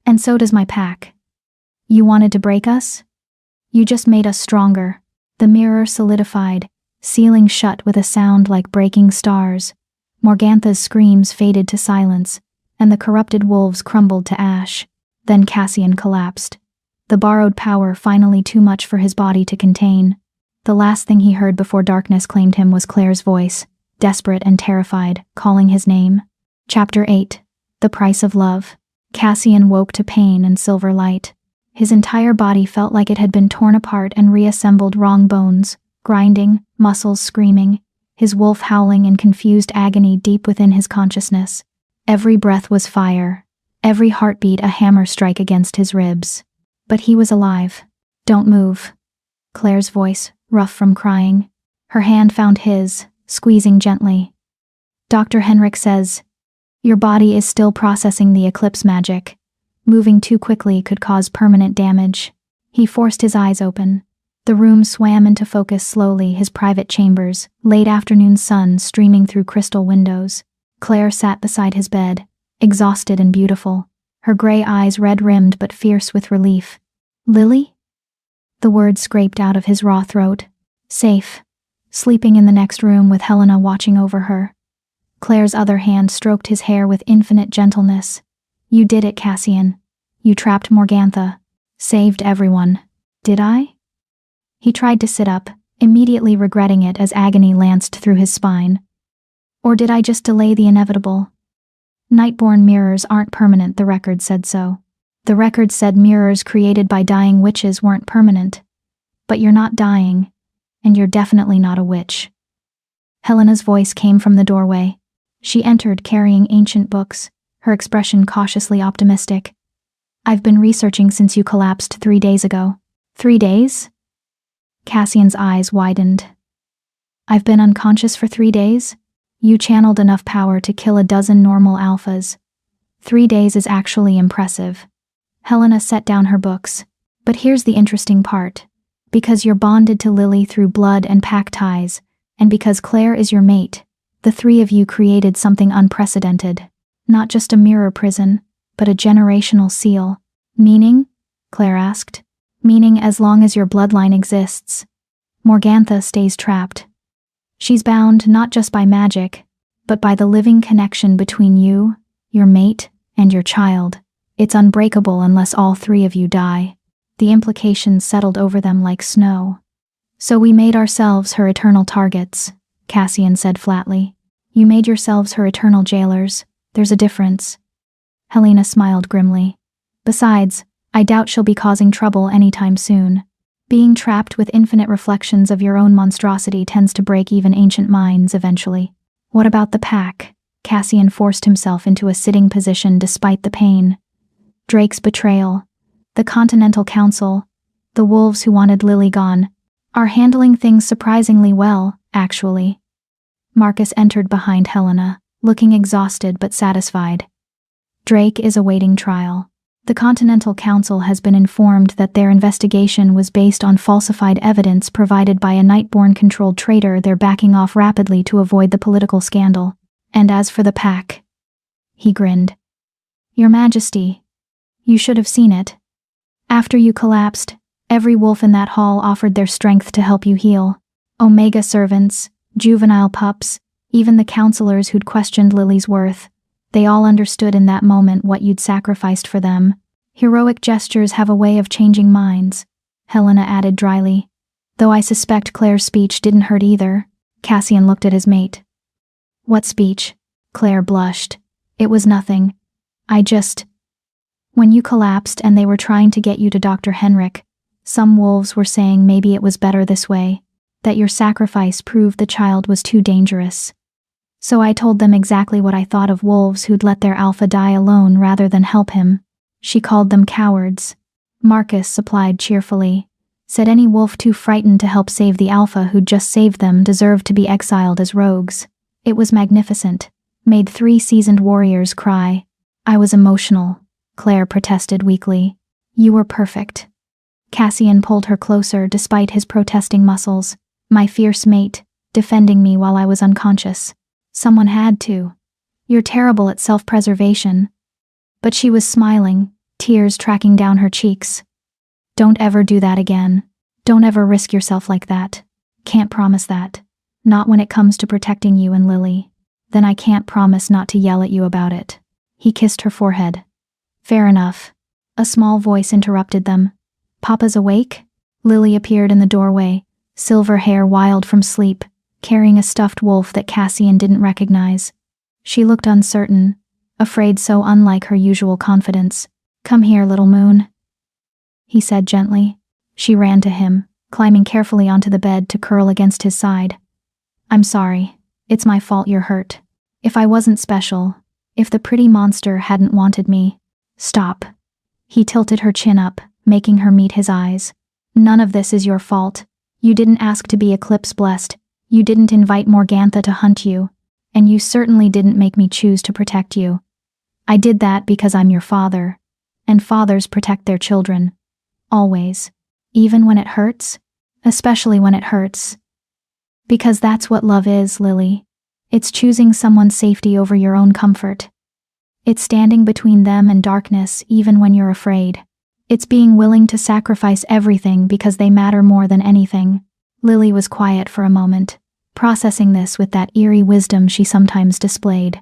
"And so does my pack. You wanted to break us? You just made us stronger." The mirror solidified, sealing shut with a sound like breaking stars. Morgantha's screams faded to silence, and the corrupted wolves crumbled to ash. Then Cassian collapsed. The borrowed power finally too much for his body to contain. The last thing he heard before darkness claimed him was Claire's voice, desperate and terrified, calling his name. Chapter 8. The Price of Love. Cassian woke to pain and silver light. His entire body felt like it had been torn apart and reassembled, wrong bones, grinding, muscles screaming, his wolf howling in confused agony deep within his consciousness. Every breath was fire, every heartbeat a hammer strike against his ribs. But he was alive. "Don't move." Claire's voice, rough from crying. Her hand found his, squeezing gently. "Dr. Henrik says, your body is still processing the eclipse magic. Moving too quickly could cause permanent damage." He forced his eyes open. The room swam into focus slowly, his private chambers, late afternoon sun streaming through crystal windows. Claire sat beside his bed, exhausted and beautiful, her gray eyes red-rimmed but fierce with relief. "Lily?" The words scraped out of his raw throat. "Safe. Sleeping in the next room with Helena watching over her." Claire's other hand stroked his hair with infinite gentleness. "You did it, Cassian. You trapped Morgantha. Saved everyone." "Did I?" He tried to sit up, immediately regretting it as agony lanced through his spine. "Or did I just delay the inevitable?" Nightborn mirrors aren't permanent, the record said so. The record said mirrors created by dying witches weren't permanent. But you're not dying, and you're definitely not a witch. Helena's voice came from the doorway. She entered carrying ancient books, her expression cautiously optimistic. "I've been researching since you collapsed 3 days ago." 3 days? Cassian's eyes widened. "I've been unconscious for 3 days? You channeled enough power to kill a dozen normal alphas. 3 days is actually impressive." Helena set down her books. "But here's the interesting part. Because you're bonded to Lily through blood and pack ties, and because Claire is your mate, the 3 of you created something unprecedented. Not just a mirror prison, but a generational seal." "Meaning?" Claire asked. "Meaning as long as your bloodline exists, Morgantha stays trapped. She's bound not just by magic, but by the living connection between you, your mate, and your child. It's unbreakable unless all 3 of you die." The implications settled over them like snow. "So we made ourselves her eternal targets," Cassian said flatly. "You made yourselves her eternal jailers. There's a difference." Helena smiled grimly. "Besides, I doubt she'll be causing trouble anytime soon. Being trapped with infinite reflections of your own monstrosity tends to break even ancient minds eventually." "What about the pack?" Cassian forced himself into a sitting position despite the pain. "Drake's betrayal. The Continental Council, the wolves who wanted Lily gone, are handling things surprisingly well, actually." Marcus entered behind Helena, looking exhausted but satisfied. "Drake is awaiting trial. The Continental Council has been informed that their investigation was based on falsified evidence provided by a Nightborn-controlled traitor. They're backing off rapidly to avoid the political scandal. And as for the pack," he grinned. "Your Majesty, you should have seen it. After you collapsed, every wolf in that hall offered their strength to help you heal. Omega servants, juvenile pups, even the counselors who'd questioned Lily's worth. They all understood in that moment what you'd sacrificed for them. Heroic gestures have a way of changing minds." Helena added dryly. Though I suspect Claire's speech didn't hurt either. Cassian looked at his mate. What speech? Claire blushed. It was nothing. When you collapsed and they were trying to get you to Dr. Henrik, some wolves were saying maybe it was better this way, that your sacrifice proved the child was too dangerous. So I told them exactly what I thought of wolves who'd let their alpha die alone rather than help him. She called them cowards. Marcus supplied cheerfully. Said any wolf too frightened to help save the alpha who'd just saved them deserved to be exiled as rogues. It was magnificent. Made 3 seasoned warriors cry. I was emotional, Claire protested weakly. You were perfect. Cassian pulled her closer despite his protesting muscles. My fierce mate, defending me while I was unconscious. Someone had to. You're terrible at self-preservation. But she was smiling, tears tracking down her cheeks. Don't ever do that again. Don't ever risk yourself like that. Can't promise that. Not when it comes to protecting you and Lily. Then I can't promise not to yell at you about it. He kissed her forehead. Fair enough. A small voice interrupted them. Papa's awake? Lily appeared in the doorway, silver hair wild from sleep, carrying a stuffed wolf that Cassian didn't recognize. She looked uncertain, afraid so unlike her usual confidence. Come here, little moon, he said gently. She ran to him, climbing carefully onto the bed to curl against his side. I'm sorry. It's my fault you're hurt. If I wasn't special, if the pretty monster hadn't wanted me. Stop. He tilted her chin up, making her meet his eyes. None of this is your fault. You didn't ask to be eclipse blessed. You didn't invite Morgantha to hunt you. And you certainly didn't make me choose to protect you. I did that because I'm your father. And fathers protect their children. Always. Even when it hurts. Especially when it hurts. Because that's what love is, Lily. It's choosing someone's safety over your own comfort. It's standing between them and darkness even when you're afraid. It's being willing to sacrifice everything because they matter more than anything. Lily was quiet for a moment, processing this with that eerie wisdom she sometimes displayed.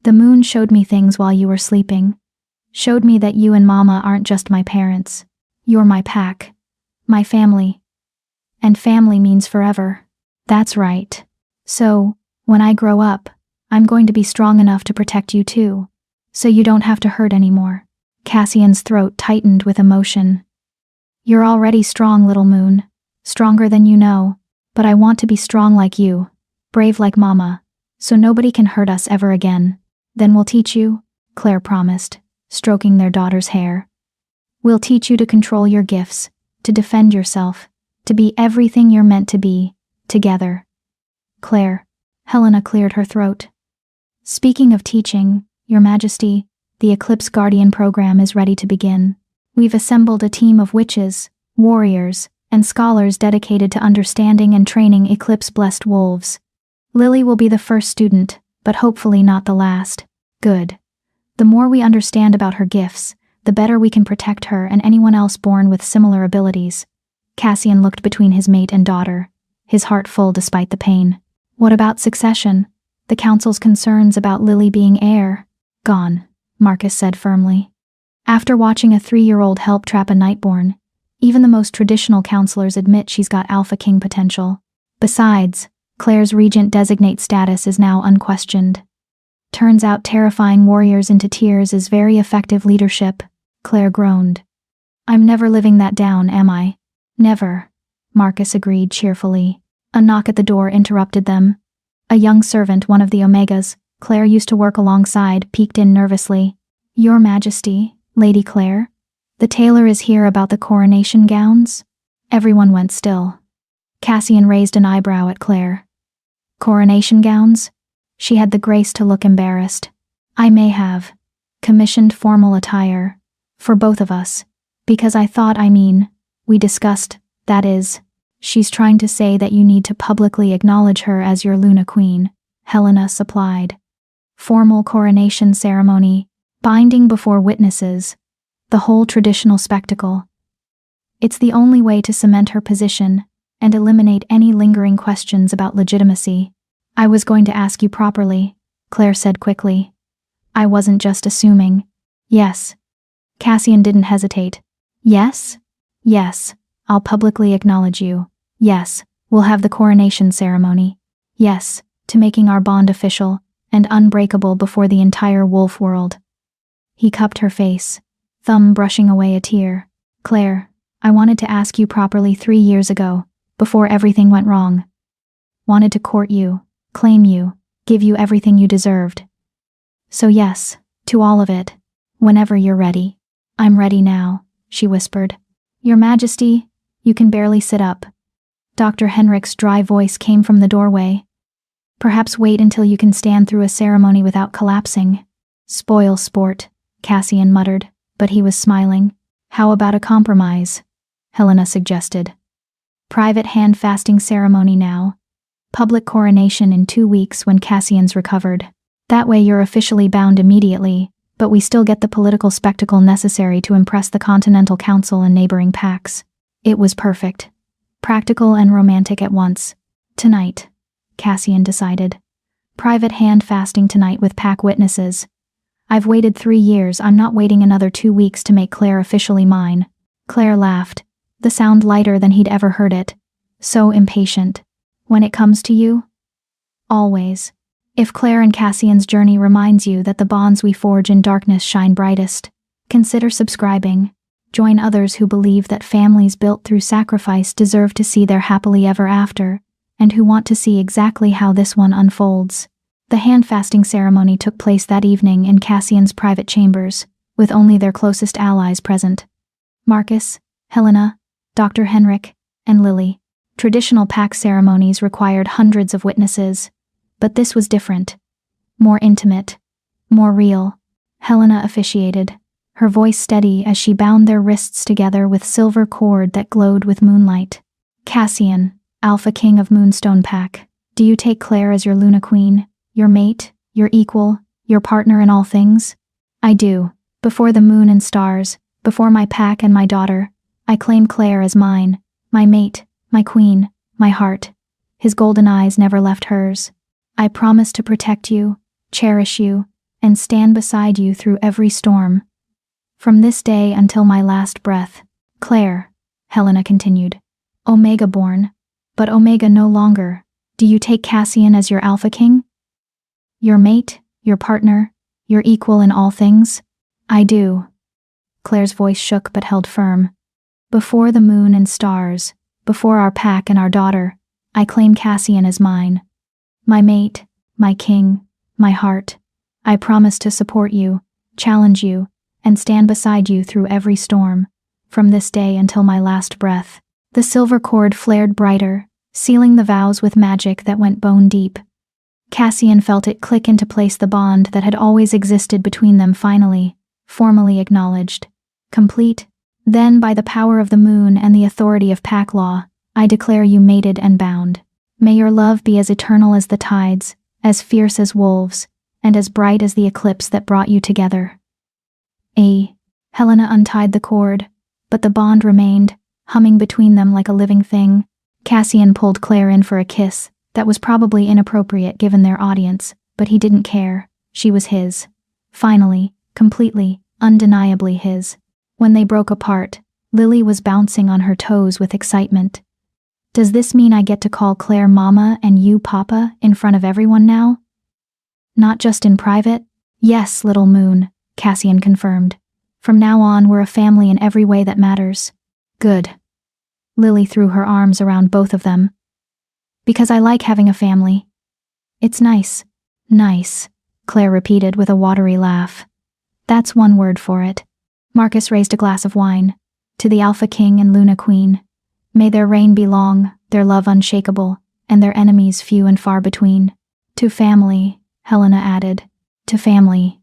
The moon showed me things while you were sleeping. Showed me that you and Mama aren't just my parents. You're my pack. My family. And family means forever. That's right. So, when I grow up, I'm going to be strong enough to protect you too. So you don't have to hurt anymore. Cassian's throat tightened with emotion. You're already strong, little moon. Stronger than you know. But I want to be strong like you. Brave like Mama. So nobody can hurt us ever again. Then we'll teach you, Claire promised, stroking their daughter's hair. We'll teach you to control your gifts, to defend yourself, to be everything you're meant to be, together. Claire. Helena cleared her throat. Speaking of teaching, Your Majesty, the Eclipse Guardian program is ready to begin. We've assembled a team of witches, warriors, and scholars dedicated to understanding and training Eclipse-blessed wolves. Lily will be the first student, but hopefully not the last. Good. The more we understand about her gifts, the better we can protect her and anyone else born with similar abilities. Cassian looked between his mate and daughter, his heart full despite the pain. What about succession? The council's concerns about Lily being heir? Gone, Marcus said firmly. After watching a 3-year-old help trap a Nightborn, even the most traditional counselors admit she's got Alpha King potential. Besides, Claire's regent-designate status is now unquestioned. Turns out terrifying warriors into tears is very effective leadership, Claire groaned. I'm never living that down, am I? Never, Marcus agreed cheerfully. A knock at the door interrupted them. A young servant, one of the Omegas, Claire used to work alongside, peeked in nervously. Your Majesty, Lady Claire? The tailor is here about the coronation gowns? Everyone went still. Cassian raised an eyebrow at Claire. Coronation gowns? She had the grace to look embarrassed. I may have commissioned formal attire. For both of us. Because we discussed, that is. She's trying to say that you need to publicly acknowledge her as your Luna Queen, Helena supplied. Formal coronation ceremony, binding before witnesses, the whole traditional spectacle. It's the only way to cement her position and eliminate any lingering questions about legitimacy. I was going to ask you properly, Claire said quickly. I wasn't just assuming. Yes. Cassian didn't hesitate. Yes? Yes, I'll publicly acknowledge you. Yes, we'll have the coronation ceremony. Yes, to making our bond official and unbreakable before the entire wolf world. He cupped her face, thumb brushing away a tear. Claire, I wanted to ask you properly 3 years ago, before everything went wrong. Wanted to court you, claim you, give you everything you deserved. So yes, to all of it, whenever you're ready. I'm ready now, she whispered. Your Majesty, you can barely sit up. Dr. Henrik's dry voice came from the doorway. Perhaps wait until you can stand through a ceremony without collapsing. Spoil sport, Cassian muttered, but he was smiling. How about a compromise? Helena suggested. Private hand-fasting ceremony now. Public coronation in 2 weeks when Cassian's recovered. That way you're officially bound immediately, but we still get the political spectacle necessary to impress the Continental Council and neighboring packs. It was perfect. Practical and romantic at once. Tonight, Cassian decided. Private hand-fasting tonight with pack witnesses. I've waited 3 years, I'm not waiting another 2 weeks to make Claire officially mine. Claire laughed, the sound lighter than he'd ever heard it. So impatient. When it comes to you? Always. If Claire and Cassian's journey reminds you that the bonds we forge in darkness shine brightest, consider subscribing. Join others who believe that families built through sacrifice deserve to see their happily ever after, and who want to see exactly how this one unfolds. The hand-fasting ceremony took place that evening in Cassian's private chambers, with only their closest allies present. Marcus, Helena, Dr. Henrik, and Lily. Traditional pack ceremonies required hundreds of witnesses, but this was different. More intimate, more real. Helena officiated, her voice steady as she bound their wrists together with silver cord that glowed with moonlight. Cassian, Alpha King of Moonstone Pack, do you take Claire as your Luna Queen, your mate, your equal, your partner in all things? I do. Before the moon and stars, before my pack and my daughter, I claim Claire as mine, my mate, my queen, my heart. His golden eyes never left hers. I promise to protect you, cherish you, and stand beside you through every storm. From this day until my last breath. Claire, Helena continued. Omega born, but Omega no longer. Do you take Cassian as your Alpha King? Your mate, your partner, your equal in all things? I do. Claire's voice shook but held firm. Before the moon and stars, before our pack and our daughter, I claim Cassian as mine. My mate, my king, my heart. I promise to support you, challenge you, and stand beside you through every storm, from this day until my last breath. The silver cord flared brighter, sealing the vows with magic that went bone deep. Cassian felt it click into place, the bond that had always existed between them finally, formally acknowledged. Complete. Then, by the power of the moon and the authority of pack law, I declare you mated and bound. May your love be as eternal as the tides, as fierce as wolves, and as bright as the eclipse that brought you together. Helena untied the cord, but the bond remained, humming between them like a living thing. Cassian pulled Claire in for a kiss that was probably inappropriate given their audience, but he didn't care. She was his. Finally, completely, undeniably his. When they broke apart, Lily was bouncing on her toes with excitement. Does this mean I get to call Claire Mama and you Papa in front of everyone now? Not just in private? Yes, little moon, Cassian confirmed. From now on, we're a family in every way that matters. Good. Lily threw her arms around both of them. Because I like having a family. It's nice. Nice, Claire repeated with a watery laugh. That's one word for it. Marcus raised a glass of wine. To the Alpha King and Luna Queen. May their reign be long, their love unshakable, and their enemies few and far between. To family, Helena added. To family.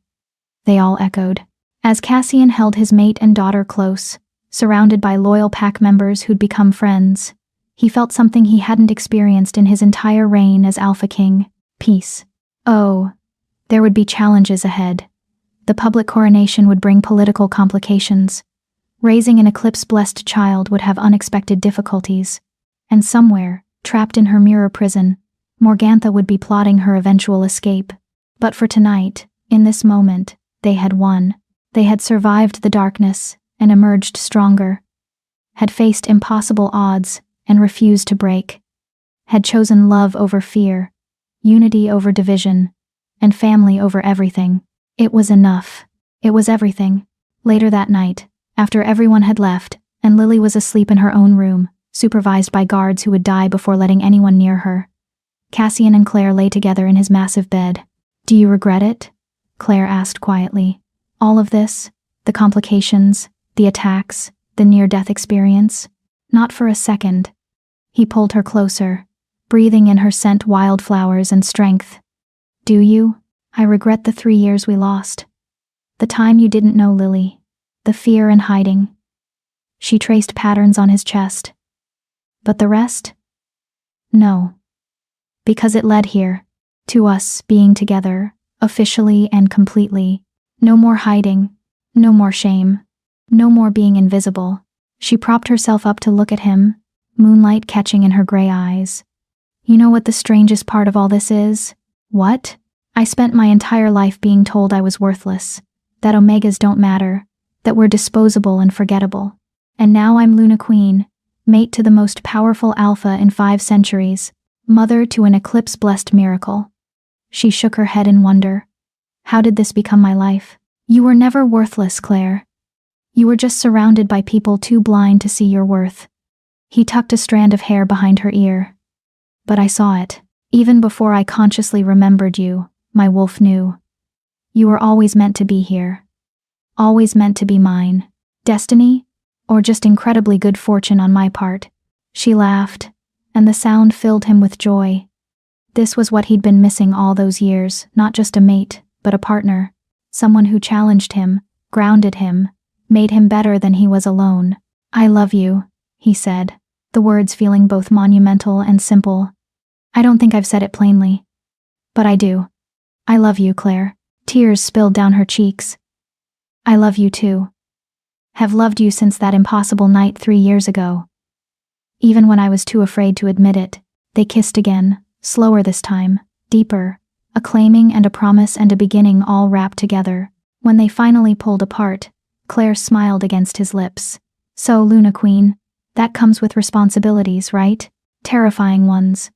They all echoed. As Cassian held his mate and daughter close, surrounded by loyal pack members who'd become friends, he felt something he hadn't experienced in his entire reign as Alpha King. Peace. Oh, there would be challenges ahead. The public coronation would bring political complications. Raising an eclipse-blessed child would have unexpected difficulties. And somewhere, trapped in her mirror prison, Morgantha would be plotting her eventual escape. But for tonight, in this moment, they had won. They had survived the darkness and emerged stronger. had faced impossible odds and refused to break, had chosen love over fear, unity over division, and family over everything. It was enough. It was everything. Later that night, after everyone had left, and Lily was asleep in her own room, supervised by guards who would die before letting anyone near her, Cassian and Claire lay together in his massive bed. "Do you regret it?" Claire asked quietly. "All of this? The complications, the attacks, the near-death experience?" "Not for a second." He pulled her closer, breathing in her scent wildflowers and strength. "Do you? I regret the 3 years we lost. The time you didn't know Lily. The fear and hiding." She traced patterns on his chest. "But the rest?" "No. Because it led here. To us being together, officially and completely. No more hiding. No more shame. No more being invisible." She propped herself up to look at him, moonlight catching in her gray eyes. "You know what the strangest part of all this is?" "What?" "I spent my entire life being told I was worthless, that omegas don't matter, that we're disposable and forgettable. And now I'm Luna Queen, mate to the most powerful alpha in 5 centuries, mother to an eclipse-blessed miracle." She shook her head in wonder. "How did this become my life?" "You were never worthless, Claire. You were just surrounded by people too blind to see your worth." He tucked a strand of hair behind her ear. "But I saw it. Even before I consciously remembered you, my wolf knew. You were always meant to be here. Always meant to be mine. Destiny? Or just incredibly good fortune on my part?" She laughed, and the sound filled him with joy. This was what he'd been missing all those years, not just a mate, but a partner. Someone who challenged him, grounded him, made him better than he was alone. "I love you," he said, the words feeling both monumental and simple. "I don't think I've said it plainly. But I do. I love you, Claire." Tears spilled down her cheeks. "I love you too. Have loved you since that impossible night 3 years ago. Even when I was too afraid to admit it." They kissed again, slower this time, deeper, a claiming and a promise and a beginning all wrapped together. When they finally pulled apart, Claire smiled against his lips. "So, Luna Queen, that comes with responsibilities, right? Terrifying ones.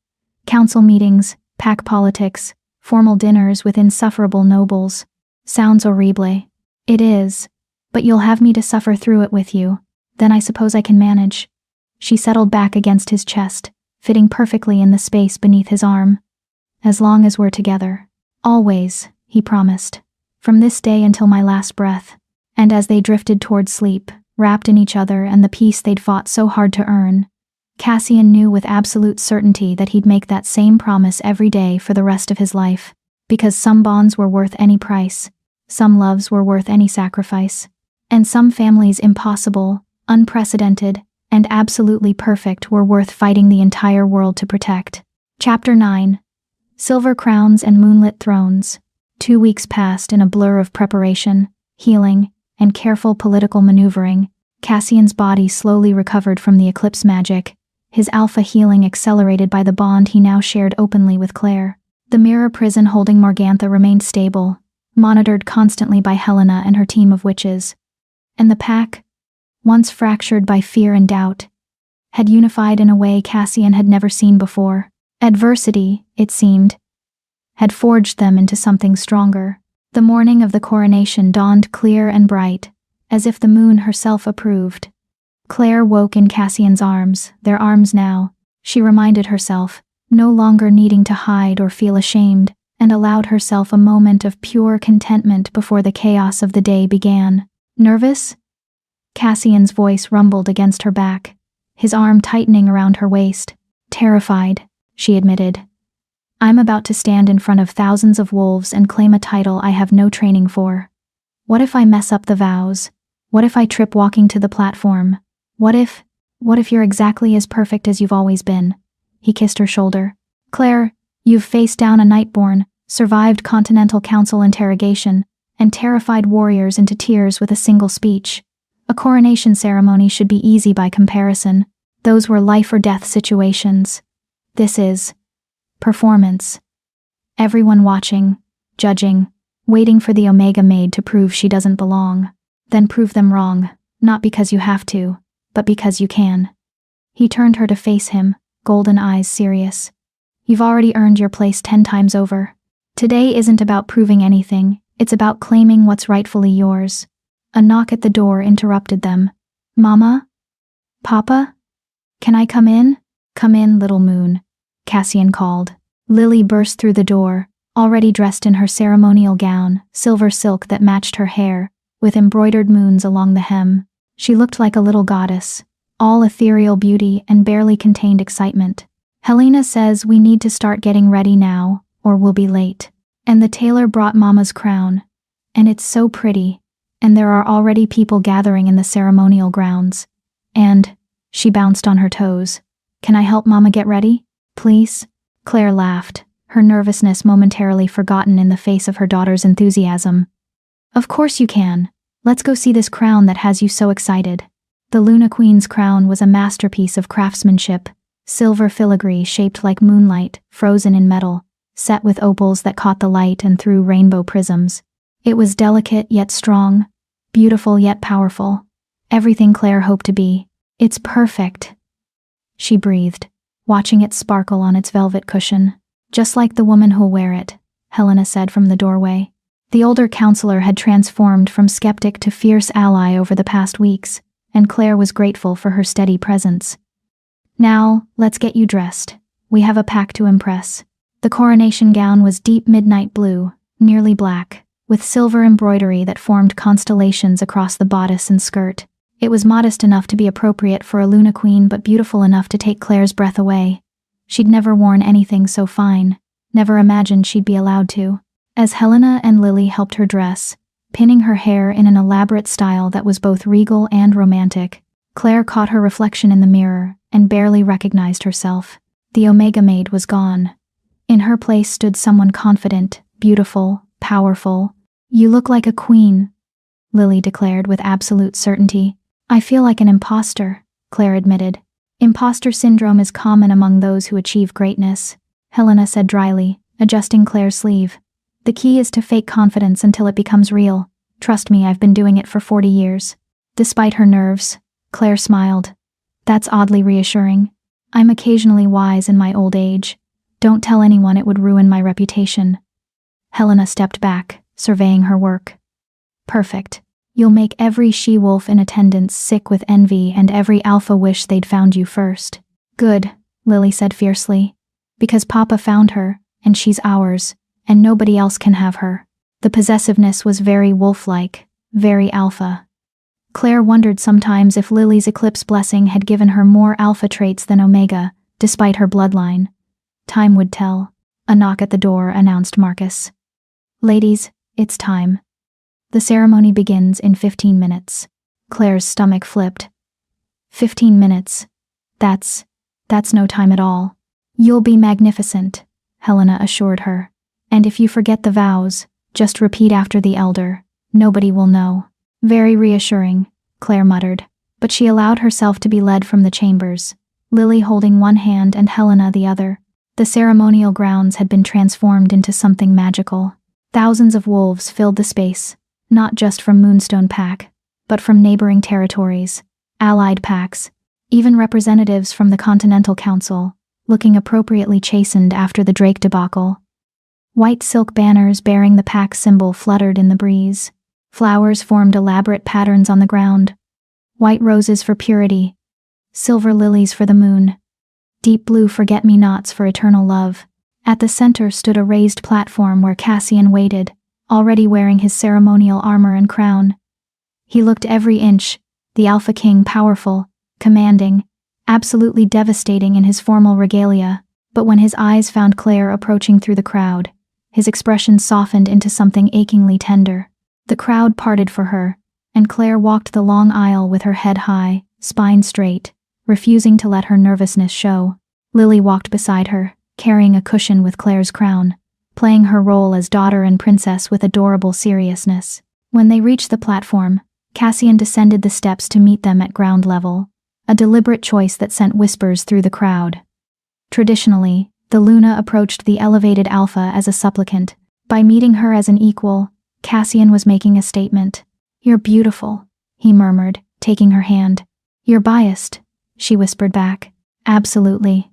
Council meetings, pack politics, formal dinners with insufferable nobles. Sounds horrible. It is. But you'll have me to suffer through it with you. Then I suppose I can manage." She settled back against his chest, fitting perfectly in the space beneath his arm. "As long as we're together." "Always," he promised. "From this day until my last breath." And as they drifted toward sleep, wrapped in each other and the peace they'd fought so hard to earn, Cassian knew with absolute certainty that he'd make that same promise every day for the rest of his life. Because some bonds were worth any price, some loves were worth any sacrifice, and some families impossible, unprecedented, and absolutely perfect were worth fighting the entire world to protect. Chapter 9. Silver Crowns and Moonlit Thrones. 2 weeks passed in a blur of preparation, healing, and careful political maneuvering. Cassian's body slowly recovered from the eclipse magic, his alpha healing accelerated by the bond he now shared openly with Claire. The mirror prison holding Morgantha remained stable, monitored constantly by Helena and her team of witches. And the pack, once fractured by fear and doubt, had unified in a way Cassian had never seen before. Adversity, it seemed, had forged them into something stronger. The morning of the coronation dawned clear and bright, as if the moon herself approved. Claire woke in Cassian's arms, their arms now, she reminded herself, no longer needing to hide or feel ashamed, and allowed herself a moment of pure contentment before the chaos of the day began. "Nervous?" Cassian's voice rumbled against her back, his arm tightening around her waist. "Terrified," she admitted. "I'm about to stand in front of thousands of wolves and claim a title I have no training for. What if I mess up the vows? What if I trip walking to the platform? What if you're exactly as perfect as you've always been?" He kissed her shoulder. "Claire, you've faced down a Nightborn, survived Continental Council interrogation, and terrified warriors into tears with a single speech. A coronation ceremony should be easy by comparison. Those were life-or-death situations. This is performance. Everyone watching, judging, waiting for the Omega Maid to prove she doesn't belong. Then prove them wrong, not because you have to, but because you can. He turned her to face him, golden eyes serious. You've already earned your place 10 times over. Today isn't about proving anything, it's about claiming what's rightfully yours. A knock at the door interrupted them. Mama? Papa? Can I come in? Come in, little moon, Cassian called. Lily burst through the door, already dressed in her ceremonial gown, silver silk that matched her hair, with embroidered moons along the hem. She looked like a little goddess, all ethereal beauty and barely contained excitement. Helena says we need to start getting ready now, or we'll be late. And the tailor brought Mama's crown. And it's so pretty. And there are already people gathering in the ceremonial grounds. And, she bounced on her toes. Can I help Mama get ready? Please? Claire laughed, her nervousness momentarily forgotten in the face of her daughter's enthusiasm. Of course you can. Let's go see this crown that has you so excited. The Luna Queen's crown was a masterpiece of craftsmanship, silver filigree shaped like moonlight, frozen in metal, set with opals that caught the light and threw rainbow prisms. It was delicate yet strong, beautiful yet powerful. Everything Claire hoped to be. It's perfect, she breathed, watching it sparkle on its velvet cushion. Just like the woman who'll wear it, Helena said from the doorway. The older counselor had transformed from skeptic to fierce ally over the past weeks, and Claire was grateful for her steady presence. Now, let's get you dressed. We have a pack to impress. The coronation gown was deep midnight blue, nearly black, with silver embroidery that formed constellations across the bodice and skirt. It was modest enough to be appropriate for a Luna Queen but beautiful enough to take Claire's breath away. She'd never worn anything so fine, never imagined she'd be allowed to. As Helena and Lily helped her dress, pinning her hair in an elaborate style that was both regal and romantic, Claire caught her reflection in the mirror and barely recognized herself. The Omega Maid was gone. In her place stood someone confident, beautiful, powerful. You look like a queen, Lily declared with absolute certainty. I feel like an imposter, Claire admitted. Imposter syndrome is common among those who achieve greatness, Helena said dryly, adjusting Claire's sleeve. The key is to fake confidence until it becomes real. Trust me, I've been doing it for 40 years. Despite her nerves, Claire smiled. That's oddly reassuring. I'm occasionally wise in my old age. Don't tell anyone, it would ruin my reputation. Helena stepped back, surveying her work. Perfect. You'll make every she-wolf in attendance sick with envy and every alpha wish they'd found you first. Good, Lily said fiercely. Because Papa found her, and she's ours, and nobody else can have her. The possessiveness was very wolf-like, very alpha. Claire wondered sometimes if Lily's eclipse blessing had given her more alpha traits than Omega, despite her bloodline. Time would tell. A knock at the door announced Marcus. Ladies, it's time. The ceremony begins in 15 minutes. Claire's stomach flipped. 15 minutes. That's no time at all. You'll be magnificent, Helena assured her. And if you forget the vows, just repeat after the elder. Nobody will know. Very reassuring, Claire muttered, but she allowed herself to be led from the chambers, Lily holding one hand and Helena the other. The ceremonial grounds had been transformed into something magical. Thousands of wolves filled the space, not just from Moonstone Pack, but from neighboring territories, allied packs, even representatives from the Continental Council, looking appropriately chastened after the Drake debacle. White silk banners bearing the pack symbol fluttered in the breeze. Flowers formed elaborate patterns on the ground. White roses for purity, silver lilies for the moon, deep blue forget-me-nots for eternal love. At the center stood a raised platform where Cassian waited, already wearing his ceremonial armor and crown. He looked every inch, the Alpha King powerful, commanding, absolutely devastating in his formal regalia, but when his eyes found Claire approaching through the crowd, his expression softened into something achingly tender. The crowd parted for her, and Claire walked the long aisle with her head high, spine straight, refusing to let her nervousness show. Lily walked beside her, carrying a cushion with Claire's crown, playing her role as daughter and princess with adorable seriousness. When they reached the platform, Cassian descended the steps to meet them at ground level, a deliberate choice that sent whispers through the crowd. Traditionally, the Luna approached the elevated Alpha as a supplicant. By meeting her as an equal, Cassian was making a statement. "You're beautiful," he murmured, taking her hand. You're biased, she whispered back. Absolutely.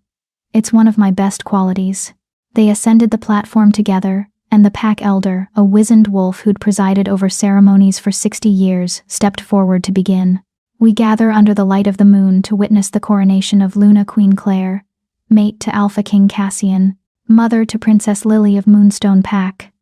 It's one of my best qualities. They ascended the platform together, and the pack elder, a wizened wolf who'd presided over ceremonies for 60 years, stepped forward to begin. We gather under the light of the moon to witness the coronation of Luna Queen Claire, mate to Alpha King Cassian, mother to Princess Lily of Moonstone Pack.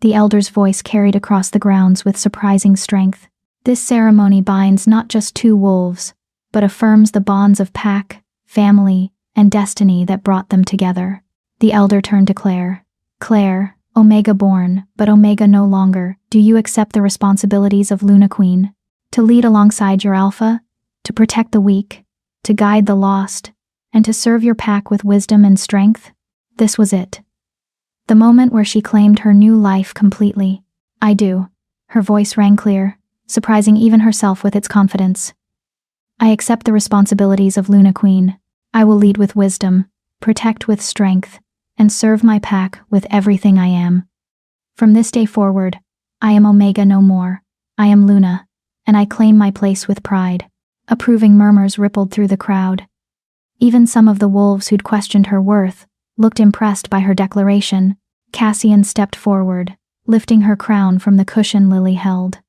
The elder's voice carried across the grounds with surprising strength. This ceremony binds not just two wolves, but affirms the bonds of pack, family, and destiny that brought them together. The elder turned to Claire. Claire, Omega born, but Omega no longer, do you accept the responsibilities of Luna Queen? To lead alongside your alpha, to protect the weak, to guide the lost, and to serve your pack with wisdom and strength? This was it. The moment where she claimed her new life completely. I do. Her voice rang clear, surprising even herself with its confidence. I accept the responsibilities of Luna Queen. I will lead with wisdom, protect with strength, and serve my pack with everything I am. From this day forward, I am Omega no more. I am Luna, and I claim my place with pride. Approving murmurs rippled through the crowd. Even some of the wolves who'd questioned her worth looked impressed by her declaration. Cassian stepped forward, lifting her crown from the cushion Lily held.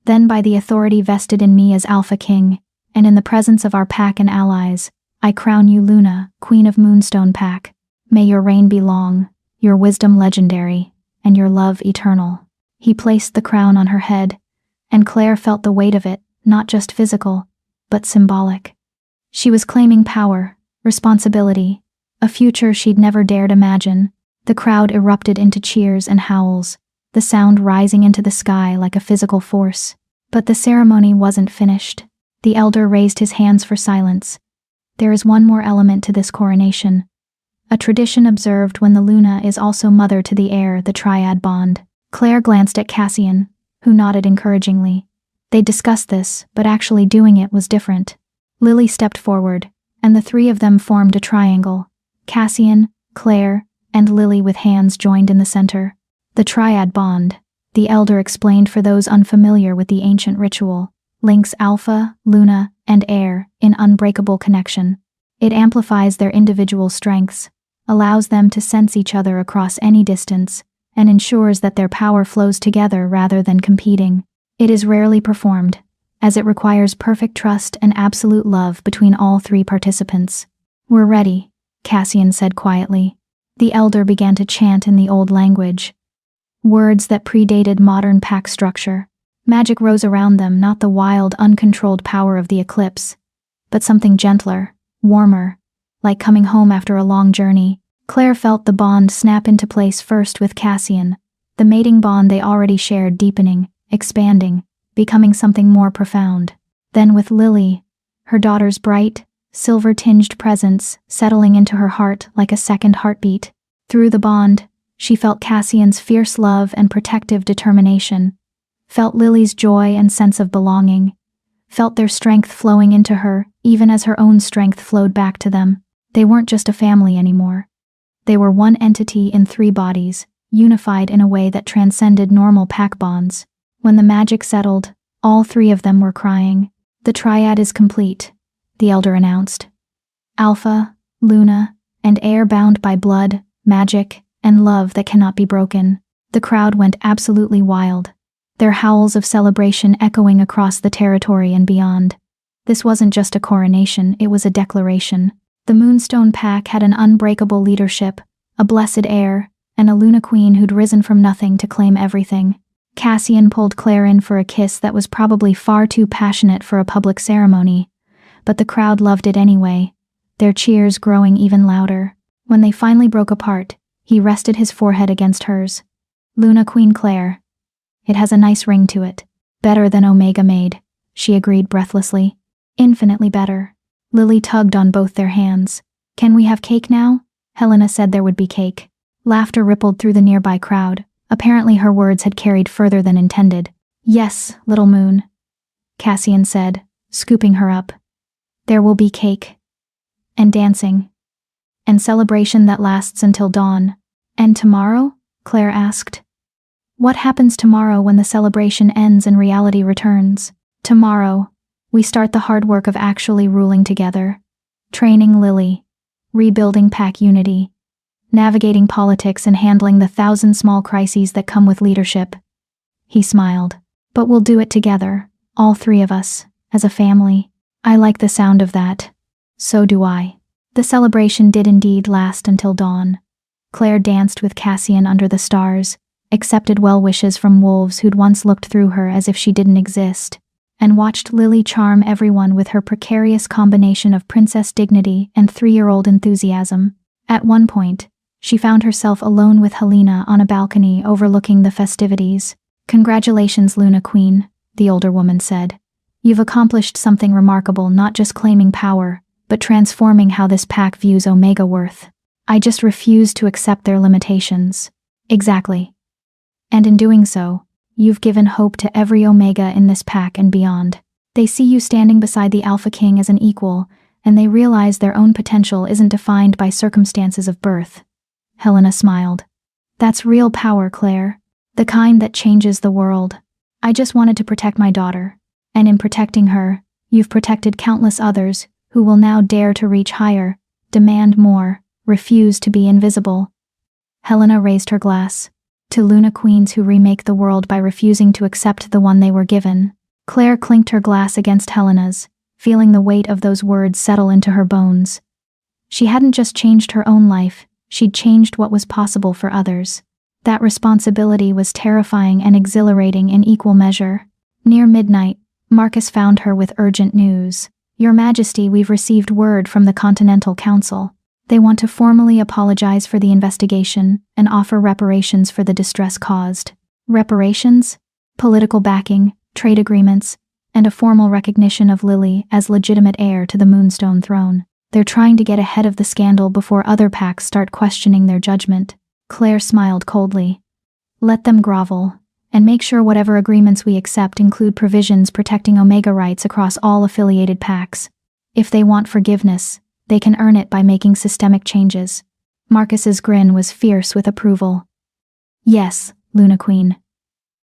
Then, by the authority vested in me as Alpha King, and in the presence of our pack and allies, I crown you Luna, Queen of Moonstone Pack. May your reign be long, your wisdom legendary, and your love eternal. He placed the crown on her head, and Claire felt the weight of it, not just physical, but symbolic. She was claiming power, responsibility, a future she'd never dared imagine. The crowd erupted into cheers and howls, the sound rising into the sky like a physical force. But the ceremony wasn't finished. The elder raised his hands for silence. There is one more element to this coronation. A tradition observed when the Luna is also mother to the heir, the triad bond. Claire glanced at Cassian, who nodded encouragingly. They discussed this, but actually doing it was different. Lily stepped forward, and the three of them formed a triangle. Cassian, Claire, and Lily with hands joined in the center. The triad bond, the elder explained for those unfamiliar with the ancient ritual, links Alpha, Luna, and heir in unbreakable connection. It amplifies their individual strengths, allows them to sense each other across any distance, and ensures that their power flows together rather than competing. It is rarely performed, as it requires perfect trust and absolute love between all three participants. We're ready, Cassian said quietly. The elder began to chant in the old language, words that predated modern pack structure. Magic rose around them, not the wild, uncontrolled power of the eclipse, but something gentler, warmer, like coming home after a long journey. Claire felt the bond snap into place first with Cassian, the mating bond they already shared deepening, expanding, becoming something more profound. Then with Lily, her daughter's bright, silver-tinged presence settling into her heart like a second heartbeat. Through the bond, she felt Cassian's fierce love and protective determination, felt Lily's joy and sense of belonging, felt their strength flowing into her, even as her own strength flowed back to them. They weren't just a family anymore. They were one entity in three bodies, unified in a way that transcended normal pack bonds. When the magic settled, all three of them were crying. The triad is complete, the elder announced. Alpha, Luna, and heir bound by blood, magic, and love that cannot be broken. The crowd went absolutely wild, their howls of celebration echoing across the territory and beyond. This wasn't just a coronation, it was a declaration. The Moonstone Pack had an unbreakable leadership, a blessed heir, and a Luna Queen who'd risen from nothing to claim everything. Cassian pulled Claire in for a kiss that was probably far too passionate for a public ceremony, but the crowd loved it anyway, their cheers growing even louder. When they finally broke apart, he rested his forehead against hers. Luna Queen Claire. It has a nice ring to it. Better than Omega Maid, she agreed breathlessly. Infinitely better. Lily tugged on both their hands. Can we have cake now? Helena said there would be cake. Laughter rippled through the nearby crowd. Apparently her words had carried further than intended. Yes, little moon, Cassian said, scooping her up. There will be cake. And dancing. And celebration that lasts until dawn. And tomorrow? Claire asked. What happens tomorrow when the celebration ends and reality returns? Tomorrow, We start the hard work of actually ruling together. Training Lily. Rebuilding pack unity. Navigating politics and handling the 1,000 small crises that come with leadership. He smiled. But we'll do it together, all three of us, as a family. I like the sound of that. So do I. The celebration did indeed last until dawn. Claire danced with Cassian under the stars, accepted well wishes from wolves who'd once looked through her as if she didn't exist, and watched Lily charm everyone with her precarious combination of princess dignity and 3-year-old enthusiasm. At one point, she found herself alone with Helena on a balcony overlooking the festivities. "Congratulations, Luna Queen," the older woman said. "You've accomplished something remarkable, not just claiming power, but transforming how this pack views Omega worth. I just refuse to accept their limitations." "Exactly. And in doing so, you've given hope to every Omega in this pack and beyond. They see you standing beside the Alpha King as an equal, and they realize their own potential isn't defined by circumstances of birth." Helena smiled. "That's real power, Claire. The kind that changes the world. I just wanted to protect my daughter, and in protecting her, you've protected countless others who will now dare to reach higher, demand more, refuse to be invisible." Helena raised her glass. "To Luna Queens who remake the world by refusing to accept the one they were given." Claire clinked her glass against Helena's, feeling the weight of those words settle into her bones. She hadn't just changed her own life, she'd changed what was possible for others. That responsibility was terrifying and exhilarating in equal measure. Near midnight, Marcus found her with urgent news. "Your Majesty, we've received word from the Continental Council. They want to formally apologize for the investigation and offer reparations for the distress caused." Reparations? Political backing, trade agreements, and a formal recognition of Lily as legitimate heir to the Moonstone throne. They're trying to get ahead of the scandal before other packs start questioning their judgment. Claire smiled coldly. "Let them grovel, and make sure whatever agreements we accept include provisions protecting Omega rights across all affiliated packs. If they want forgiveness, they can earn it by making systemic changes." Marcus's grin was fierce with approval. "Yes, Luna Queen.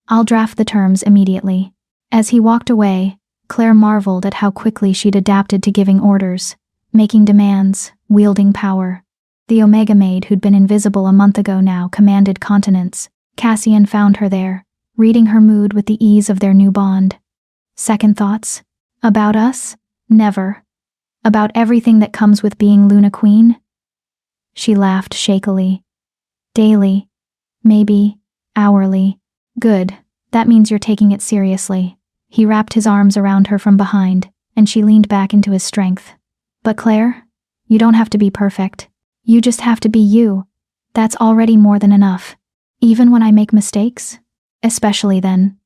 I'll draft the terms immediately." As he walked away, Claire marveled at how quickly she'd adapted to giving orders, making demands, wielding power. The Omega Maid who'd been invisible a month ago now commanded continents. Cassian found her there, reading her mood with the ease of their new bond. "Second thoughts? About us? Never. About everything that comes with being Luna Queen?" She laughed shakily. "Daily. Maybe. Hourly. Good. That means you're taking it seriously." He wrapped his arms around her from behind, and she leaned back into his strength. "But Claire, you don't have to be perfect. You just have to be you. That's already more than enough. Even when I make mistakes? Especially then.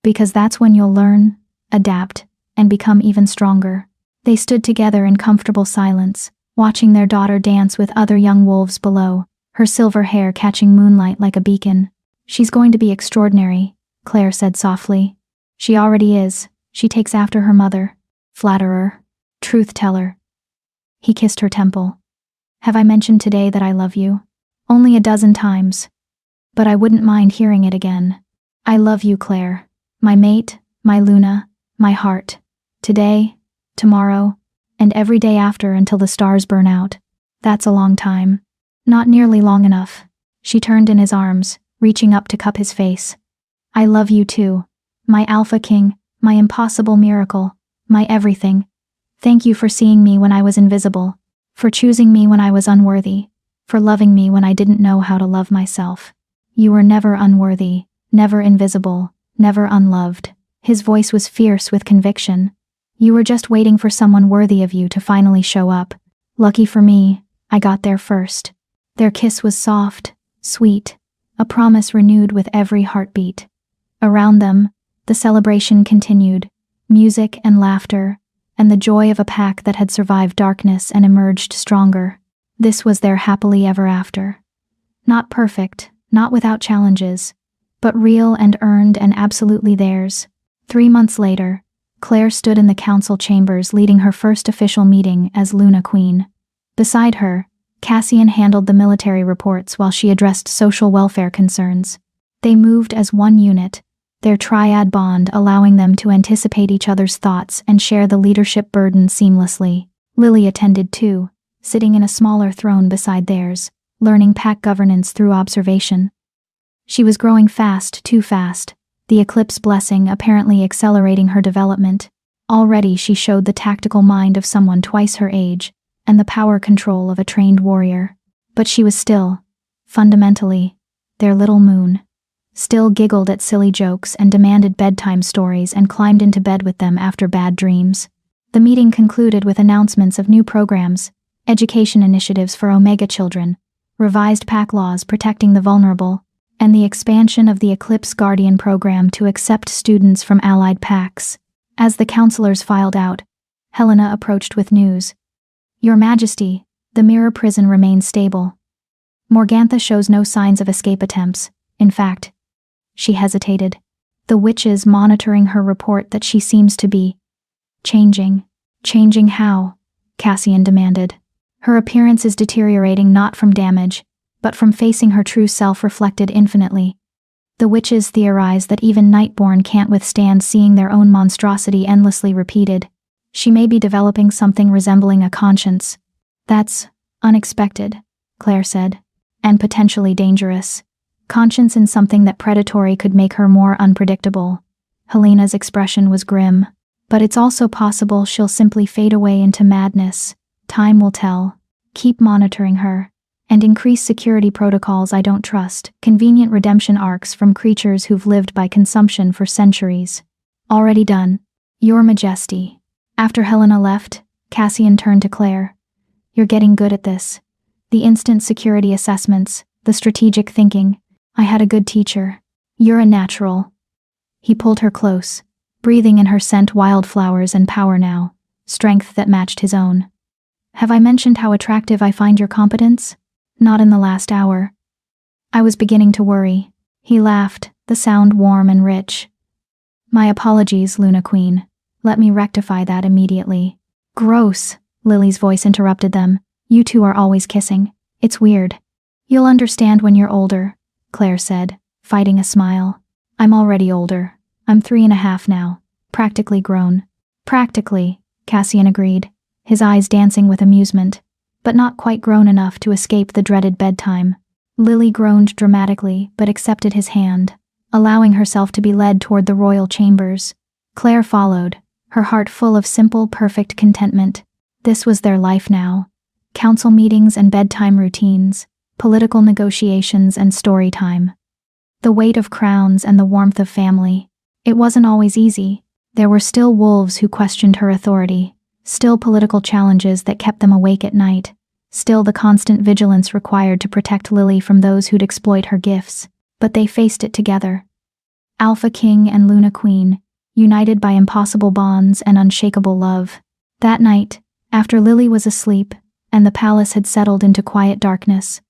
Because that's when you'll learn, adapt, and become even stronger." They stood together in comfortable silence, watching their daughter dance with other young wolves below, her silver hair catching moonlight like a beacon. "She's going to be extraordinary," Claire said softly. "She already is. She takes after her mother. Flatterer. Truth-teller." He kissed her temple. "Have I mentioned today that I love you? Only a dozen times. But I wouldn't mind hearing it again. I love you, Claire. My mate, my Luna, my heart. Today, tomorrow, and every day after until the stars burn out. That's a long time. Not nearly long enough." She turned in his arms, reaching up to cup his face. "I love you too. My Alpha King, my impossible miracle, my everything. Thank you for seeing me when I was invisible, for choosing me when I was unworthy, for loving me when I didn't know how to love myself. You were never unworthy, never invisible, never unloved." His voice was fierce with conviction. "You were just waiting for someone worthy of you to finally show up. Lucky for me, I got there first." Their kiss was soft, sweet, a promise renewed with every heartbeat. Around them, the celebration continued, music and laughter, and the joy of a pack that had survived darkness and emerged stronger. This was their happily ever after. Not perfect, not without challenges, but real and earned and absolutely theirs. 3 months later, Claire stood in the council chambers leading her first official meeting as Luna Queen. Beside her, Cassian handled the military reports while she addressed social welfare concerns. They moved as one unit, their triad bond allowing them to anticipate each other's thoughts and share the leadership burden seamlessly. Lily attended too, sitting in a smaller throne beside theirs, learning pack governance through observation. She was growing fast, too fast, the eclipse blessing apparently accelerating her development. Already she showed the tactical mind of someone twice her age, and the power control of a trained warrior. But she was still, fundamentally, their little moon. Still giggled at silly jokes and demanded bedtime stories and climbed into bed with them after bad dreams. The meeting concluded with announcements of new programs, education initiatives for Omega children, revised pack laws protecting the vulnerable, and the expansion of the Eclipse Guardian program to accept students from allied packs. As the counselors filed out, Helena approached with news. Your Majesty, the mirror prison remains stable. Morgantha shows no signs of escape attempts. In fact, she hesitated, the witches monitoring her report that she seems to be changing. Changing how? Cassian demanded. Her appearance is deteriorating not from damage, but from facing her true self reflected infinitely. The witches theorize that even Nightborn can't withstand seeing their own monstrosity endlessly repeated. She may be developing something resembling a conscience. That's unexpected, Claire said, and potentially dangerous. Conscience in something that predatory could make her more unpredictable. Helena's expression was grim. But it's also possible she'll simply fade away into madness. Time will tell. Keep monitoring her. And increase security protocols I don't trust. Convenient redemption arcs from creatures who've lived by consumption for centuries. Already done. Your Majesty. After Helena left, Cassian turned to Claire. You're getting good at this. The instant security assessments, the strategic thinking. I had a good teacher. You're a natural. He pulled her close, breathing in her scent wildflowers and power now, strength that matched his own. Have I mentioned how attractive I find your competence? Not in the last hour. I was beginning to worry. He laughed, the sound warm and rich. My apologies, Luna Queen. Let me rectify that immediately. Gross, Lily's voice interrupted them. You two are always kissing. It's weird. You'll understand when you're older, Claire said, fighting a smile. I'm already older. I'm 3.5 now. Practically grown. Practically, Cassian agreed, his eyes dancing with amusement, but not quite grown enough to escape the dreaded bedtime. Lily groaned dramatically but accepted his hand, allowing herself to be led toward the royal chambers. Claire followed, her heart full of simple, perfect contentment. This was their life now. Council meetings and bedtime routines, political negotiations and story time. The weight of crowns and the warmth of family. It wasn't always easy. There were still wolves who questioned her authority, still political challenges that kept them awake at night, still the constant vigilance required to protect Lily from those who'd exploit her gifts. But they faced it together. Alpha King and Luna Queen, united by impossible bonds and unshakable love. That night, after Lily was asleep, and the palace had settled into quiet darkness,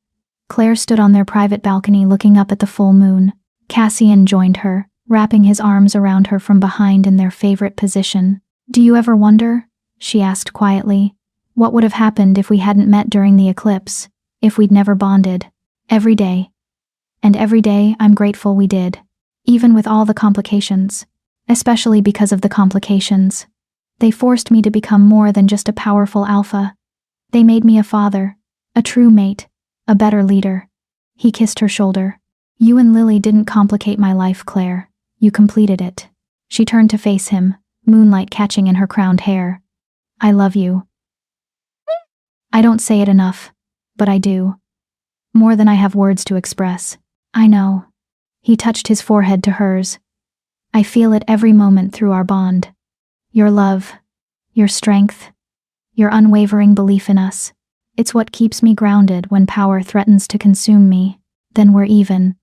Claire stood on their private balcony looking up at the full moon. Cassian joined her, wrapping his arms around her from behind in their favorite position. Do you ever wonder, she asked quietly, what would have happened if we hadn't met during the eclipse, if we'd never bonded? Every day. And every day I'm grateful we did. Even with all the complications. Especially because of the complications. They forced me to become more than just a powerful alpha. They made me a father, a true mate, a better leader. He kissed her shoulder. You and Lily didn't complicate my life, Claire. You completed it. She turned to face him, moonlight catching in her crowned hair. I love you. I don't say it enough, but I do. More than I have words to express. I know. He touched his forehead to hers. I feel it every moment through our bond. Your love, your strength, your unwavering belief in us. It's what keeps me grounded when power threatens to consume me. Then we're even.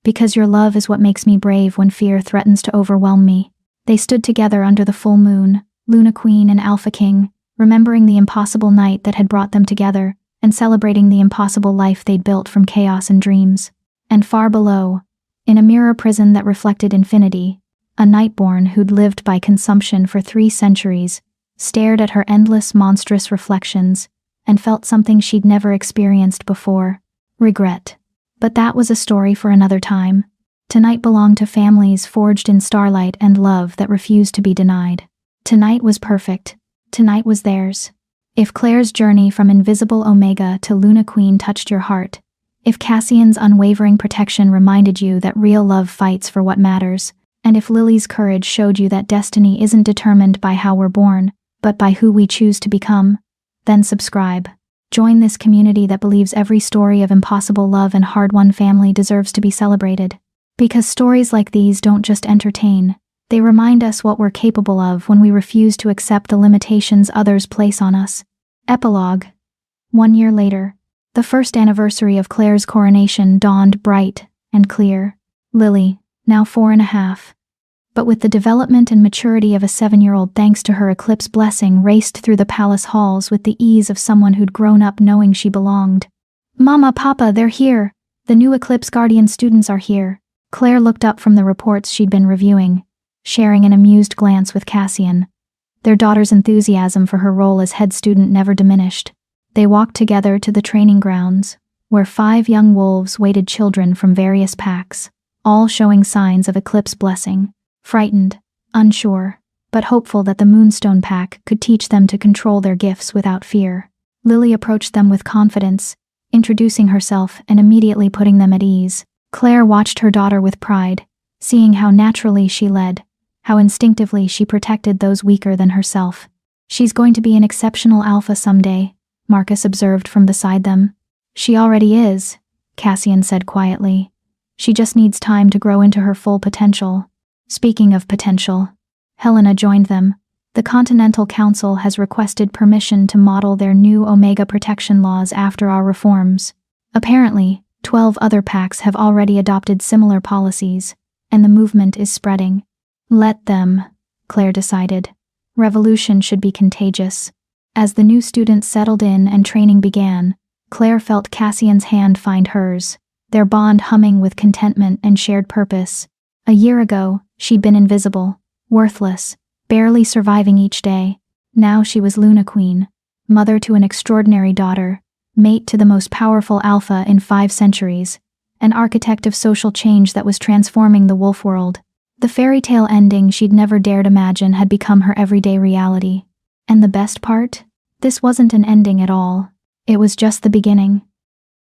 Because your love is what makes me brave when fear threatens to overwhelm me. They stood together under the full moon, Luna Queen and Alpha King, remembering the impossible night that had brought them together, and celebrating the impossible life they'd built from chaos and dreams. And far below, in a mirror prison that reflected infinity, a Nightborn who'd lived by consumption for 3 centuries, stared at her endless monstrous reflections, and felt something she'd never experienced before. Regret. But that was a story for another time. Tonight belonged to families forged in starlight and love that refused to be denied. Tonight was perfect. Tonight was theirs. If Claire's journey from invisible Omega to Luna Queen touched your heart, if Cassian's unwavering protection reminded you that real love fights for what matters, and if Lily's courage showed you that destiny isn't determined by how we're born, but by who we choose to become, then subscribe. Join this community that believes every story of impossible love and hard-won family deserves to be celebrated. Because stories like these don't just entertain, they remind us what we're capable of when we refuse to accept the limitations others place on us. Epilogue. 1 year later, the first anniversary of Claire's coronation dawned bright and clear. Lily, now 4.5, but with the development and maturity of a 7-year-old thanks to her eclipse blessing, raced through the palace halls with the ease of someone who'd grown up knowing she belonged. Mama, Papa, they're here. The new Eclipse Guardian students are here. Claire looked up from the reports she'd been reviewing, sharing an amused glance with Cassian. Their daughter's enthusiasm for her role as head student never diminished. They walked together to the training grounds, where 5 young wolves waited children from various packs, all showing signs of Eclipse blessing. Frightened, unsure, but hopeful that the Moonstone Pack could teach them to control their gifts without fear. Lily approached them with confidence, introducing herself and immediately putting them at ease. Claire watched her daughter with pride, seeing how naturally she led, how instinctively she protected those weaker than herself. She's going to be an exceptional alpha someday, Marcus observed from beside them. She already is, Cassian said quietly. She just needs time to grow into her full potential. Speaking of potential, Helena joined them. The Continental Council has requested permission to model their new Omega protection laws after our reforms. Apparently, 12 other packs have already adopted similar policies, and the movement is spreading. Let them, Claire decided. Revolution should be contagious. As the new students settled in and training began, Claire felt Cassian's hand find hers, their bond humming with contentment and shared purpose. A year ago, she'd been invisible, worthless, barely surviving each day. Now she was Luna Queen, mother to an extraordinary daughter, mate to the most powerful alpha in 5 centuries, an architect of social change that was transforming the wolf world. The fairy tale ending she'd never dared imagine had become her everyday reality. And the best part? This wasn't an ending at all. It was just the beginning.